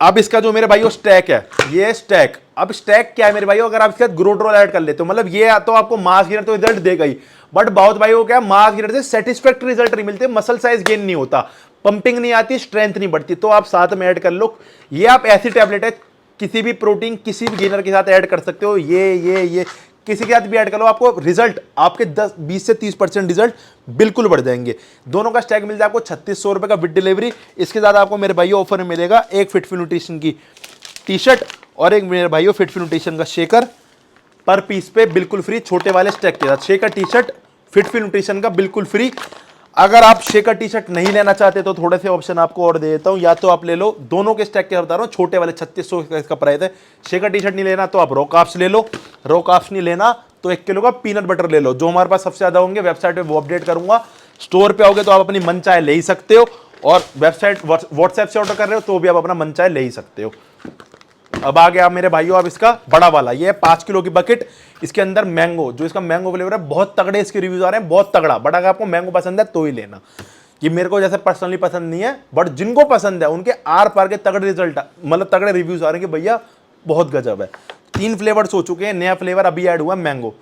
अब इसका जो मेरे भाइयों स्टैक है, ये स्टैक, अब स्टैक क्या है मेरे भाइयों, अगर आप इसके साथ ग्रो ड्रॉल ऐड कर लेते हो, मतलब ये तो आपको मास गेनर तो रिजल्ट देगा ही, बट बहुत भाइयों क्या, मास गेनर से सेटिस्फैक्टरी रिजल्ट नहीं मिलते, मसल साइज गेन नहीं होता, पंपिंग नहीं आती, स्ट्रेंथ नहीं बढ़ती, तो आप साथ में ऐड कर लो। ये आप ऐसी टैबलेट है, किसी भी प्रोटीन किसी भी गेनर के साथ ऐड कर सकते हो, ये किसी के साथ भी ऐड कर लो, आपको रिजल्ट आपके 20 से 30% रिजल्ट बिल्कुल बढ़ जाएंगे। दोनों का स्टैक मिल जाए आपको 3600 रुपए का विद डिलीवरी। इसके साथ आपको मेरे भाइयों ऑफर में मिलेगा एक फिटफिल न्यूट्रिशन की टी शर्ट और एक मेरे भाइयों फिटफिल न्यूट्रिशन का शेकर, पर पीस पे बिल्कुल फ्री, छोटे वाले स्टैक के साथ शेकर टी शर्ट फिटफिल न्यूट्रिशन का बिल्कुल फ्री। अगर आप शेकर टी शर्ट नहीं लेना चाहते तो थोड़े से ऑप्शन आपको और दे देता हूं, या तो आप ले लो दोनों के स्टैक के बता रहा हूं, छोटे वाले 3600 का इसका प्राइस है। शेकर टी शर्ट नहीं लेना तो आप रो काप्स ले लो, रो काप्स नहीं लेना तो 1 किलो का पीनट बटर ले लो, जो हमारे पास सबसे ज्यादा होंगे वेबसाइट पे वो अपडेट करूंगा। स्टोर पे आओगे तो आप अपनी मन चाहे ले ही सकते हो, और वेबसाइट व्हाट्सएप से ऑर्डर कर रहे हो तो भी आप अपना मन चाहे ले ही सकते हो। अब आ गया मेरे भाइयों अब इसका बड़ा वाला, ये है 5 किलो की बकेट, इसके अंदर मैंगो, जो इसका मैंगो फ्लेवर है बहुत तगड़े इसके रिव्यूज आ रहे हैं, बहुत तगड़ा। बट अगर आपको मैंगो पसंद है तो ही लेना, ये मेरे को जैसे पर्सनली पसंद नहीं है, बट जिनको पसंद है उनके आर पार के तगड़े रिजल्ट, मतलब तगड़े रिव्यूज आ रहे हैं कि भैया बहुत गजब है। 3 फ्लेवर्स हो चुके हैं, नया फ्लेवर अभी ऐड हुआ मैंगो,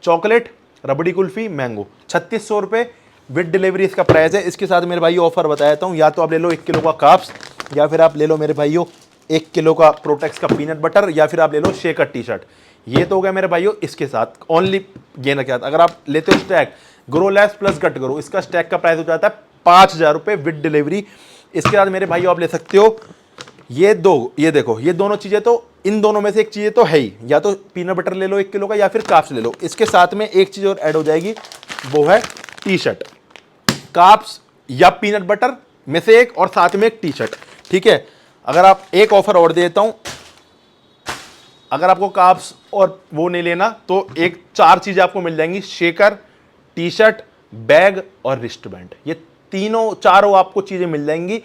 चॉकलेट, रबड़ी कुल्फी, मैंगो। 3600 रुपए विद डिलीवरी इसका प्राइस है। इसके साथ मेरे भाई ऑफर बता देता हूँ, या तो आप ले लो 1 किलो का काप्स, या फिर आप ले लो मेरे भाइयों 1 किलो का प्रोटेक्स का पीनट बटर, या फिर आप ले लो शेकर टी शर्ट। ये तो हो गया मेरे भाइयों इसके साथ ओनली गेनर के साथ। अगर आप लेते हो स्टैक ग्रो लैब्स प्लस गट ग्रो, इसका स्टैक का प्राइस हो जाता है 5000 रुपए विद डिलीवरी। इसके साथ मेरे भाइयों आप ले सकते हो ये दो, ये देखो, ये दोनों चीजें, तो इन दोनों में से एक चीजें तो है ही, या तो पीनट बटर ले लो 1 किलो का, या फिर काप्स ले लो। इसके साथ में एक चीज और ऐड हो जाएगी, वो है टी शर्ट, काप्स या पीनट बटर में से एक, और साथ में एक टी शर्ट, ठीक है। अगर आप एक ऑफर और देता हूं, अगर आपको काप्स और वो नहीं लेना तो एक 4 चीजें आपको मिल जाएंगी, शेकर, टी शर्ट, बैग और रिस्ट बैंड। ये तीनों चारों आपको चीजें मिल जाएंगी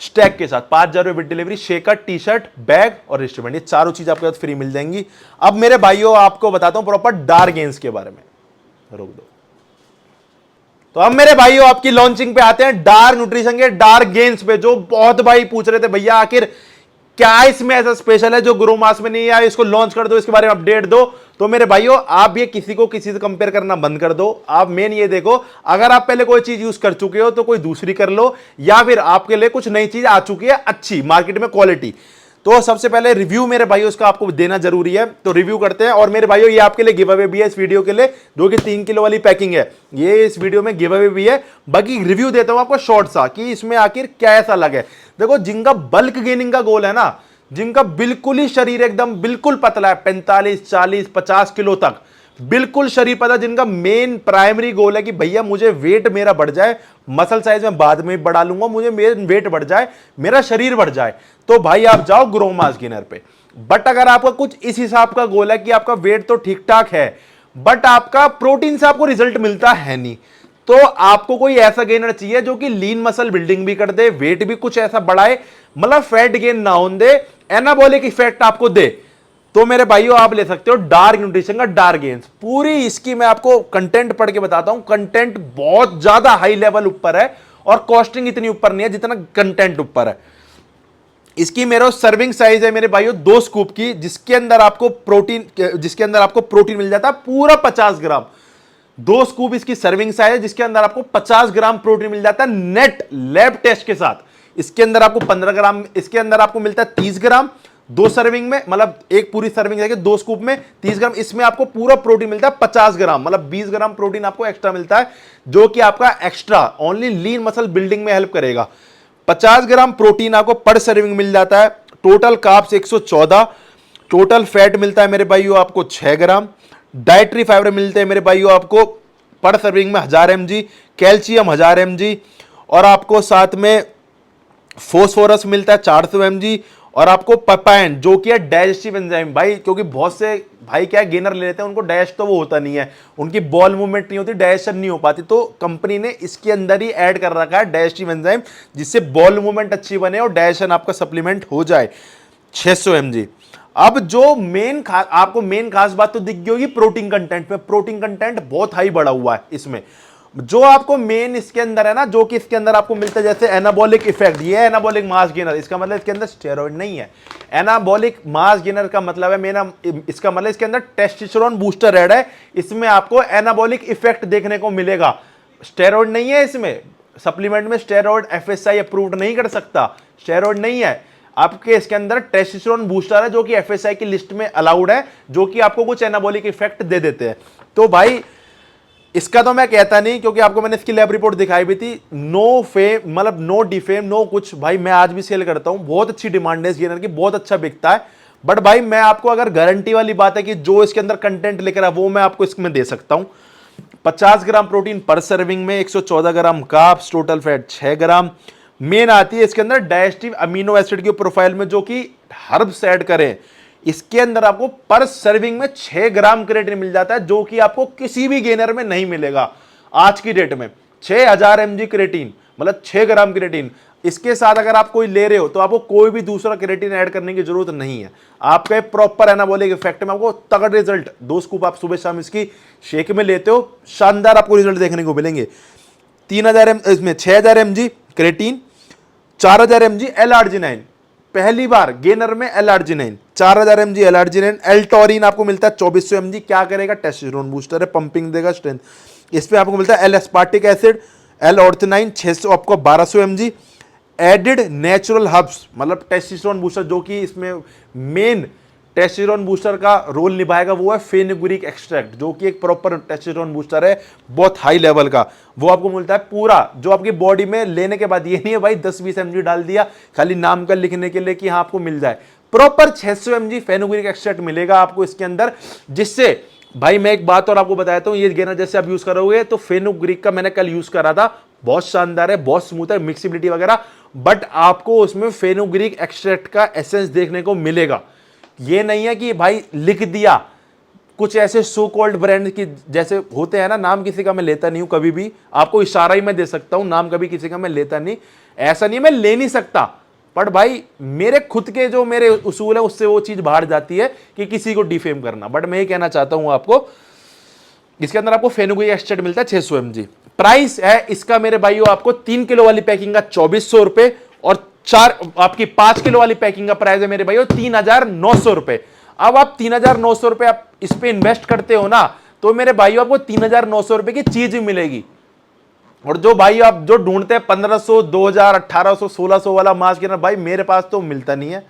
स्टैक के साथ, 5000 रुपए with delivery, shaker, T shirt, bag और रिस्ट बैंड, ये चारों चीज आपके साथ फ्री मिल जाएंगी। अब मेरे भाइयों आपको बताता हूं प्रॉपर डार्क गेन्स के बारे में, रोक दो। तो अब मेरे भाइयों आपकी लॉन्चिंग पे आते हैं, डार्क न्यूट्रिशन के डार्क गेन्स पे, जो बहुत भाई पूछ रहे थे भैया आखिर क्या इसमें ऐसा स्पेशल है जो ग्रो मास में नहीं है, इसको लॉन्च कर दो, इसके बारे में अपडेट दो। तो मेरे भाइयों आप ये किसी को किसी से कंपेयर करना बंद कर दो। आप मेन ये देखो, अगर आप पहले कोई चीज यूज कर चुके हो तो कोई दूसरी कर लो, या फिर आपके लिए कुछ नई चीज आ चुकी है अच्छी मार्केट में क्वालिटी। तो सबसे पहले रिव्यू मेरे भाइयों इसका आपको देना जरूरी है, तो रिव्यू करते हैं। और मेरे भाइयों ये आपके लिए गिव अवे भी है इस वीडियो के लिए, जो कि 3 किलो वाली पैकिंग है, ये इस वीडियो में गिव अवे भी है। बाकी रिव्यू देता हूं आपको शॉर्ट सा कि इसमें आखिर क्या ऐसा लगे। देखो जिनका बल्क गेनिंग का गोल है ना, जिनका बिल्कुल ही शरीर एकदम बिल्कुल पतला है, 45, 40, 50 किलो तक बिल्कुल शरीर पतला, जिनका मेन प्राइमरी गोल है कि भैया मुझे वेट मेरा बढ़ जाए, मसल साइज में बाद में बढ़ा लूंगा, मुझे मेरा वेट बढ़ जाए, मेरा शरीर बढ़ जाए, तो भाई आप जाओ ग्रो मास गेनर पे। बट अगर आपका कुछ इस हिसाब का गोल है कि आपका वेट तो ठीक ठाक है, बट आपका प्रोटीन से आपको रिजल्ट मिलता है नहीं, तो आपको कोई ऐसा गेनर चाहिए जो कि लीन मसल बिल्डिंग भी कर दे, वेट भी कुछ ऐसा बढ़ाए, मतलब फैट गेन ना होने दे, एनाबॉलिक इफेक्ट आपको दे, तो मेरे भाइयों आप ले सकते हो डार्क न्यूट्रिशन का डार्क गेन्स। पूरी इसकी मैं आपको कंटेंट पढ़ के बताता हूं, कंटेंट बहुत ज्यादा हाई लेवल ऊपर है, और कॉस्टिंग इतनी ऊपर नहीं है जितना कंटेंट ऊपर है। इसकी मेरा सर्विंग साइज है मेरे भाइयों 2 स्कूप की, जिसके अंदर आपको प्रोटीन मिल जाता है पूरा 50 ग्राम। 2 स्कूप इसकी सर्विंग साइज है, जिसके अंदर आपको 50 ग्राम प्रोटीन मिल जाता है नेट लैब टेस्ट के साथ। इसके अंदर आपको 15 ग्राम, इसके अंदर आपको मिलता है 30 ग्राम 2 सर्विंग में, मतलब एक पूरी सर्विंग है 2 स्कूप में 30 ग्राम, इसमें आपको पूरा प्रोटीन मिलता है 50 ग्राम, मतलब 20 ग्राम प्रोटीन आपको एक्स्ट्रा मिलता है, जो कि आपका extra only lean muscle building में हेल्प करेगा। 50 ग्राम प्रोटीन आपको पर सर्विंग मिल जाता है। टोटल कार्ब्स 114, टोटल फैट मिलता है मेरे भाइयों आपको 6 ग्राम। डाइटरी फाइबर मिलते हैं मेरे भाइयों आपको पर सर्विंग में 1000 mg, कैल्शियम 1000 mg, और आपको साथ में फोस्फोरस मिलता है 400 mg, और आपको पपाइन जो कि है डाइजेस्टिव एंजाइम भाई, क्योंकि बहुत से भाई क्या गेनर ले लेते हैं, उनको डाइजेस्ट तो वो होता नहीं है, उनकी बॉल मूवमेंट नहीं होती, डाइजेशन नहीं हो पाती, तो कंपनी ने इसके अंदर ही ऐड कर रखा है डाइजेस्टिव एंजाइम, जिससे बॉल मूवमेंट अच्छी बने और डाइजेशन आपका सप्लीमेंट हो जाए। 600 mg। अब जो आपको मेन खास बात तो दिख गई होगी प्रोटीन कंटेंट में। प्रोटीन कंटेंट बहुत हाई बढ़ा हुआ है इसमें। जो आपको मेन इसके अंदर है ना, जो कि इसके अंदर आपको मिलता है जैसे एनाबॉलिक इफेक्ट, ये एनाबॉलिक मास गेनर, इसका मतलब इसके अंदर स्टेरॉइड नहीं है। एनाबॉलिक मास गेनर का मतलब है मेरा, इसका मतलब इसके अंदर टेस्टोस्टेरोन बूस्टर ऐड है, इसमें आपको एनाबॉलिक इफेक्ट देखने को मिलेगा। स्टेरॉइड नहीं है इसमें, सप्लीमेंट में स्टेरॉइड एफएसआई अप्रूव्ड नहीं कर सकता, स्टेरॉइड नहीं है आपके इसके अंदर, टेस्टोस्टेरोन बूस्टर है जो कि एफएसआई की लिस्ट में अलाउड है, जो कि आपको कुछ एनाबॉलिक इफेक्ट दे देते हैं। तो भाई इसका तो मैं कहता नहीं, क्योंकि आपको मैंने इसकी लैब रिपोर्ट दिखाई भी थी, नो फेम मतलब नो डिफेम नो कुछ। भाई मैं आज भी सेल करता हूं, बहुत अच्छी डिमांड है इस गेनर की, बहुत अच्छा बिकता है। बट भाई मैं आपको अगर गारंटी वाली बात है कि जो इसके अंदर कंटेंट लिख रहा है वो मैं आपको इसमें दे सकता हूं। 50 ग्राम प्रोटीन पर सर्विंग में, 114 ग्राम कार्ब्स, टोटल फैट 6 ग्राम। मेन आती है इसके अंदर डाइजेस्टिव अमीनो एसिड की प्रोफाइल में, जो कि हर्ब्स ऐड करें। इसके अंदर आपको पर सर्विंग में 6 ग्राम क्रिएटिन मिल जाता है, जो कि आपको किसी भी गेनर में नहीं मिलेगा आज की डेट में। 6000 mg क्रिएटिन मतलब 6 ग्राम क्रिएटिन। इसके साथ अगर आप कोई ले रहे हो तो आपको कोई भी दूसरा क्रिएटिन ऐड करने की जरूरत नहीं है। आपका प्रॉपर एनाबॉलिक इफेक्ट में आपको तगड़ रिजल्ट, 2 स्कूप आप सुबह शाम इसकी शेक में लेते हो, शानदार आपको रिजल्ट देखने को मिलेंगे। 3000 इसमें 6000 mg क्रिएटिन, 4000 mg L-arginine, पहली बार गेनर में L-arginine, 4000 mg L-arginine। एल्टोरिन आपको मिलता है 2400 mg, क्या करेगा, टेस्टोस्टेरोन बूस्टर है, पंपिंग देगा, स्ट्रेंथ। इसमें आपको मिलता है L-aspartic एसिड, L-ornithine 600 आपको 1200 mg। एडिड नेचुरल हर्ब्स मतलब टेस्टोस्टेरोन बूस्टर, जो कि इसमें मेन टेस्टोस्टेरोन बूस्टर का रोल निभाएगा वो है फेनुग्रीक एक्सट्रैक्ट, जो कि एक प्रॉपर टेस्टोस्टेरोन बूस्टर है, बहुत हाई लेवल का। वो आपको मिलता है पूरा, जो आपकी बॉडी में लेने के बाद ये नहीं है भाई 10-20 mg डाल दिया खाली नाम का लिखने के लिए कि हाँ आपको मिल जाए। प्रॉपर 600 mg फेनुग्रीक एक्सट्रैक्ट मिलेगा आपको इसके अंदर, जिससे भाई मैं एक बात और आपको बताता हूँ, ये गेनर जैसे आप यूज करोगे तो फेनुग्रीक का मैंने कल यूज करा था, बहुत शानदार है, बहुत स्मूथ है, मिक्सिबिलिटी वगैरह, बट आपको उसमें फेनुग्रीक एक्सट्रैक्ट का एसेंस देखने को मिलेगा। ये नहीं है कि भाई लिख दिया कुछ ऐसे सो कॉल्ड ब्रांड की जैसे होते हैं ना, नाम किसी का मैं लेता नहीं हूं कभी भी, आपको इशारा ही मैं दे सकता हूं, नाम कभी किसी का मैं लेता नहीं, ऐसा नहीं मैं ले नहीं सकता, बट भाई मेरे खुद के जो मेरे उसूल है उससे वो चीज बाहर जाती है कि किसी को डिफेम करना। बट मैं ये कहना चाहता हूं आपको, इसके अंदर आपको फेनुग्रीक एक्सट्रैक्ट मिलता है 600 mg। प्राइस है इसका मेरे भाइयों आपको 3 किलो वाली पैकिंग का 2400 रुपए, और आपकी 5 किलो वाली पैकिंग का प्राइस है मेरे भाइयों 3900 रुपए। अब आप 3900 रुपए आप इस पे इन्वेस्ट करते हो ना, तो मेरे भाइयों आपको 3900 रुपए की चीज मिलेगी। और जो भाई आप जो ढूंढते हैं 1500, 2000, 1800, 1600 वाला मास्क गेनर, भाई मेरे पास तो मिलता नहीं है,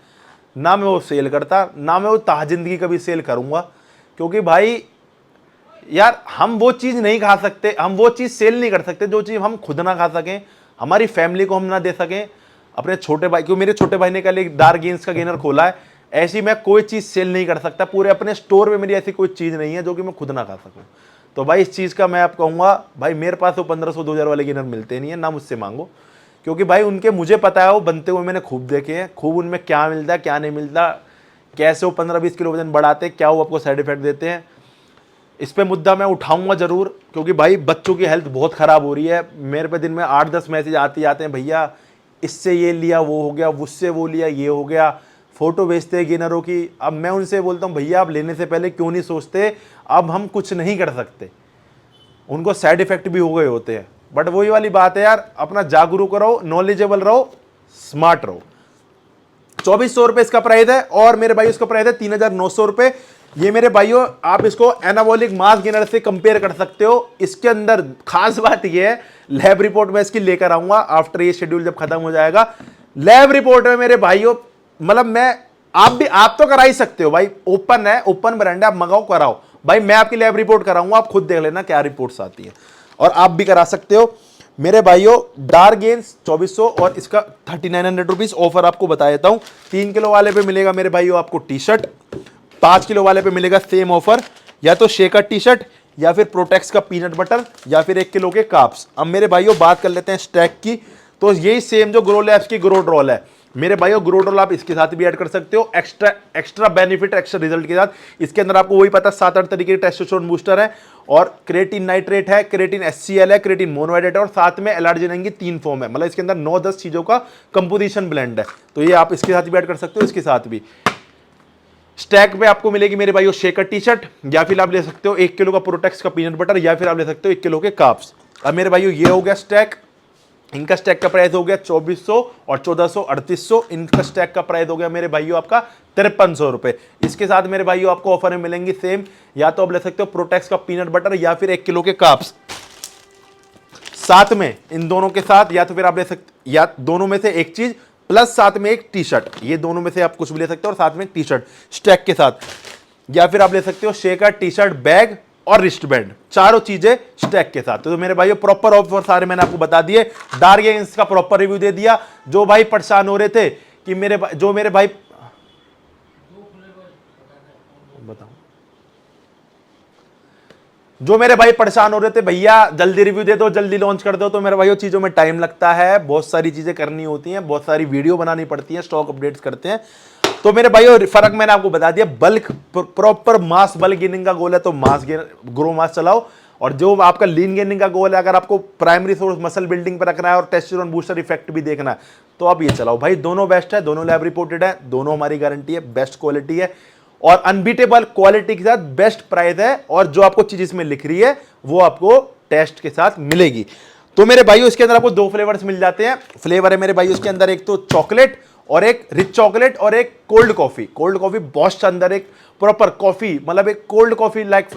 ना मैं वो सेल करता, ना मैं वो ताजिंदगी कभी सेल करूंगा, क्योंकि भाई यार हम वो चीज नहीं खा सकते, हम वो चीज सेल नहीं कर सकते जो चीज हम खुद ना खा सकें, हमारी फैमिली को हम ना दे सकें, अपने छोटे भाई, क्योंकि मेरे छोटे भाई ने कल एक डार्क गेन्स का गेनर खोला है, ऐसी मैं कोई चीज सेल नहीं कर सकता, पूरे अपने स्टोर में मेरी ऐसी कोई चीज नहीं है जो कि मैं खुद ना खा सकूं। तो भाई इस चीज का मैं आप कहूंगा, भाई मेरे पास तो 1500-2000 वाले गेनर मिलते नहीं है, ना मुझसे मांगो, क्योंकि भाई उनके मुझे पता है, वो बनते हुए मैंने खूब देखे हैं, खूब उनमें क्या मिलता है क्या नहीं मिलता, कैसे वो 15-20 किलो वजन बढ़ाते, क्या वो आपको साइड इफेक्ट देते हैं। इस पे मुद्दा मैं उठाऊंगा जरूर, क्योंकि भाई बच्चों की हेल्थ बहुत खराब हो रही है, मेरे पे दिन में 8-10 मैसेज आते जाते हैं, भैया इससे ये लिया वो हो गया, उससे वो लिया ये हो गया, फोटो भेजते हैं गेनरों की। अब मैं उनसे बोलता हूँ भैया आप लेने से पहले क्यों नहीं सोचते, अब हम कुछ नहीं कर सकते, उनको साइड इफेक्ट भी हो गए होते हैं। बट वही वाली बात है यार, अपना जागरूक रहो, नॉलेजेबल रहो, स्मार्ट रहो। 2400 रुपए इसका प्राइस है, और मेरे भाई इसका प्राइस है 3900 रुपए। ये मेरे भाइयों आप इसको एनाबॉलिक मास गेनर से कंपेयर कर सकते हो। इसके अंदर खास बात ये है, लैब रिपोर्ट में इसकी लेकर आऊंगा आफ्टर ये शेड्यूल जब खत्म हो जाएगा। लैब रिपोर्ट में मेरे भाइयों मतलब मैं, आप तो करा ही सकते हो भाई, ओपन है, ओपन ब्रांड है, आप मंगाओ कराओ भाई, मैं आपकी लैब रिपोर्ट कराऊंगा, आप खुद देख लेना क्या रिपोर्ट्स आती है, और आप भी करा सकते हो मेरे भाइयों। डार्क गेन्स 2400 और इसका 3900 रुपीज ऑफर आपको बता देता हूं। 3 किलो वाले पे मिलेगा मेरे भाइयों आपको टी शर्ट, 5 किलो वाले पे मिलेगा सेम ऑफर, या तो शेकर टी शर्ट या फिर प्रोटेक्स का पीनट बटर या फिर 1 किलो के काप्स। अब मेरे भाइयों बात कर लेते हैं स्टैक की, तो यही सेम जो ग्रो लैब्स की ग्रो ड्रॉल है मेरे भाइयों, ग्रो ड्रॉल आप इसके साथ भी ऐड कर सकते हो, एक्स्ट्रा बेनिफिट एक्स्ट्रा रिजल्ट के साथ। इसके अंदर आपको वही पता 7-8 तरीके के टेस्टोस्टेरोन बूस्टर है, और क्रेटिन नाइट्रेट है, क्रेटिन HCl है, क्रेटिन मोनोहाइड्रेट है, और साथ में एलार्जिनिन की 3 फॉर्म है। मतलब इसके अंदर 9-10 चीजों का कंपोजिशन ब्लेंड है, तो ये आप इसके साथ भी ऐड कर सकते हो, इसके साथ भी। स्टैक पे आपको मिलेगी मेरे भाइयों शेकर टी शर्ट, या फिर आप ले सकते हो 1 किलो का प्रोटेक्स का पीनट बटर, या फिर आप ले सकते हो 1 किलो के काप्स। अब मेरे भाइयों ये हो गया स्टैक, इनका स्टैक का प्राइस हो गया 2400 और 1400 3800। इनका स्टैक का प्राइस हो गया मेरे भाइयों आपका 5300 रुपए। इसके साथ मेरे भाइयों आपको ऑफर में मिलेंगी सेम, या तो आप ले सकते हो प्रोटेक्स का पीनट बटर या फिर 1 किलो के काप्स साथ में। इन दोनों के साथ या तो फिर आप ले सकते, या दोनों में से एक चीज प्लस साथ में एक टी शर्ट, ये दोनों में से आप कुछ भी ले सकते हो, और साथ में एक टी शर्ट स्टैक के साथ। या फिर आप ले सकते हो शेकर टी शर्ट, बैग और रिस्ट बैंड, चारों चीजें स्टैक के साथ। तो मेरे भाइयों प्रॉपर ऑफर सारे मैंने आपको बता दिए, डार्क गेंस का प्रॉपर रिव्यू दे दिया। जो भाई परेशान हो रहे थे कि मेरे भाई बताओ, जो मेरे भाई परेशान हो रहे थे भैया जल्दी रिव्यू दे दो, जल्दी लॉन्च कर दो, तो मेरे भाइयों चीजों में टाइम लगता है, बहुत सारी चीजें करनी होती हैं, बहुत सारी वीडियो बनानी पड़ती है, स्टॉक अपडेट्स करते हैं। तो मेरे भाइयों फर्क मैंने आपको बता दिया, बल्क प्रॉपर मास बल्क गेनिंग का गोल है तो मास ग्रो मास चलाओ, और जो आपका लीन गेनिंग का गोल है, अगर आपको प्राइमरी सोर्स मसल बिल्डिंग पर रखना है और टेस्टोस्टेरोन बूस्टर इफेक्ट भी देखना है, तो आप ये चलाओ भाई। दोनों बेस्ट है, दोनों लैब रिपोर्टेड है, दोनों हमारी गारंटी है, बेस्ट क्वालिटी है और अनबीटेबल क्वालिटी के साथ बेस्ट प्राइस है, और जो आपको चीज इसमें लिख रही है वो आपको टेस्ट के साथ मिलेगी। तो मेरे भाइयों इसके अंदर आपको 2 फ्लेवर्स मिल जाते हैं। फ्लेवर है मेरे भाइयों इसके अंदर, एक तो चॉकलेट और एक रिच चॉकलेट, और एक कोल्ड कॉफी। कोल्ड कॉफी बहुत अंदर एक प्रॉपर कॉफी, मतलब एक कोल्ड कॉफी लाइक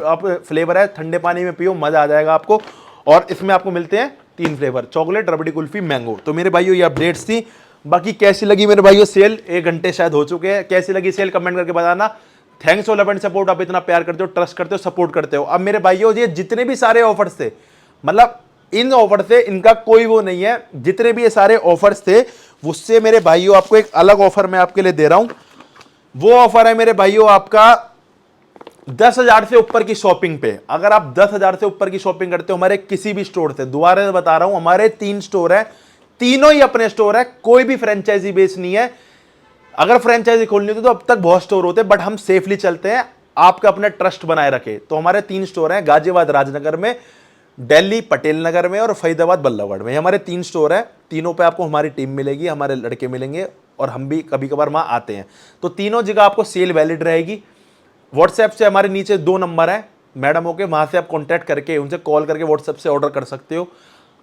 फ्लेवर है, ठंडे पानी में पियो मजा आ जाएगा आपको। और इसमें आपको मिलते हैं 3 फ्लेवर, चॉकलेट, रबड़ी कुल्फी, मैंगो। तो मेरे भाइयों ये अपडेट्स थी। बाकी कैसी लगी मेरे भाइयों सेल, 1 घंटे शायद हो चुके हैं, कैसी लगी सेल कमेंट करके बताना। Thanks for love and support, आप इतना प्यार करते हो, ट्रस्ट करते हो, सपोर्ट करते हो। अब मेरे भाइयों ये जितने भी सारे ऑफर्स थे, मतलब इन ऑफर से इनका कोई वो नहीं है, जितने भी ये सारे ऑफर्स थे उससे मेरे भाइयों आपको एक अलग ऑफर मैं आपके लिए दे रहा हूं। वो ऑफर है मेरे भाइयों आपका 10,000 से ऊपर की शॉपिंग पे। अगर आप 10,000 से ऊपर की शॉपिंग करते हो हमारे किसी भी स्टोर से, दोबारा बता रहा हूं हमारे 3 स्टोर है, तीनों ही अपने स्टोर है, कोई भी फ्रेंचाइजी बेस नहीं है। अगर फ्रेंचाइजी खोलनी होती तो अब तक बहुत स्टोर होते, बट हम सेफली चलते हैं, आपका अपना ट्रस्ट बनाए रखे। तो हमारे 3 स्टोर हैं, गाजियाबाद राजनगर में, दिल्ली पटेल नगर में, और फरीदाबाद बल्लभगढ़ में। हमारे 3 स्टोर हैं, तीनों पे आपको हमारी टीम मिलेगी, हमारे लड़के मिलेंगे, और हम भी कभी कभार वहाँ आते हैं। तो तीनों जगह आपको सेल वैलिड रहेगी। व्हाट्सएप से हमारे नीचे 2 नंबर है मैडमों के, वहाँ से आप कॉन्टैक्ट करके उनसे कॉल करके व्हाट्सएप से ऑर्डर कर सकते हो।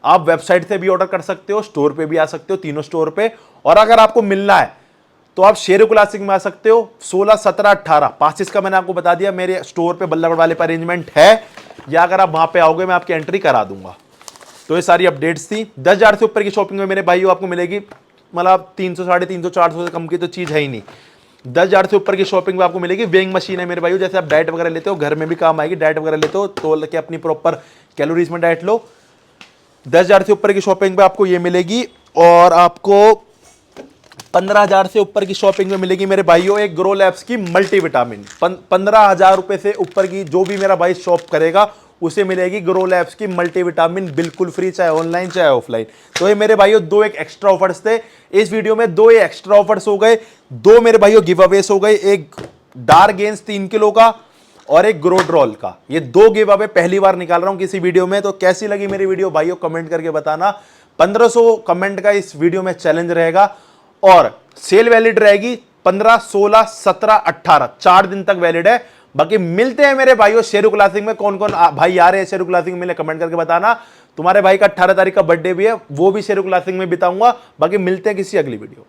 आप वेबसाइट से भी ऑर्डर कर सकते हो, स्टोर पे भी आ सकते हो, तीनों स्टोर पे। और अगर आपको मिलना है तो आप शेरू क्लासिक में आ सकते हो, 16, 17, 18 पासिस का मैंने आपको बता दिया, मेरे स्टोर पे बल्लभगढ़ वाले पर अरेंजमेंट है, या अगर आप वहां पे आओगे मैं आपकी एंट्री करा दूंगा। तो ये सारी अपडेट्स थी। 10,000 से ऊपर की शॉपिंग में मेरे भाइयों आपको मिलेगी, मतलब 300, 350, 400 से कम की तो चीज है ही नहीं। 10,000 से ऊपर की शॉपिंग में आपको मिलेगी। वेइंग मशीन है मेरे भाइयों, जैसे आप डाइट वगैरह लेते हो, घर में भी काम आएगी, डाइट वगैरह लेते हो तो के अपनी प्रॉपर कैलोरीज में डाइट लो। 10,000 से ऊपर की शॉपिंग पे आपको ये मिलेगी। और आपको 15,000 से ऊपर की शॉपिंग में मिलेगी मेरे भाइयों एक ग्रो लैब्स की मल्टीविटामिन। 15,000 रुपए से ऊपर की जो भी मेरा भाई शॉप करेगा उसे मिलेगी ग्रो लैब्स की मल्टीविटामिन बिल्कुल फ्री, चाहे ऑनलाइन चाहे ऑफलाइन। तो ये मेरे भाइयों 2 एक एक्स्ट्रा ऑफर्स थे इस वीडियो में, 2 ये एक्स्ट्रा ऑफर्स हो गए, 2 मेरे भाइयों गिव अवेस हो गए, एक डार्क गेंस 3 किलो का और एक ग्रो ड्रॉल का। ये 2 गिव अवे पहली बार निकाल रहा हूं किसी वीडियो में। तो कैसी लगी मेरी वीडियो भाइयों कमेंट करके बताना। 1500 कमेंट का इस वीडियो में चैलेंज रहेगा, और सेल वैलिड रहेगी 15, 16, 17, 18 4 दिन तक वैलिड है। बाकी मिलते हैं मेरे भाइयों शेरू क्लासिक में। कौन कौन भाई आ रहे हैं शेरू क्लासिक में, कमेंट करके बताना। तुम्हारे भाई का 18 तारीख का बर्थडे भी है, वो भी शेरू क्लासिक में बिताऊंगा। बाकी मिलते हैं किसी अगली वीडियो।